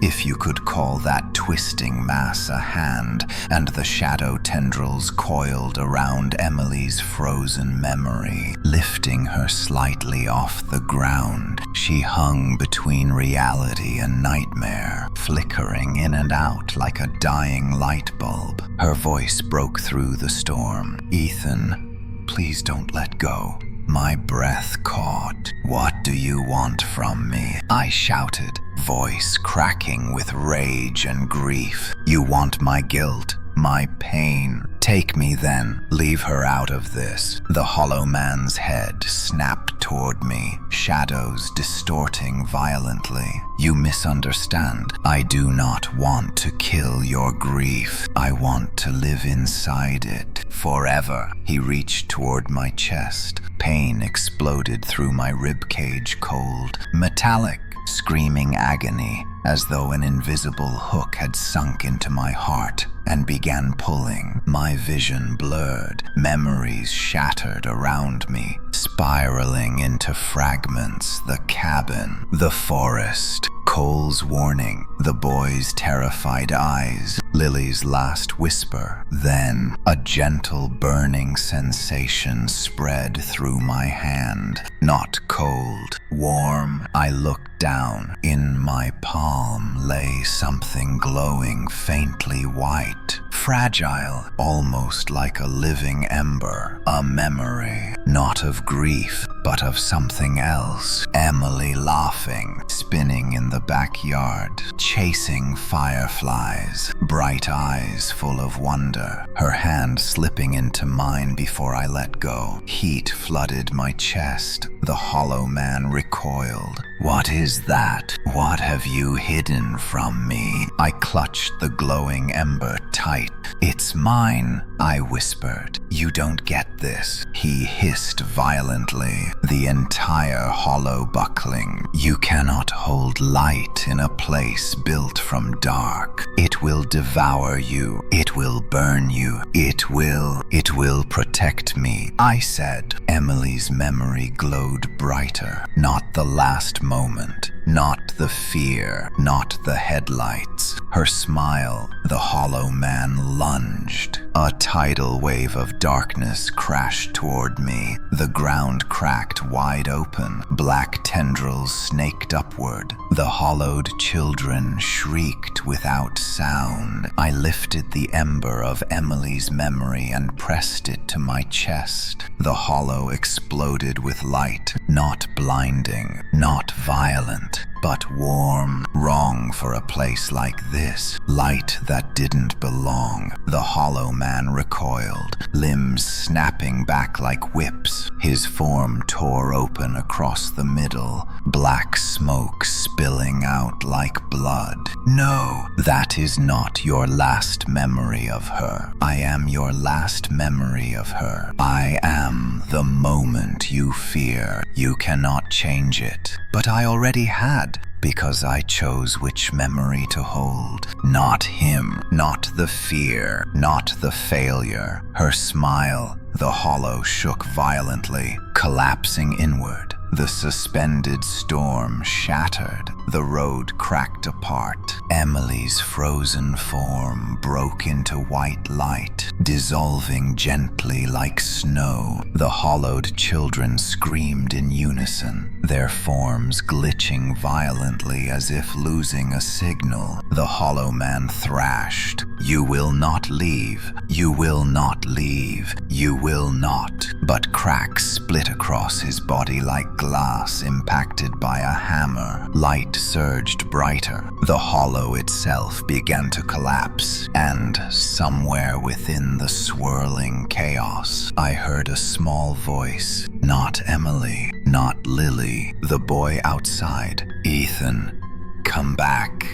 If you could call that twisting mass a hand, and the shadow tendrils coiled around Emily's frozen memory, lifting her slightly off the ground. She hung between reality and nightmare, flickering in and out like a dying light bulb. Her voice broke through the storm. Ethan, please don't let go. My breath caught. What do you want from me? I shouted, voice cracking with rage and grief. You want my guilt, my pain. Take me then. Leave her out of this. The hollow man's head snapped toward me, shadows distorting violently. You misunderstand. I do not want to kill your grief. I want to live inside it forever. He reached toward my chest. Pain exploded through my ribcage, cold, metallic, screaming agony, as though an invisible hook had sunk into my heart and began pulling. My vision blurred, memories shattered around me, spiraling into fragments. The cabin, the forest, Cole's warning, the boy's terrified eyes, Lily's last whisper. Then a gentle burning sensation spread through my hand. Not cold, warm. I looked down. In my palm lay something glowing faintly white, fragile, almost like a living ember. A memory, not of grief, but of something else. Emily laughing, spinning in the backyard, chasing fireflies, bright eyes full of wonder, her hand slipping into mine before I let go. Heat flooded my chest. The hollow man recoiled. What is that? What have you hidden from me? I clutched the glowing ember tight. It's mine, I whispered. You don't get this. He hissed violently, the entire hollow buckling. You cannot hold light in a place built from dark. It will devour you. It will burn you. It will protect me, I said. Emily's memory glowed brighter. Not the last moment. Not the fear, not the headlights. Her smile. The hollow man lunged. A tidal wave of darkness crashed toward me. The ground cracked wide open. Black tendrils snaked upward. The hollowed children shrieked without sound. I lifted the ember of Emily's memory and pressed it to my chest. The hollow exploded with light, not blinding, not violent, but warm. Wrong for a place like this. Light that didn't belong. The hollow man recoiled, limbs snapping back like whips. His form tore open across the middle, black smoke spilling out like blood. No, that is not your last memory of her. I am your last memory of her. I am the moment you fear. You cannot change it. But I already had, because I chose which memory to hold. Not him, not the fear, not the failure. Her smile. The hollow shook violently, collapsing inward. The suspended storm shattered. The road cracked apart. Emily's frozen form broke into white light, dissolving gently like snow. The hollowed children screamed in unison, their forms glitching violently as if losing a signal. The hollow man thrashed, "You will not leave. You will not leave. You will not." But cracks split across his body like glass impacted by a hammer. Light surged brighter. The hollow itself began to collapse, and somewhere within the swirling chaos, I heard a small voice. Not Emily, not Lily, the boy outside. "Ethan, come back."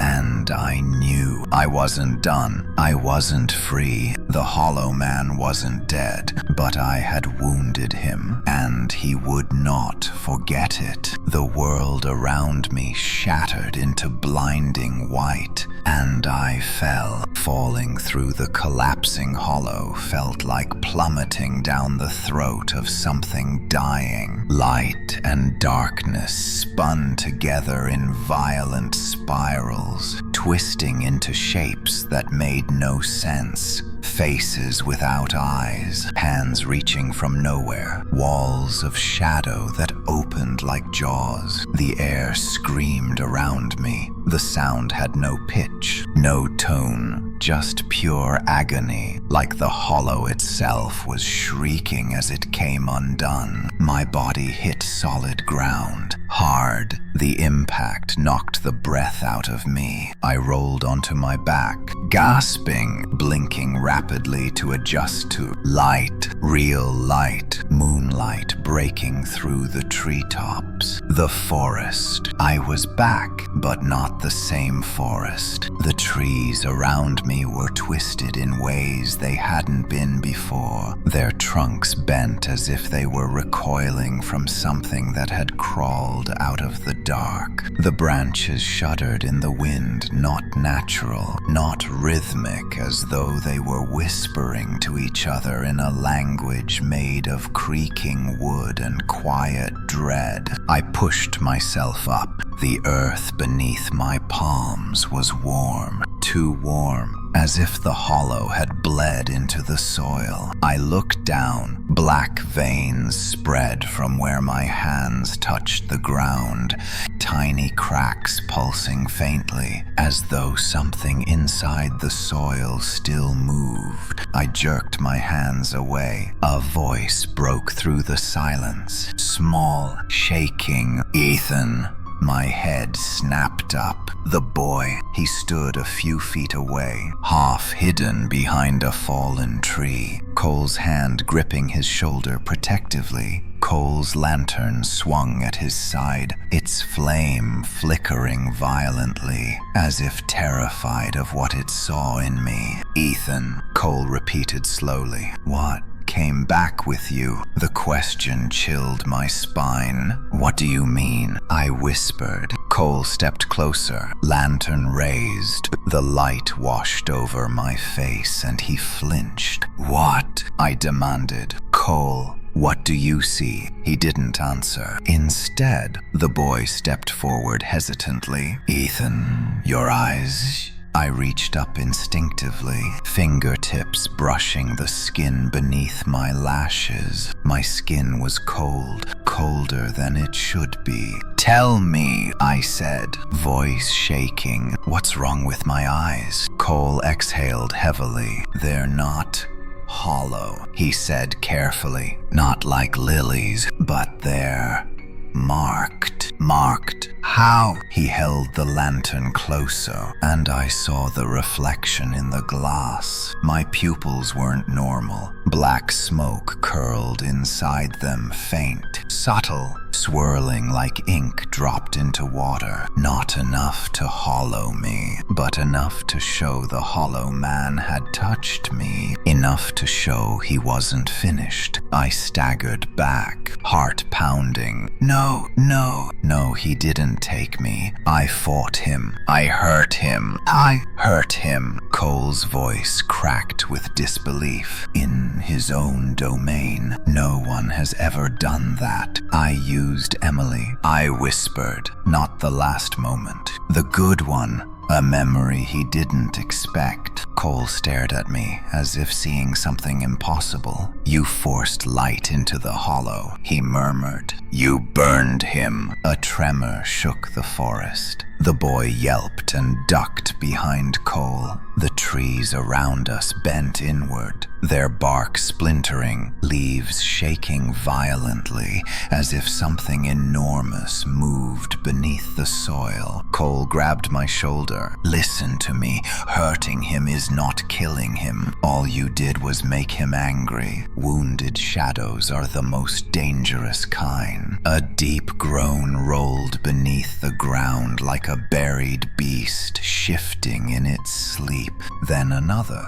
And I knew I wasn't done. I wasn't free. The hollow man wasn't dead, but I had wounded him, and he would not forget it. The world around me shattered into blinding white, and I fell. Falling through the collapsing hollow felt like plummeting down the throat of something dying. Light and darkness spun together in violent spirals, twisting into shapes that made no sense. Faces without eyes, hands reaching from nowhere, walls of shadow that opened like jaws. The air screamed around me. The sound had no pitch, no tone, just pure agony, like the hollow itself was shrieking as it came undone. My body hit solid ground, hard. The impact knocked the breath out of me. I rolled onto my back, gasping, blinking rapidly to adjust to light, real light, moonlight breaking through the treetops. The forest. I was back, but not the same forest. The trees around me were twisted in ways they hadn't been before, their trunks bent as if they were recoiling from something that had crawled out of the dark. The branches shuddered in the wind, not natural, not rhythmic, as though they were whispering to each other in a language made of creaking wood and quiet dread. I pushed myself up. The earth beneath my palms was warm, too warm, as if the hollow had bled into the soil. I looked down. Black veins spread from where my hands touched the ground, tiny cracks pulsing faintly, as though something inside the soil still moved. I jerked my hands away. A voice broke through the silence, small, shaking. "Ethan." My head snapped up. The boy, he stood a few feet away, half hidden behind a fallen tree, Cole's hand gripping his shoulder protectively. Cole's lantern swung at his side, its flame flickering violently, as if terrified of what it saw in me. "Ethan," Cole repeated slowly. "What came back with you?" The question chilled my spine. "What do you mean?" I whispered. Cole stepped closer, lantern raised. The light washed over my face and he flinched. "What?" I demanded. "Cole, what do you see?" He didn't answer. Instead, the boy stepped forward hesitantly. "Ethan, your eyes, I reached up instinctively, fingertips brushing the skin beneath my lashes. My skin was cold, colder than it should be. "Tell me," I said, voice shaking. "What's wrong with my eyes?" Cole exhaled heavily. "They're not hollow," he said carefully. "Not like lilies, but they're marked." "Marked? How?" He held the lantern closer, and I saw the reflection in the glass. My pupils weren't normal. Black smoke curled inside them, faint, subtle, swirling like ink dropped into water. Not enough to hollow me, but enough to show the hollow man had touched me. Enough to show he wasn't finished. I staggered back, heart pounding. No, he didn't take me. I fought him. I hurt him. Cole's voice cracked with disbelief. "In his own domain. No one has ever done that. I used Emily," I whispered. "Not the last moment. The good one." A memory he didn't expect. Cole stared at me as if seeing something impossible. "You forced light into the hollow," he murmured. "You burned him." A tremor shook the forest. The boy yelped and ducked behind Cole. The trees around us bent inward, their bark splintering, leaves shaking violently, as if something enormous moved beneath the soil. Cole grabbed my shoulder. "Listen to me. Hurting him is not killing him. All you did was make him angry. Wounded shadows are the most dangerous kind." A deep groan rolled beneath the ground like a buried beast, shifting in its sleep. Then another.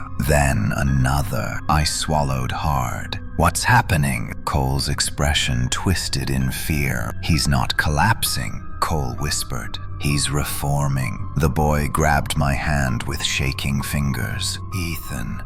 I swallowed hard. "What's happening?" Cole's expression twisted in fear. "He's not collapsing," Cole whispered. "He's reforming." The boy grabbed my hand with shaking fingers. "Ethan,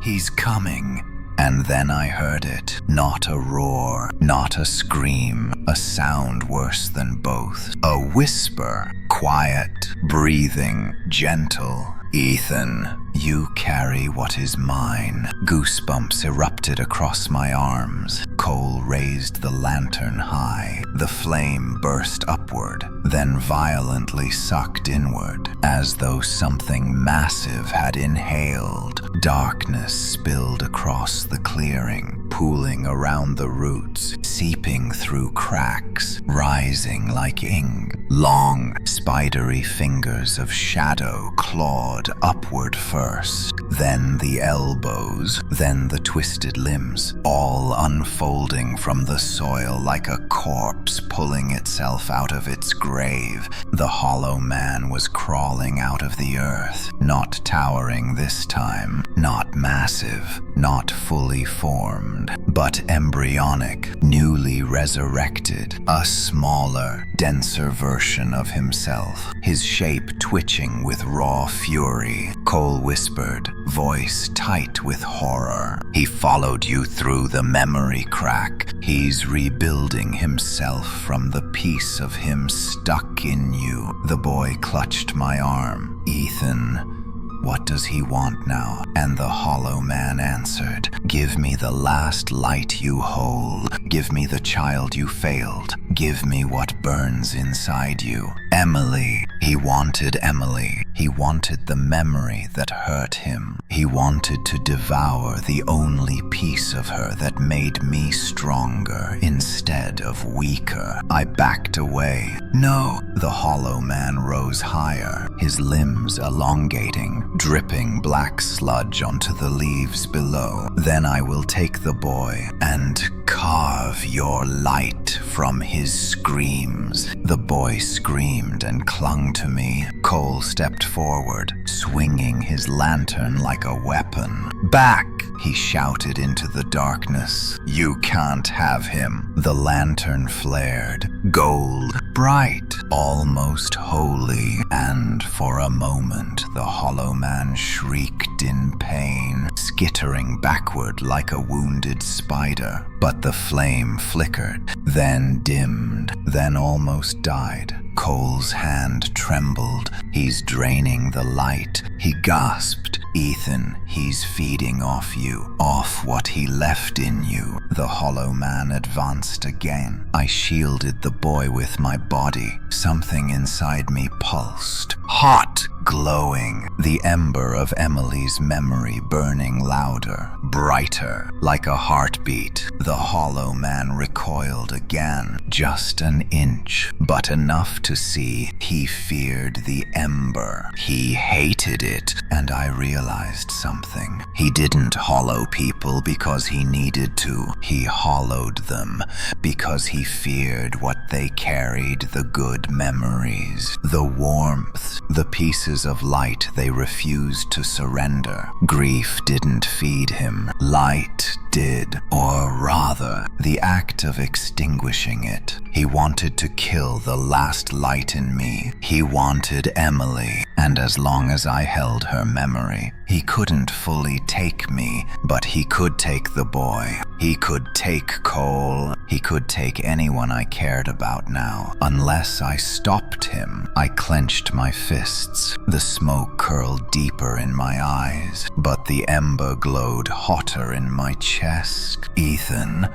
he's coming." And then I heard it. Not a roar, not a scream, a sound worse than both. A whisper, quiet, breathing, gentle. "Ethan, you carry what is mine." Goosebumps erupted across my arms. Cole raised the lantern high. The flame burst upward, then violently sucked inward, as though something massive had inhaled. Darkness spilled across the clearing, pooling around the roots, seeping through cracks, rising like ink. Long, spidery fingers of shadow clawed upward first, then the elbows, then the twisted limbs, all unfolding from the soil like a corpse pulling itself out of its grave. The hollow man was crawling out of the earth, not towering this time, not massive, not fully formed, but embryonic, newly resurrected, a smaller, denser version of himself, his shape twitching with raw fury. Cole whispered, voice tight with horror. "He followed you through the memory crack. He's rebuilding himself from the piece of him stuck in you." The boy clutched my arm. "Ethan, what does he want now?" And the hollow man answered, "Give me the last light you hold. Give me the child you failed. Give me what burns inside you." Emily. He wanted Emily. He wanted the memory that hurt him. He wanted to devour the only piece of her that made me stronger instead of weaker. I backed away. "No." The hollow man rose higher, his limbs elongating, dripping black sludge onto the leaves below. "Then I will take the boy and carve your light from his screams." The boy screamed and clung to me. Cole stepped forward, swinging his lantern like a weapon. "Back!" he shouted into the darkness. "You can't have him." The lantern flared, gold, bright, almost holy, and for a moment the hollow man shrieked shrieked in pain, skittering backward like a wounded spider. But the flame flickered, then dimmed, then almost died. Cole's hand trembled. He's draining the light. He gasped. Ethan, he's feeding off you, off what he left in you. The hollow man advanced again. I shielded the boy with my body. Something inside me pulsed. Hot, glowing, the ember of Emily's memory burning louder, brighter, like a heartbeat. The hollow man recoiled again, just an inch, but enough to see he feared the ember. He hated it, and I realized something. He didn't hollow people because he needed to. He hollowed them because he feared what they carried, the good memories, the warmth, the pieces of light they refused to surrender. Grief didn't feed him. Light did, or rather, the act of extinguishing it. He wanted to kill the last light in me. He wanted Emily, and as long as I held her memory, he couldn't fully take me, but he could take the boy. He could take Cole. He could take anyone I cared about now, unless I stopped him. I clenched my fists. The smoke curled deeper in my eyes, but the ember glowed hotter in my chest. Ethan,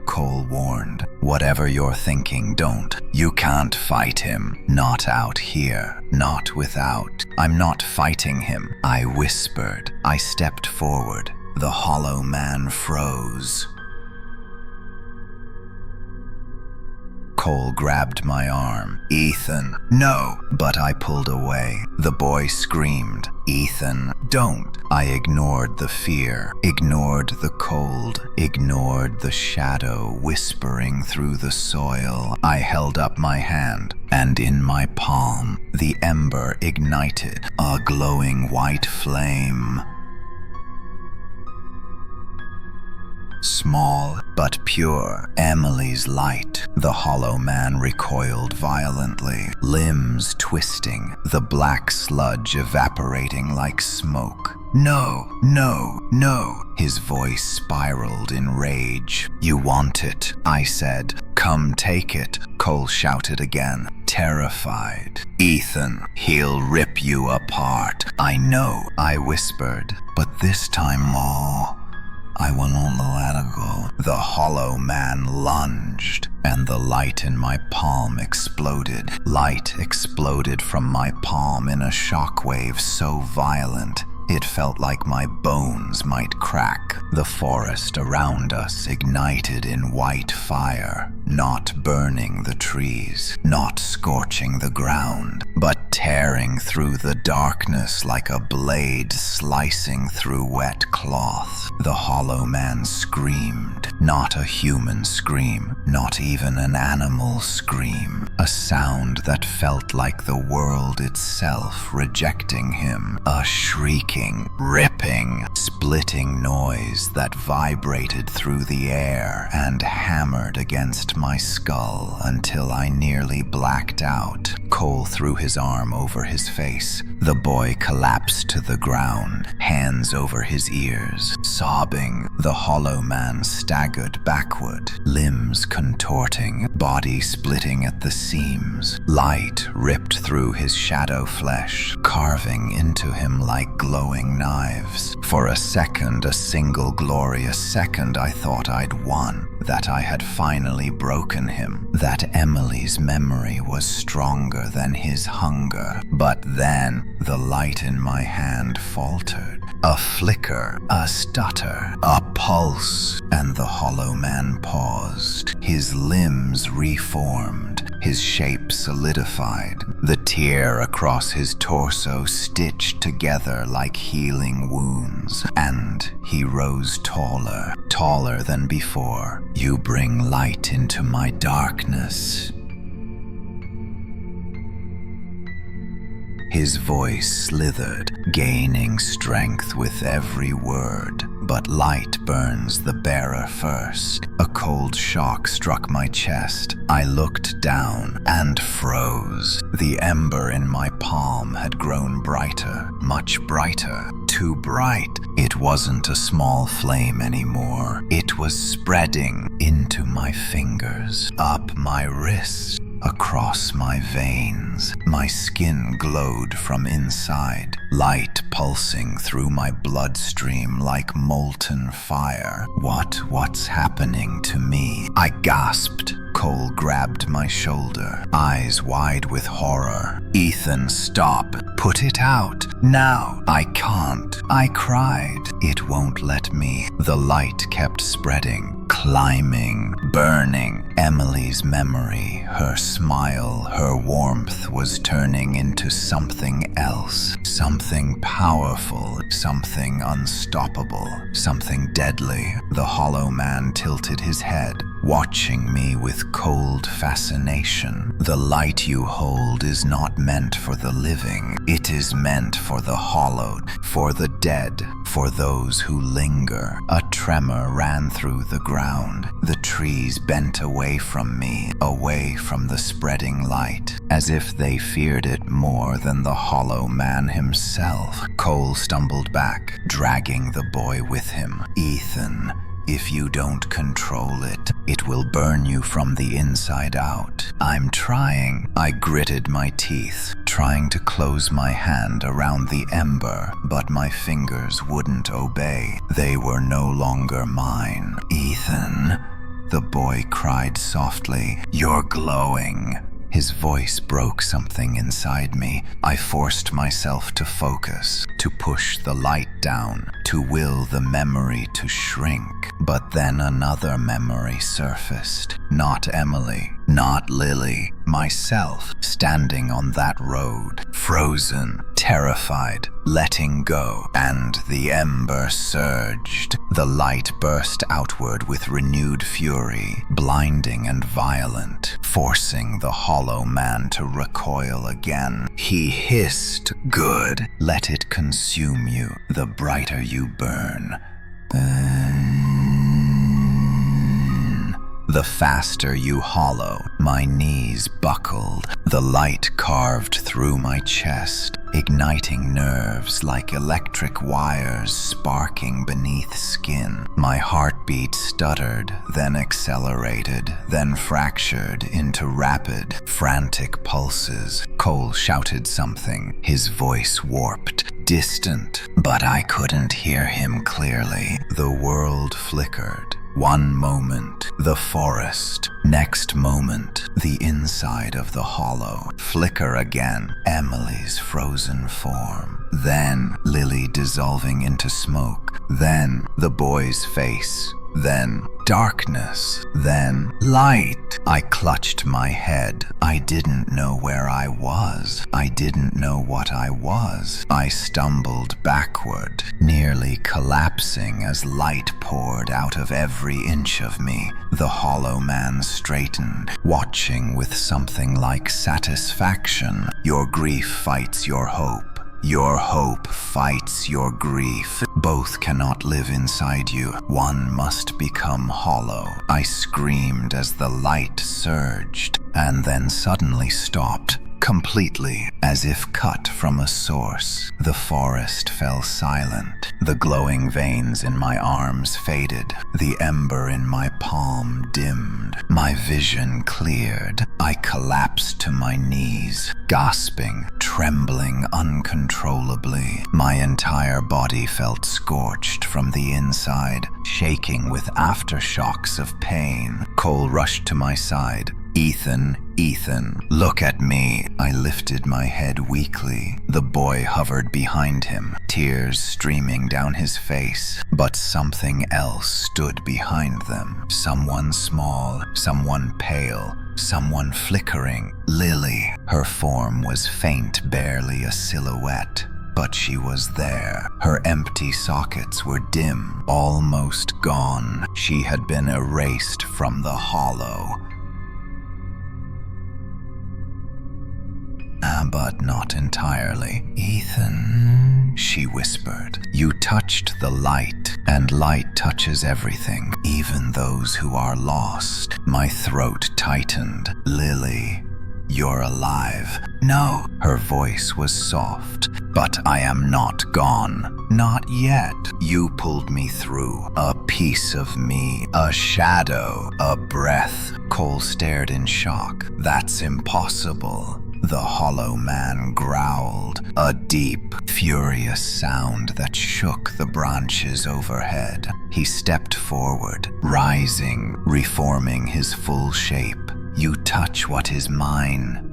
Cole warned, whatever you're thinking, don't. You can't fight him. Not out here. Not without. I'm not fighting him. I whispered. I stepped forward. The hollow man froze. Cole grabbed my arm. Ethan, no! But I pulled away. The boy screamed. Ethan, don't! I ignored the fear, ignored the cold, ignored the shadow whispering through the soil. I held up my hand, and in my palm, the ember ignited, a glowing white flame. Small but pure, Emily's light. The hollow man recoiled violently, limbs twisting, the black sludge evaporating like smoke. No, no, no! His voice spiraled in rage. You want it, I said. Come take it, Cole shouted again, terrified. Ethan, he'll rip you apart. I know, I whispered, but this time, I will not let it go. The hollow man lunged, and the light in my palm exploded. Light exploded from my palm in a shockwave so violent, it felt like my bones might crack. The forest around us ignited in white fire, not burning the trees, not scorching the ground, but tearing through the darkness like a blade slicing through wet cloth. The hollow man screamed, not a human scream, not even an animal scream, a sound that felt like the world itself rejecting him, a shrieking, ripping, splitting noise that vibrated through the air and hammered against my skull until I nearly blacked out. Cole threw his arm over his face. The boy collapsed to the ground, hands over his ears, sobbing. The hollow man staggered backward, limbs contorting, body splitting at the seams. Light ripped through his shadow flesh, carving into him like glowing knives. For a second, a single glorious second, I thought I'd won, that I had finally broken him, that Emily's memory was stronger than his hunger. But then, the light in my hand faltered. A flicker, a stutter, a pulse, and the hollow man paused. His limbs reformed, his shape solidified, the tear across his torso stitched together like healing wounds, and he rose taller, taller than before. You bring light into my darkness. His voice slithered, gaining strength with every word. But light burns the bearer first. A cold shock struck my chest. I looked down and froze. The ember in my palm had grown brighter, much brighter. too bright. It wasn't a small flame anymore. It was spreading into my fingers, up my wrists, across my veins. My skin glowed from inside, light pulsing through my bloodstream like molten fire. What's happening to me? I gasped. Cole grabbed my shoulder, eyes wide with horror. Ethan, stop. Put it out. Now. I can't. I cried. It won't let me. The light kept spreading, climbing, burning. Emily's memory, her smile, her warmth was turning into something else. Something powerful, something unstoppable, something deadly. The hollow man tilted his head, watching me with cold fascination. The light you hold is not meant for the living. It is meant for the hollowed, for the dead, for those who linger. A tremor ran through the ground. The trees bent away from me, away from the spreading light, as if they feared it more than the hollow man himself. Cole stumbled back, dragging the boy with him. Ethan, if you don't control it, it will burn you from the inside out. I'm trying. I gritted my teeth, trying to close my hand around the ember, but my fingers wouldn't obey. They were no longer mine. Ethan, the boy cried softly. You're glowing. His voice broke something inside me. I forced myself to focus, to push the light down, to will the memory to shrink. But then another memory surfaced. Not Emily, not Lily, myself, standing on that road, frozen, terrified, letting go. And the ember surged. The light burst outward with renewed fury, blinding and violent, forcing the hollow man to recoil again. He hissed, "Good, let it consume you. The brighter you burn, the faster you hollow." My knees buckled. The light carved through my chest, igniting nerves like electric wires sparking beneath skin. My heartbeat stuttered, then accelerated, then fractured into rapid, frantic pulses. Cole shouted something, his voice warped, distant, but I couldn't hear him clearly. The world flickered. One moment, the forest. Next moment, the inside of the hollow. Flicker again, Emily's frozen form. Then, Lily dissolving into smoke. Then, the boy's face. Then, darkness. Then, light. I clutched my head. I didn't know where I was. I didn't know what I was. I stumbled backward, nearly collapsing as light poured out of every inch of me. The hollow man straightened, watching with something like satisfaction. Your grief fights your hope. Your hope fights your grief. Both cannot live inside you. One must become hollow. I screamed as the light surged, and then suddenly stopped. Completely, as if cut from a source. The forest fell silent. The glowing veins in my arms faded. The ember in my palm dimmed. My vision cleared. I collapsed to my knees, gasping, trembling uncontrollably. My entire body felt scorched from the inside, shaking with aftershocks of pain. Cole rushed to my side. Ethan, look at me." I lifted my head weakly. The boy hovered behind him, tears streaming down his face. But something else stood behind them. Someone small, someone pale, someone flickering. Lily. Her form was faint, barely a silhouette. But she was there. Her empty sockets were dim, almost gone. She had been erased from the hollow. But not entirely. "Ethan," she whispered, "you touched the light, and light touches everything, even those who are lost." My throat tightened. "Lily, you're alive." "No." Her voice was soft, But I am not gone. Not yet. You pulled me through. A piece of me. A shadow. A breath. Cole stared in shock. That's impossible. The hollow man growled, a deep, furious sound that shook the branches overhead. He stepped forward, rising, reforming his full shape. You touch what is mine.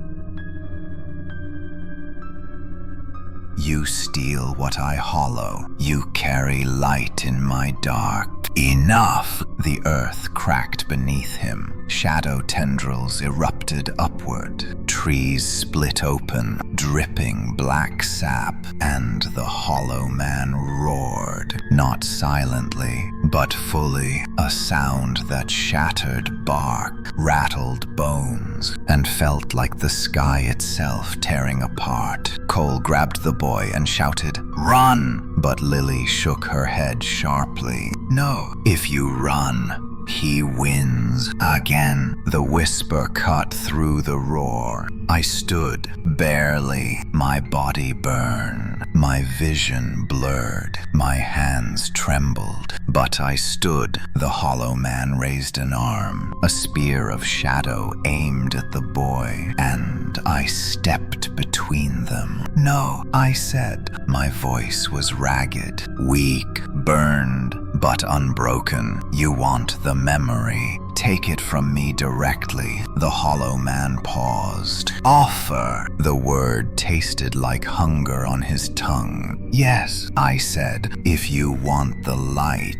You steal what I hollow. You carry light in my dark. Enough! The earth cracked beneath him. Shadow tendrils erupted upward. Trees split open, dripping black sap, and the hollow man roared, not silently, but fully, a sound that shattered bark, rattled bones, and felt like the sky itself tearing apart. Cole grabbed the boy and shouted, "Run!" But Lily shook her head sharply. "No, if you run, he wins." Again, the whisper cut through the roar. I stood, barely, my body burned, my vision blurred, my hands trembled. But I stood. The hollow man raised an arm, a spear of shadow aimed at the boy, and I stepped between them. "No," I said. My voice was ragged, weak, burned, but unbroken. "You want the memory. Take it from me directly." The hollow man paused. "Offer." The word tasted like hunger on his tongue. "Yes," I said, "if you want the light.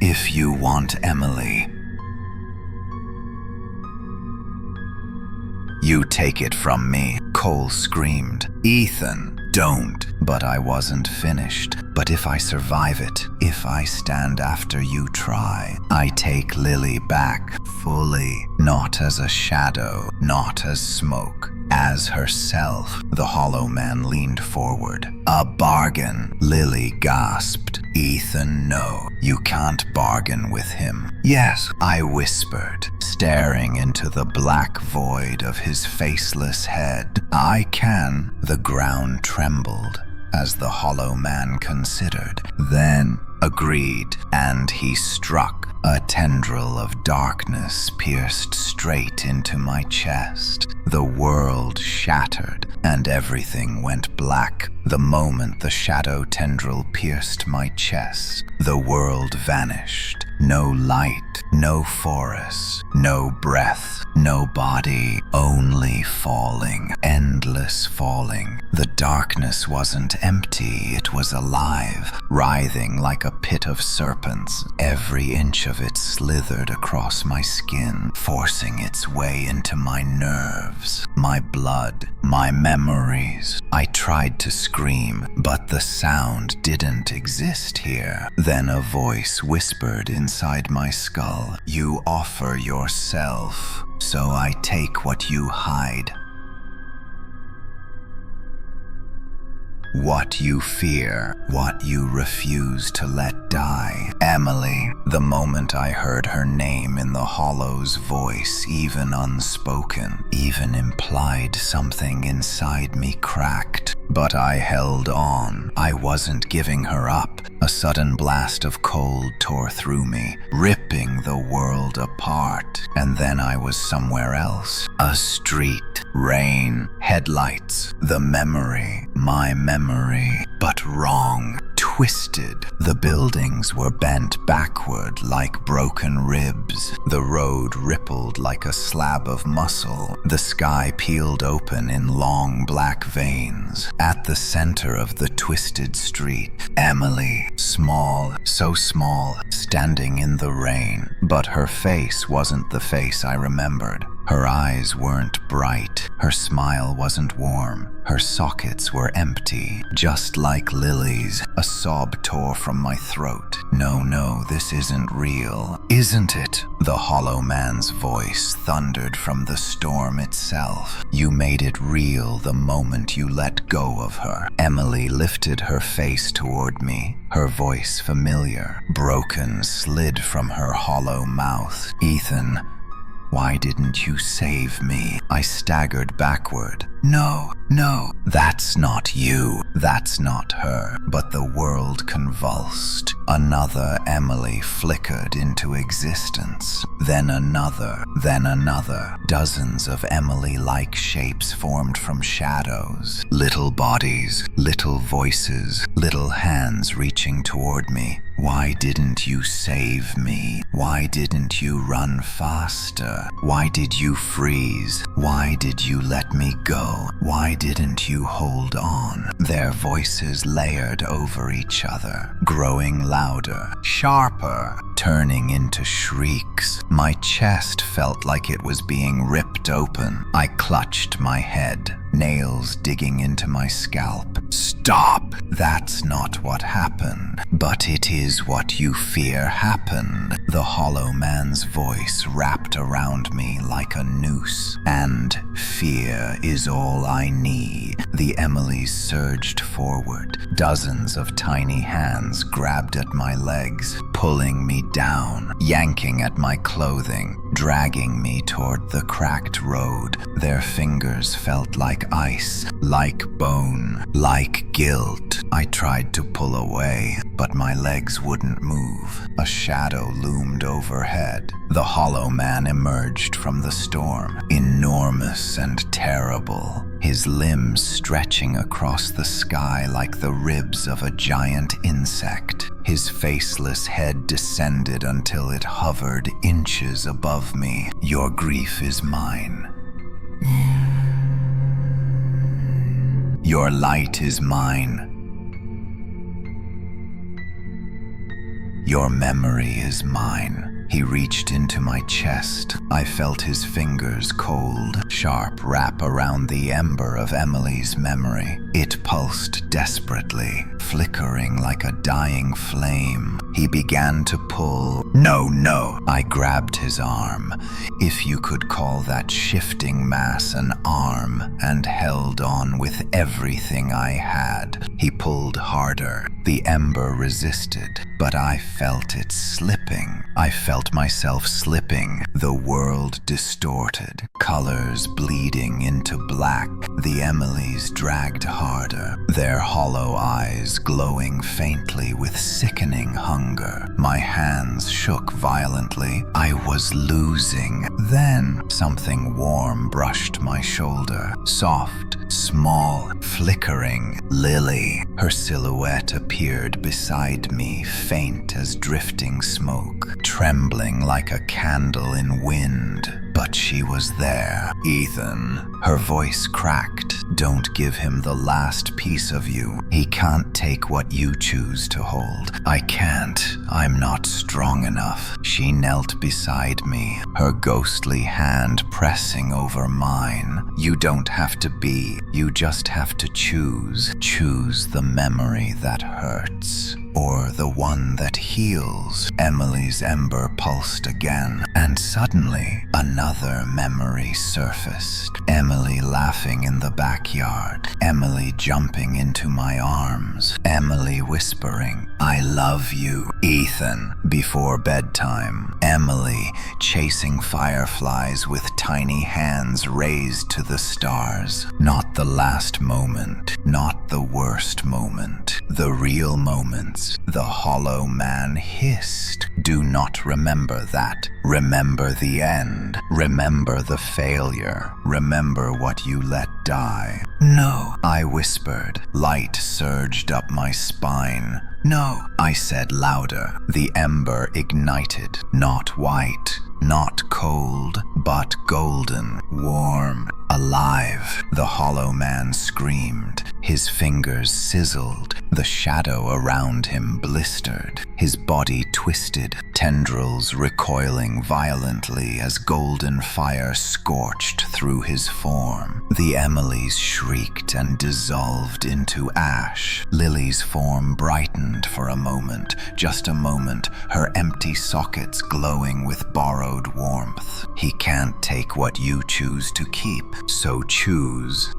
If you want Emily. You take it from me." Cole screamed. "Ethan, don't." But I wasn't finished. "But if I survive it, if I stand after you try, I take Lily back fully, not as a shadow, not as smoke, as herself." The hollow man leaned forward. "A bargain," Lily gasped. "Ethan, no, you can't bargain with him." "Yes," I whispered, staring into the black void of his faceless head. "I can." The ground trembled as the hollow man considered, then agreed, and he struck. A tendril of darkness pierced straight into my chest. The world shattered, and everything went black. The moment the shadow tendril pierced my chest, the world vanished. No light, no forest, no breath, no body, only falling, endless falling. The darkness wasn't empty, it was alive, writhing like a pit of serpents. Every inch of it slithered across my skin, forcing its way into my nerves, my blood, my memories. I tried to scream, but the sound didn't exist here. Then a voice whispered inside my skull, "You offer yourself, so I take what you hide. What you fear, what you refuse to let die." Emily. The moment I heard her name in the hollow's voice, even unspoken, even implied, something inside me cracked. But I held on. I wasn't giving her up. A sudden blast of cold tore through me, ripping the world apart. And then I was somewhere else. A street, rain, headlights, the memory, my memory, but wrong. Twisted. The buildings were bent backward like broken ribs. The road rippled like a slab of muscle. The sky peeled open in long black veins. At the center of the twisted street, Emily, small, so small, standing in the rain. But her face wasn't the face I remembered. Her eyes weren't bright. Her smile wasn't warm. Her sockets were empty, just like Lily's. A sob tore from my throat. No, this isn't real. Isn't it?" The hollow man's voice thundered from the storm itself. "You made it real the moment you let go of her." Emily lifted her face toward me, her voice familiar. Broken slid from her hollow mouth. "Ethan, Why didn't you save me? I staggered backward. No, no, that's not you. That's not her. But the world convulsed. Another Emily flickered into existence. Then another, then another. Dozens of Emily-like shapes formed from shadows. Little bodies, little voices, little hands reaching toward me. Why didn't you save me? Why didn't you run faster? Why did you freeze? Why did you let me go? Why didn't you hold on? Their voices layered over each other, growing louder, sharper, turning into shrieks. My chest felt like it was being ripped open. I clutched my head, nails digging into my scalp. Stop! That's not what happened. But it is what you fear happened. The hollow man's voice wrapped around me like a noose. And fear is all I need. The Emilys surged forward. Dozens of tiny hands grabbed at my legs, pulling me down, yanking at my clothing, dragging me toward the cracked road. Their fingers felt like ice, like bone, like guilt. I tried to pull away, but my legs wouldn't move. A shadow loomed overhead. The hollow man emerged from the storm, enormous and terrible, his limbs stretching across the sky like the ribs of a giant insect. His faceless head descended until it hovered inches above me. Your grief is mine. Your light is mine. Your memory is mine. He reached into my chest. I felt his fingers, cold, sharp, wrap around the ember of Emily's memory. It pulsed desperately, flickering like a dying flame. He began to pull. No, no! I grabbed his arm, if you could call that shifting mass an arm, and held on with everything I had. He pulled harder. The ember resisted, but I felt it slipping. I felt myself slipping, the world distorted, colors bleeding into black. The Emilys dragged harder, their hollow eyes glowing faintly with sickening hunger. My hands shook violently. I was losing. Then something warm brushed my shoulder, soft, small, flickering. Lily. Her silhouette appeared beside me, faint as drifting smoke, trembling like a candle in wind. But she was there. Ethan. Her voice cracked. Don't give him the last piece of you. He can't take what you choose to hold. I can't. I'm not strong enough. She knelt beside me, her ghostly hand pressing over mine. You don't have to be. You just have to choose. Choose the memory that hurts, or the one that heals. Emily's ember pulsed again, and suddenly another memory surfaced. Emily laughing in the backyard. Emily jumping into my arms. Emily whispering, I love you, Ethan, before bedtime. Emily chasing fireflies with tiny hands raised to the stars. Not the last moment, not the worst moment, the real moments. The hollow man hissed. Do not remember that. Remember the end. Remember the failure. Remember what you let die. No, I whispered. Light surged up my spine. No, I said louder. The ember ignited. Not white, not cold, but golden, warm, alive. The hollow man screamed. His fingers sizzled. The shadow around him blistered. His body twisted, tendrils recoiling violently as golden fire scorched through his form. The Emilys shrieked and dissolved into ash. Lily's form brightened for a moment, just a moment, her empty sockets glowing with borrowed warmth. He can't take what you choose to keep, so choose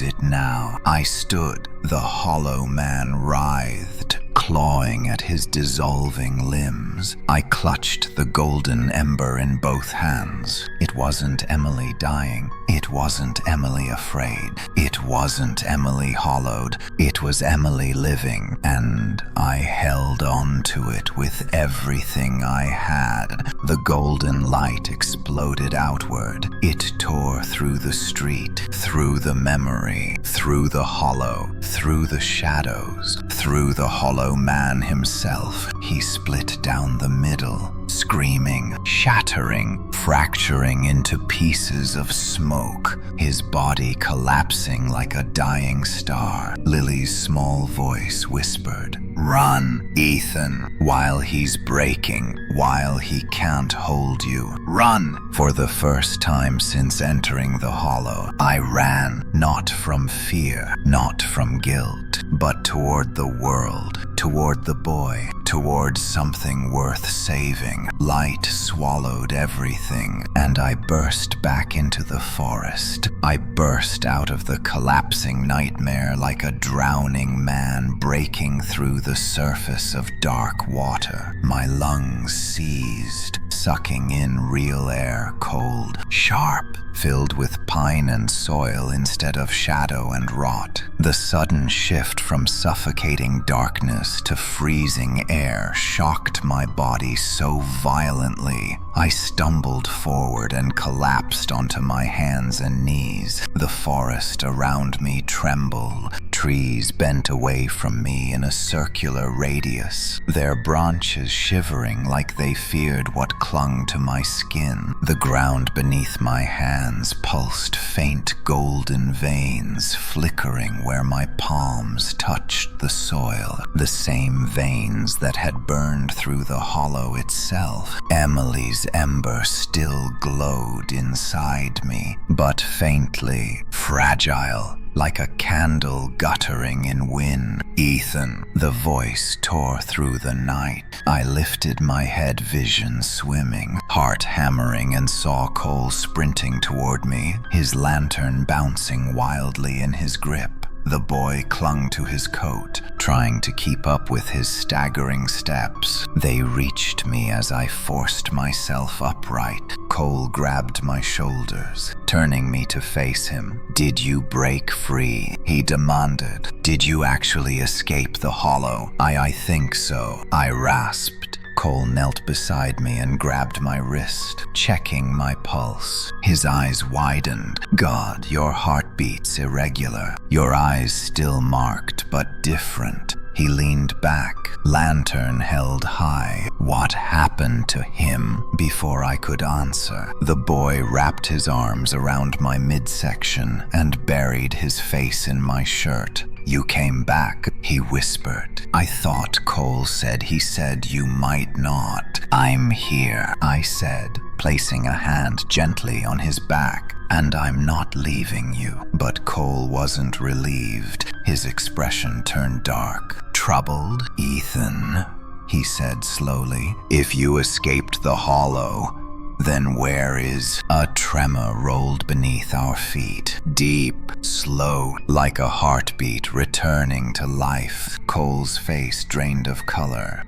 it now. I stood. The hollow man writhed, clawing at his dissolving limbs. I clutched the golden ember in both hands. It wasn't Emily dying. It wasn't Emily afraid. It wasn't Emily hollowed. It was Emily living, and I held on to it with everything I had. The golden light exploded outward. It tore through the street, through the memory, through the hollow, through the shadows, through the hollow man himself. He split down the middle, screaming, shattering, fracturing into pieces of smoke, his body collapsing like a dying star. Lily's small voice whispered, "Run, Ethan, while he's breaking, while he can't hold you. Run!" For the first time since entering the hollow, I ran, not from fear, not from guilt, but toward the world, toward the boy, toward something worth saving. Light swallowed everything, and I burst back into the forest. I burst out of the collapsing nightmare like a drowning man breaking through the surface of dark water. My lungs seized, sucking in real air, cold, sharp, filled with pine and soil instead of shadow and rot. The sudden shift from suffocating darkness to freezing air shocked my body so violently, I stumbled forward and collapsed onto my hands and knees. The forest around me trembled. Trees bent away from me in a circular radius, their branches shivering like they feared what clung to my skin. The ground beneath my hands pulsed faint golden veins, flickering where my palms touched the soil, the same veins that had burned through the hollow itself. Emily's ember still glowed inside me, but faintly, fragile, like a candle guttering in wind. "Ethan," the voice tore through the night. I lifted my head, vision swimming, heart hammering, and saw Cole sprinting toward me, his lantern bouncing wildly in his grip. The boy clung to his coat, trying to keep up with his staggering steps. They reached me as I forced myself upright. Cole grabbed my shoulders, turning me to face him. "Did you break free?" he demanded. "Did you actually escape the hollow?" I think so," I rasped. Cole knelt beside me and grabbed my wrist, checking my pulse. His eyes widened. "God, your heartbeat's irregular. Your eyes still marked, but different." He leaned back, lantern held high. What happened to him? Before I could answer, the boy wrapped his arms around my midsection and buried his face in my shirt. "You came back," he whispered. I thought Cole said he said you might not. "I'm here," I said, placing a hand gently on his back. "And I'm not leaving you." But Cole wasn't relieved. His expression turned dark. "Troubled, Ethan," he said slowly. "If you escaped the hollow, then where is—" A tremor rolled beneath our feet, deep, slow, like a heartbeat returning to life. Cole's face drained of color.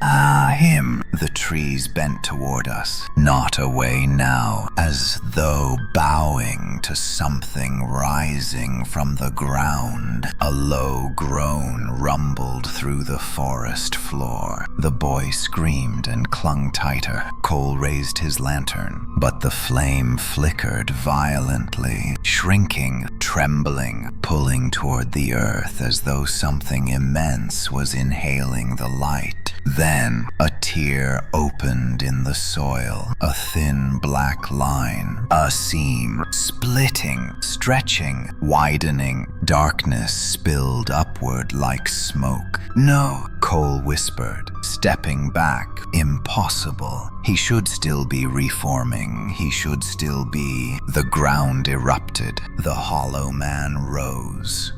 Him. The trees bent toward us, not away now, as though bowing to something rising from the ground. A low groan rumbled through the forest floor. The boy screamed and clung tighter. Cole raised his lantern, but the flame flickered violently, shrinking, trembling, pulling toward the earth as though something immense was inhaling the light. Then a tear opened in the soil, a thin black line, a seam, splitting, stretching, widening. Darkness spilled upward like smoke. "No," Cole whispered, stepping back. "Impossible. He should still be reforming. He should still be—" The ground erupted. The hollow man rose.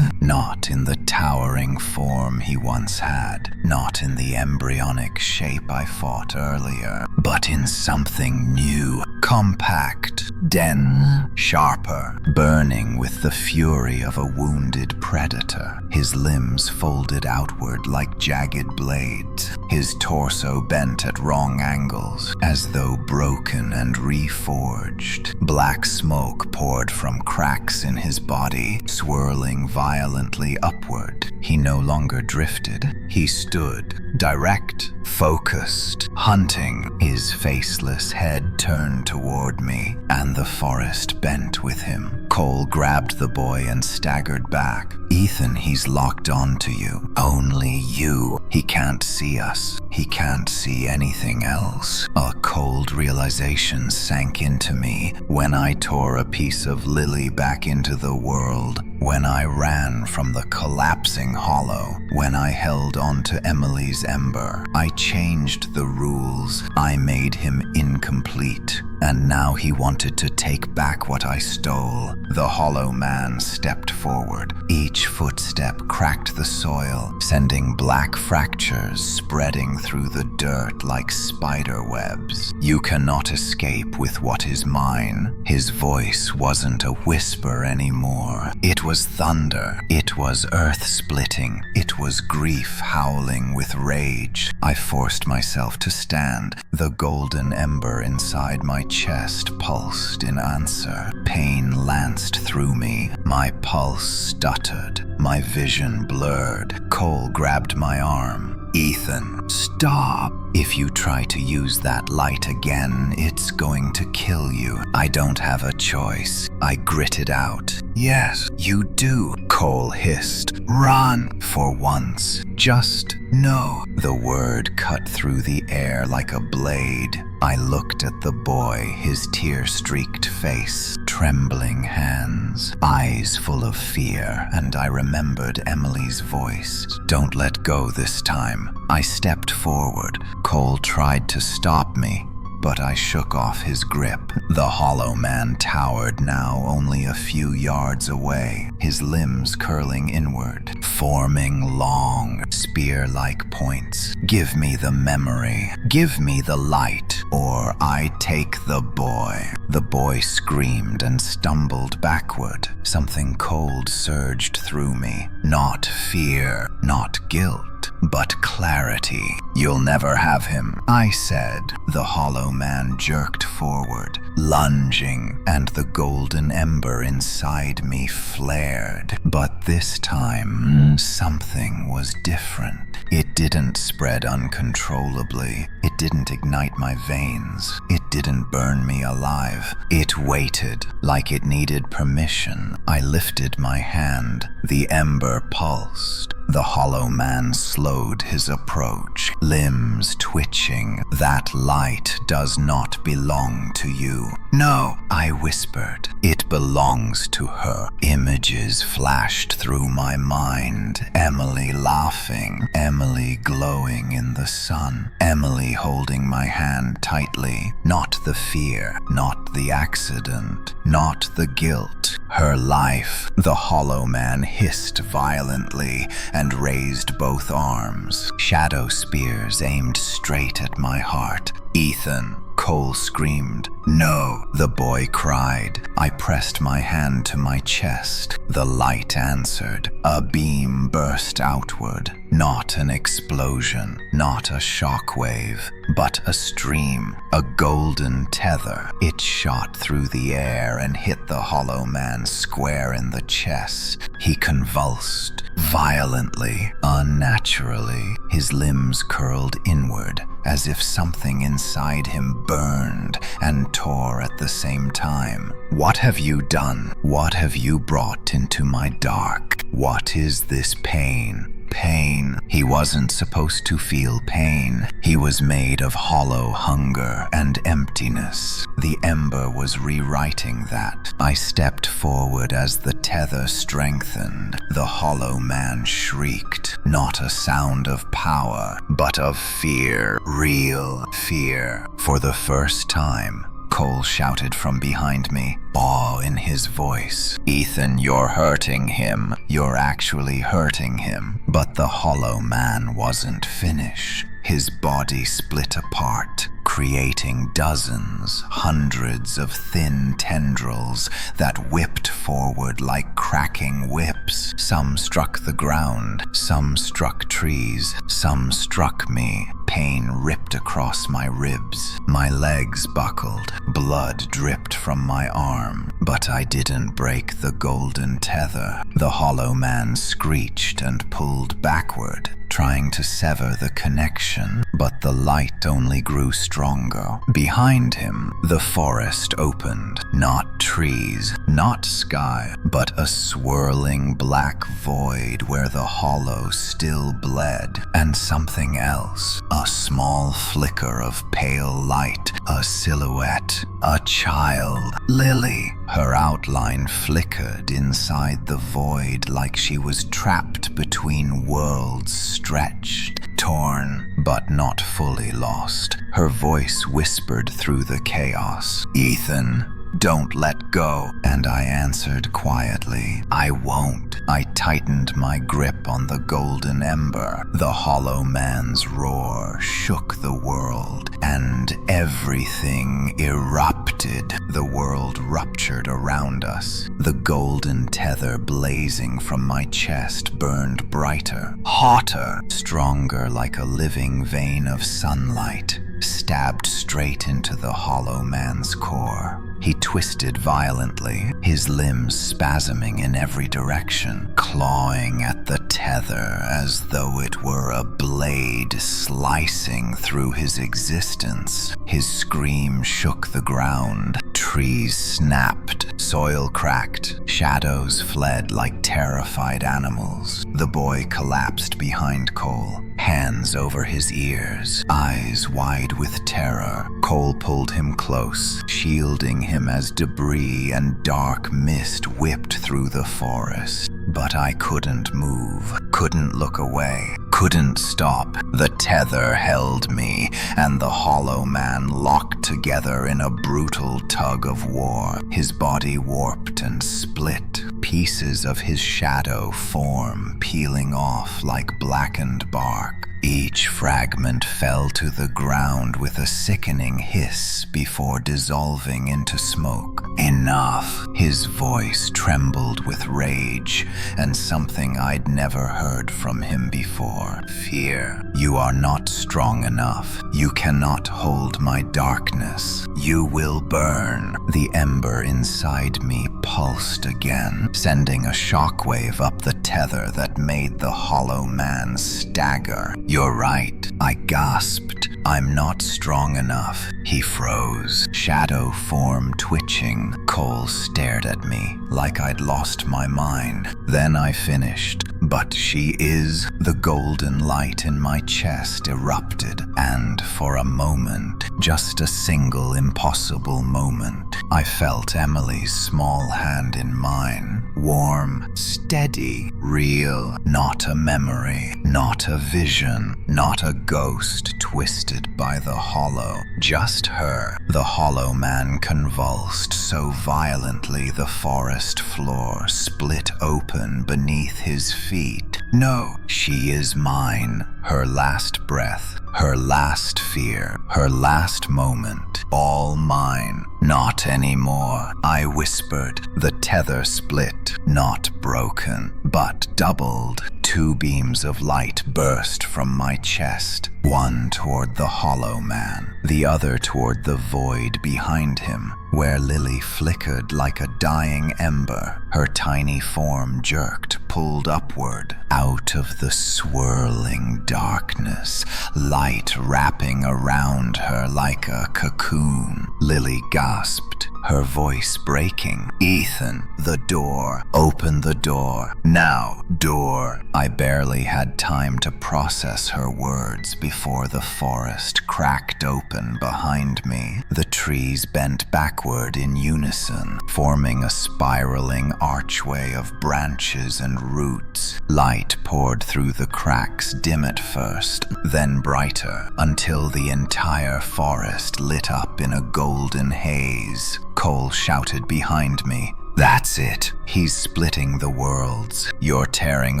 Not in the towering form he once had, not in the embryonic shape I fought earlier, but in something new, compact, dense, sharper, burning with the fury of a wounded predator. His limbs folded outward like jagged blades, his torso bent at wrong angles, as though broken and reforged. Black smoke poured from cracks in his body, swirling violently upward. He no longer drifted. He stood, direct, focused, hunting. His faceless head turned toward me, and the forest bent with him. Cole grabbed the boy and staggered back. "Ethan, he's locked onto you. Only you. He can't see us. He can't see anything else." A cold realization sank into me when I tore a piece of Lily back into the world, when I ran from the collapsing hollow, when I held onto Emily's ember. I changed the rules. I made him incomplete. And now he wanted to take back what I stole. The hollow man stepped forward. Each footstep cracked the soil, sending black fractures spreading through the dirt like spider webs. "You cannot escape with what is mine." His voice wasn't a whisper anymore. It was thunder. It was earth-splitting. It was grief howling with rage. I forced myself to stand. The golden ember inside my chest pulsed in answer. Pain lanced through me. My pulse stuttered. My vision blurred. Cole grabbed my arm. "Ethan, stop. If you try to use that light again, it's going to kill you. I don't have a choice." I gritted out. "Yes, you do," Cole hissed. "Run for once. Just no." The word cut through the air like a blade. I looked at the boy, his tear-streaked face, trembling hands, eyes full of fear, and I remembered Emily's voice. "Don't let go this time." I stepped forward. Cole tried to stop me, but I shook off his grip. The hollow man towered now only a few yards away, his limbs curling inward, forming long, spear-like points. "Give me the memory. Give me the light, or I take the boy." The boy screamed and stumbled backward. Something cold surged through me. Not fear, not guilt, but clarity. "You'll never have him," I said. The hollow man jerked forward, lunging, and the golden ember inside me flared. But this time, something was different. It didn't spread uncontrollably. It didn't ignite my veins. It didn't burn me alive. It waited, like it needed permission. I lifted my hand. The ember pulsed. The hollow man slowed his approach, limbs twitching. "That light does not belong to you." "No," I whispered. "It belongs to her." Images flashed through my mind. Emily laughing, Emily glowing in the sun, Emily holding my hand tightly. Not the fear, not the accident, not the guilt. Her life. The hollow man hissed violently and raised both arms. Shadow spears aimed straight at my heart. "Ethan," Cole screamed. "No," the boy cried. I pressed my hand to my chest. The light answered. A beam burst outward. Not an explosion, not a shockwave, but a stream, a golden tether. It shot through the air and hit the hollow man square in the chest. He convulsed, violently, unnaturally. His limbs curled inward, as if something inside him burned and tore at the same time. "What have you done? What have you brought into my dark? What is this pain?" Pain. He wasn't supposed to feel pain. He was made of hollow hunger and emptiness. The ember was rewriting that. I stepped forward as the tether strengthened. The hollow man shrieked, not a sound of power, but of fear, real fear. For the first time, Cole shouted from behind me, awe in his voice. "Ethan, you're hurting him. You're actually hurting him." But the hollow man wasn't finished. His body split apart, creating dozens, hundreds of thin tendrils that whipped forward like cracking whips. Some struck the ground, some struck trees, some struck me. Pain ripped across my ribs. My legs buckled. Blood dripped from my arm. But I didn't break the golden tether. The hollow man screeched and pulled backward, trying to sever the connection, but the light only grew stronger. Behind him, the forest opened. Not trees, not sky, but a swirling black void where the hollow still bled, and something else. A small flicker of pale light, a silhouette, a child. Lily. Her outline flickered inside the void like she was trapped between worlds, stretched, torn, but not fully lost. Her voice whispered through the chaos. "Ethan, don't let go." And I answered quietly, "I won't." I tightened my grip on the golden ember. The hollow man's roar shook the world, and everything erupted. The world ruptured around us. The golden tether blazing from my chest burned brighter, hotter, stronger, like a living vein of sunlight, stabbed straight into the hollow man's core. He twisted violently, his limbs spasming in every direction, clawing at the tether as though it were a blade slicing through his existence. His scream shook the ground. Trees snapped, soil cracked, shadows fled like terrified animals. The boy collapsed behind Cole, hands over his ears, eyes wide with terror. Cole pulled him close, shielding him as debris and dark mist whipped through the forest. But I couldn't move, couldn't look away, couldn't stop. The tether held me, and the hollow man locked together in a brutal tug of war. His body warped and split, pieces of his shadow form peeling off like blackened bark. Each fragment fell to the ground with a sickening hiss before dissolving into smoke. Enough. His voice trembled with rage, and something I'd never heard from him before. Fear. You are not strong enough. You cannot hold my darkness. You will burn. The ember inside me pulsed again, sending a shockwave up the tether that made the hollow man stagger. "You're right," I gasped. "I'm not strong enough." He froze, shadow form twitching. Cole stared at me like I'd lost my mind. Then I finished. "But she is." The golden light in my chest erupted, and for a moment, just a single impossible moment, I felt Emily's small hand in mine. Warm, steady, real, not a memory, not a vision, not a ghost twisted by the hollow, just her. The hollow man convulsed so violently the forest floor split open beneath his feet. "No, she is mine." Her last breath, her last fear, her last moment, all mine. "Not anymore," I whispered. The tether split, not broken, but doubled. Two beams of light burst from my chest, one toward the hollow man, the other toward the void behind him, where Lily flickered like a dying ember. Her tiny form jerked, pulled upward, out of the swirling darkness, light wrapping around her like a cocoon. Lily gasped, her voice breaking. "Ethan, the door. Open the door. Now, door." I barely had time to process her words before the forest cracked open behind me. The trees bent backward in unison, forming a spiraling archway of branches and roots. Light poured through the cracks, dim at first, then brighter, until the entire forest lit up in a golden haze. Cole shouted behind me, That's it. He's splitting the worlds. You're tearing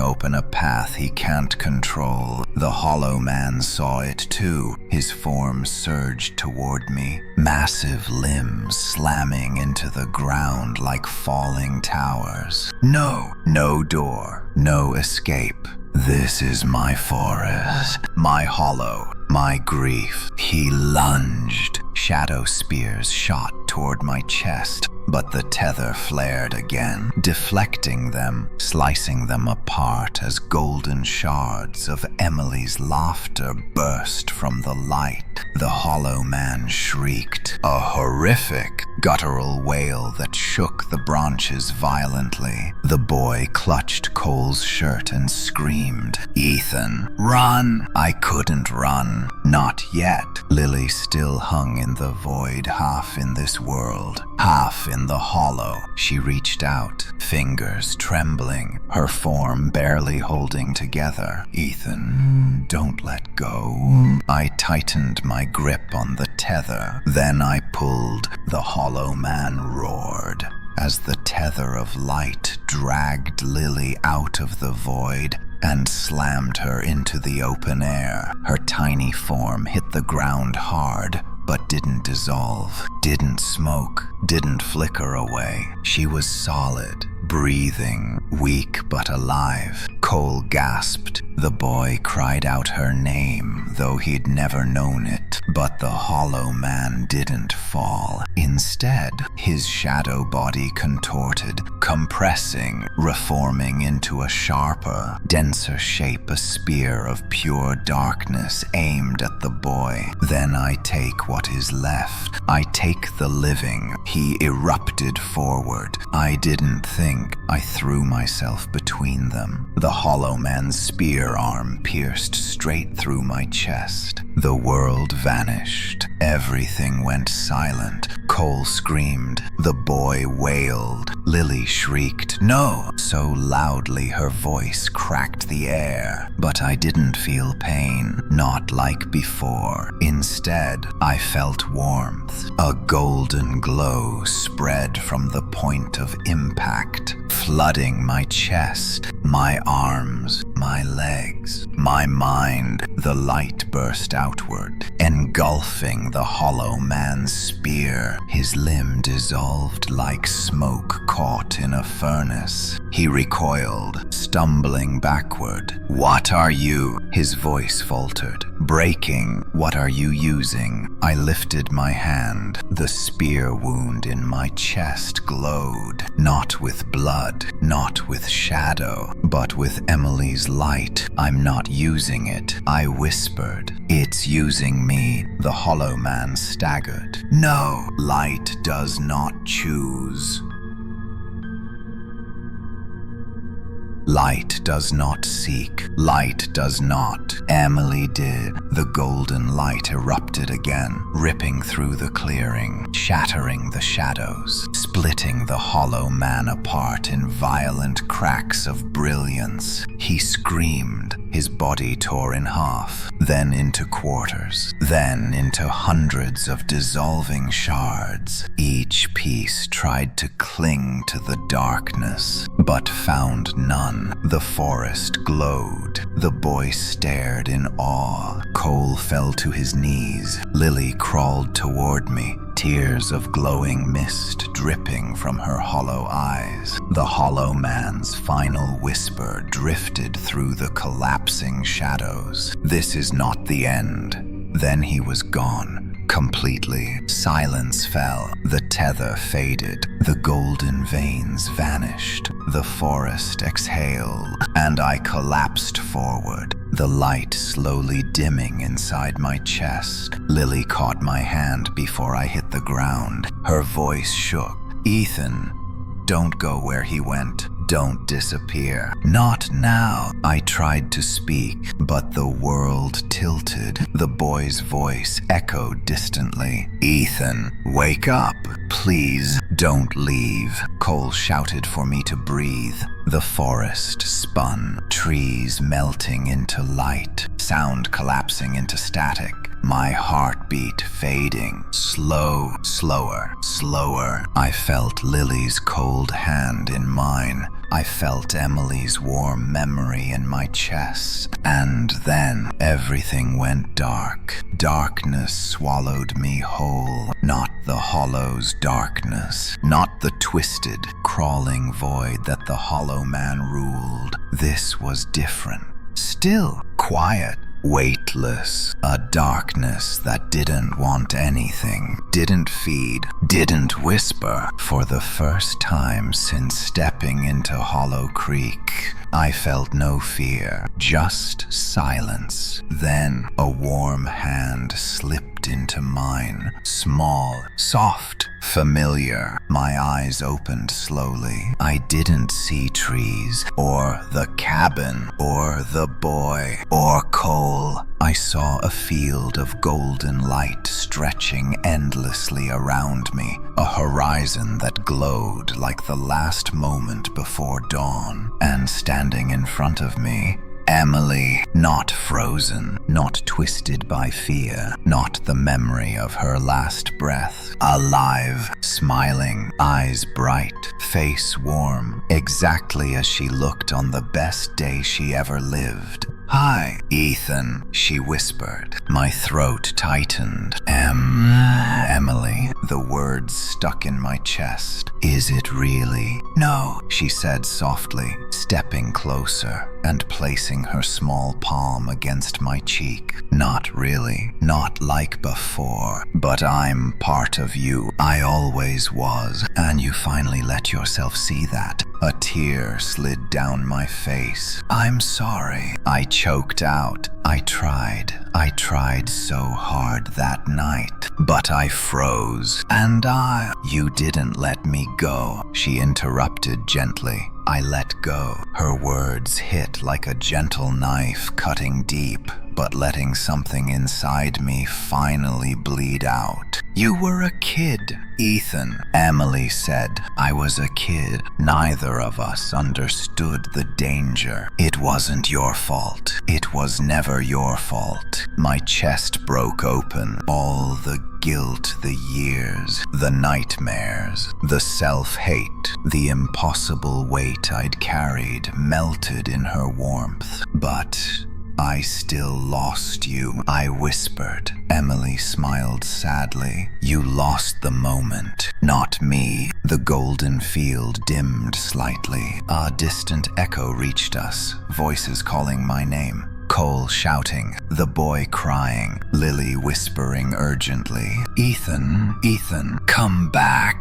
open a path he can't control. The hollow man saw it too. His form surged toward me, massive limbs slamming into the ground like falling towers. No door, no escape. This is my forest, my hollow, my grief. He lunged. Shadow spears shot toward my chest, but the tether flared again, deflecting them, slicing them apart as golden shards of Emily's laughter burst from the light. The hollow man shrieked, a horrific, guttural wail that shook the branches violently. The boy clutched Cole's shirt and screamed, "Ethan, run!" I couldn't run. Not yet. Lily still hung in the void, half in this world, half in the hollow. She reached out, fingers trembling, her form barely holding together. "Ethan, don't let go." I tightened my grip on the tether. Then I pulled. The hollow man roared. As the tether of light dragged Lily out of the void and slammed her into the open air, her tiny form hit the ground hard, but didn't dissolve, didn't smoke, didn't flicker away. She was solid, breathing, weak but alive. Cole gasped. The boy cried out her name, though he'd never known it. But the hollow man didn't fall. Instead, his shadow body contorted, compressing, reforming into a sharper, denser shape, a spear of pure darkness aimed at the boy. Then I take what is left. I take the living. He erupted forward. I didn't think. I threw myself between them. The hollow man's spear arm pierced straight through my chest. The world vanished. Everything went silent. Cole screamed. The boy wailed. Lily shrieked, "No!" so loudly her voice cracked the air. But I didn't feel pain, not like before. Instead, I felt warmth. A golden glow spread from the point of impact, flooding my chest, my arms, my legs, my mind. The light burst outward, engulfing the hollow man's spear. His limb dissolved like smoke caught in a furnace. He recoiled, stumbling backward. "What are you?" His voice faltered. "Breaking. What are you using?" I lifted my hand. The spear wound in my chest glowed, not with blood, not with shadow, but with Emily's light. "I'm not using it," I whispered. "It's using me." The hollow man staggered. "No, light does not choose. Light does not seek. Light does not." Emily did. The golden light erupted again, ripping through the clearing, shattering the shadows, splitting the hollow man apart in violent cracks of brilliance. He screamed. His body tore in half, then into quarters, then into hundreds of dissolving shards. Each piece tried to cling to the darkness, but found none. The forest glowed. The boy stared in awe. Cole fell to his knees. Lily crawled toward me, tears of glowing mist dripping from her hollow eyes. The hollow man's final whisper drifted through the collapsing shadows. "This is not the end." Then he was gone. Completely. Silence fell. The tether faded. The golden veins vanished. The forest exhaled, and I collapsed forward, the light slowly dimming inside my chest. Lily caught my hand before I hit the ground. Her voice shook. "Ethan, don't go where he went. Don't disappear. Not now." I tried to speak, but the world tilted. The boy's voice echoed distantly. "Ethan, wake up. Please, don't leave." Cole shouted for me to breathe. The forest spun, trees melting into light, sound collapsing into static. my heartbeat fading. Slower. I felt Lily's cold hand in mine. I felt Emily's warm memory in my chest. And then everything went dark. Darkness swallowed me whole. Not the hollow's darkness. Not the twisted, crawling void that the Hollow Man ruled. This was different. Still quiet. Weightless, a darkness that didn't want anything, didn't feed, didn't whisper. For the first time since stepping into Hollow Creek, I felt no fear, just silence. Then a warm hand slipped into mine, small, soft, familiar. My eyes opened slowly. I didn't see trees, or the cabin, or the boy, or Cole. I saw a field of golden light stretching endlessly around me, a horizon that glowed like the last moment before dawn. And standing in front of me, Emily, not frozen, not twisted by fear, not the memory of her last breath. Alive, smiling, eyes bright, face warm, exactly as she looked on the best day she ever lived. "Hi, Ethan," she whispered. My throat tightened. Emily, the words stuck in my chest. "Is it really?" "No," she said softly, stepping closer and placing her small palm against my cheek. "Not really, not like before, but I'm part of you. I always was, and you finally let yourself see that." A tear slid down my face. "I'm sorry," I choked out. I tried so hard that night, but I froze. You didn't let me go," she interrupted gently. I let go. Her words hit like a gentle knife, cutting deep, but letting something inside me finally bleed out. "You were a kid, Ethan," Emily said. "I was a kid. Neither of us understood the danger. It wasn't your fault. It was never your fault." My chest broke open. All the guilt, the years, the nightmares, the self-hate, the impossible weight I'd carried melted in her warmth. "But I still lost you," I whispered. Emily smiled sadly. "You lost the moment, not me." The golden field dimmed slightly. A distant echo reached us, voices calling my name. Cole shouting, the boy crying, Lily whispering urgently, Ethan, come back."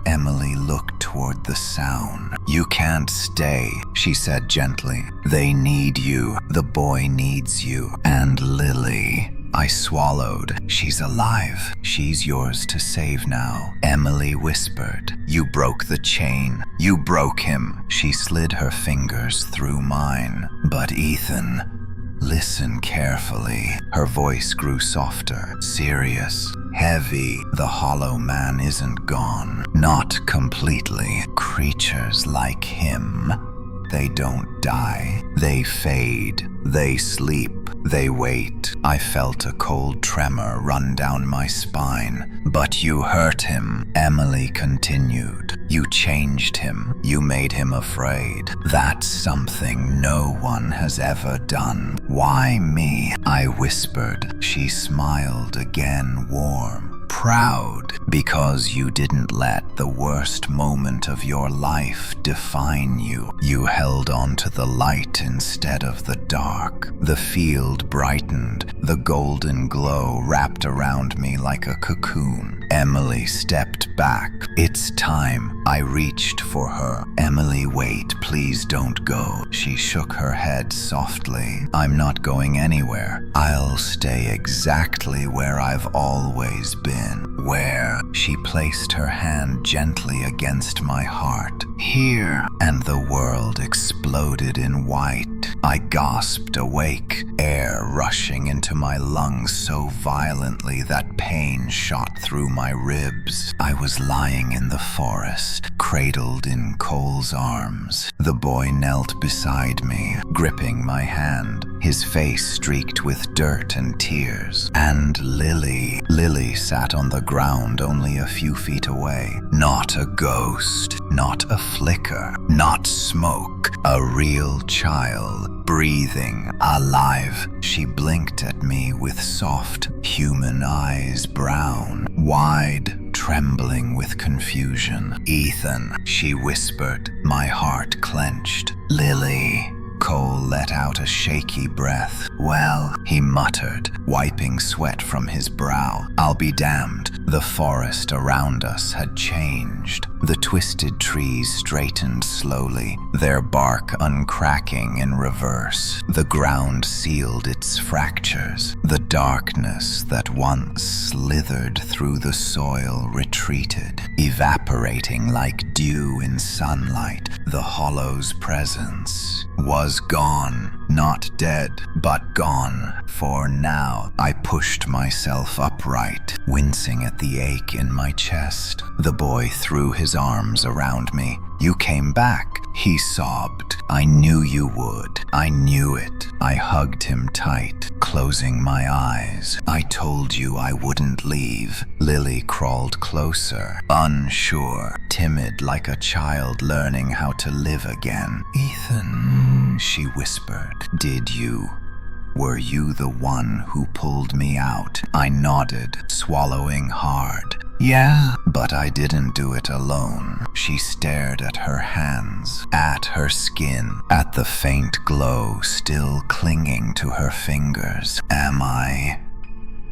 Emily looked toward the sound. "You can't stay," she said gently. "They need you. The boy needs you. And Lily." I swallowed. "She's alive. She's yours to save now," Emily whispered. "You broke the chain. You broke him." She slid her fingers through mine. "But Ethan, listen carefully." Her voice grew softer, serious, heavy. "The Hollow Man isn't gone. Not completely. Creatures like him, they don't die. They fade. They sleep. They wait." I felt a cold tremor run down my spine. "But you hurt him," Emily continued. "You changed him. You made him afraid. That's something no one has ever done." "Why me?" I whispered. She smiled again, warm. "Proud, because you didn't let the worst moment of your life define you. You held on to the light instead of the dark." The field brightened. The golden glow wrapped around me like a cocoon. Emily stepped back. "It's time." I reached for her. "Emily, wait, please don't go." She shook her head softly. "I'm not going anywhere. I'll stay exactly where I've always been." "Where?" She placed her hand gently against my heart. "Here." And the world exploded in white. I gasped awake, air rushing into my lungs so violently that pain shot through my ribs. I was lying in the forest, cradled in Cole's arms. The boy knelt beside me, gripping my hand. his face streaked with dirt and tears. And Lily sat on the ground only a few feet away. Not a ghost, not a flicker, not smoke. A real child, breathing, alive. She blinked at me with soft, human eyes, brown, wide, trembling with confusion. "Ethan," she whispered, my heart clenched. "Lily." Cole let out a shaky breath. "Well," he muttered, wiping sweat from his brow. "I'll be damned." The forest around us had changed. The twisted trees straightened slowly, their bark uncracking in reverse. The ground sealed its fractures. The darkness that once slithered through the soil retreated, evaporating like dew in sunlight. The hollow's presence was gone. Not dead, but gone. For now, I pushed myself upright, wincing at the ache in my chest. The boy threw his arms around me. "You came back," he sobbed. "I knew you would. I knew it." I hugged him tight, closing my eyes. "I told you I wouldn't leave." Lily crawled closer, unsure, timid like a child learning how to live again. "Ethan," she whispered, Were you the one who pulled me out?" I nodded, swallowing hard. "Yeah, but I didn't do it alone." She stared at her hands, at her skin, at the faint glow still clinging to her fingers. "Am I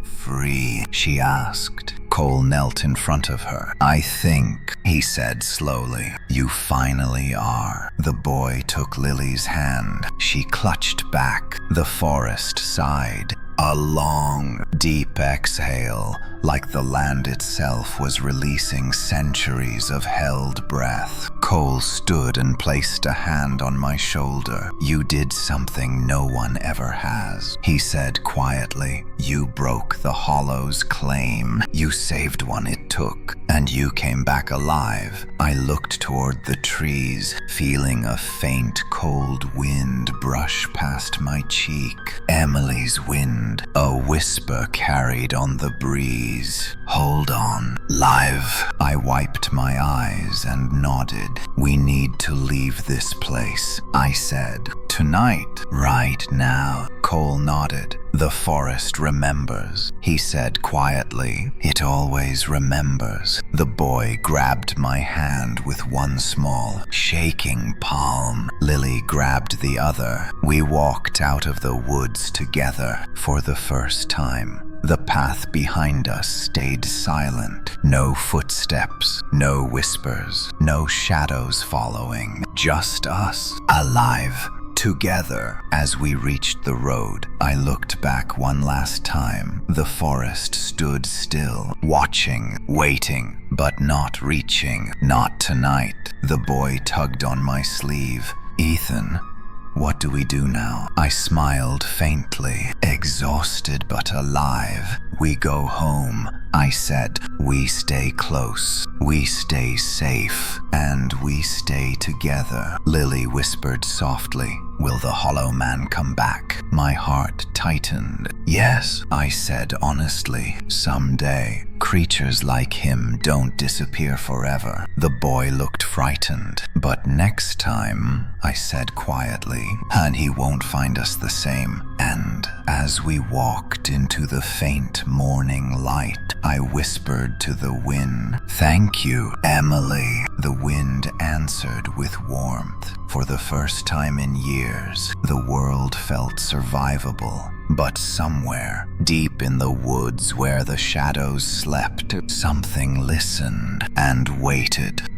free?" she asked. Cole knelt in front of her. "I think," he said slowly, "you finally are." The boy took Lily's hand. She clutched back. The forest sighed. A long, deep exhale, like the land itself was releasing centuries of held breath. Cole stood and placed a hand on my shoulder. "You did something no one ever has," he said quietly. "You broke the Hollow's claim. You saved one it took, and you came back alive." I looked toward the trees, feeling a faint, cold wind brush past my cheek. Emily's wind, a whisper carried on the breeze. "Hold on, live." I wiped my eyes and nodded. "We need to leave this place," I said. "Tonight, right now." Cole nodded. "The forest remembers," he said quietly. "It always remembers." The boy grabbed my hand with one small, shaking palm. Lily grabbed the other. We walked out of the woods together for the first time. The path behind us stayed silent. No footsteps, no whispers, no shadows following. Just us, alive, together. As we reached the road, I looked back one last time. The forest stood still, watching, waiting, but not reaching. "Not tonight." The boy tugged on my sleeve. "Ethan, what do we do now?" I smiled faintly, exhausted but alive. "We go home," I said. "We stay close, we stay safe, and we stay together." Lily whispered softly, "Will the Hollow Man come back?" My heart tightened. "Yes," I said honestly, "someday. Creatures like him don't disappear forever." The boy looked frightened. "But next time," I said quietly, "and he won't find us the same." And as we walked into the faint morning light, I whispered to the wind, "Thank you, Emily." The wind answered with warmth. For the first time in years, the world felt survivable. But somewhere, deep in the woods where the shadows slept, something listened and waited.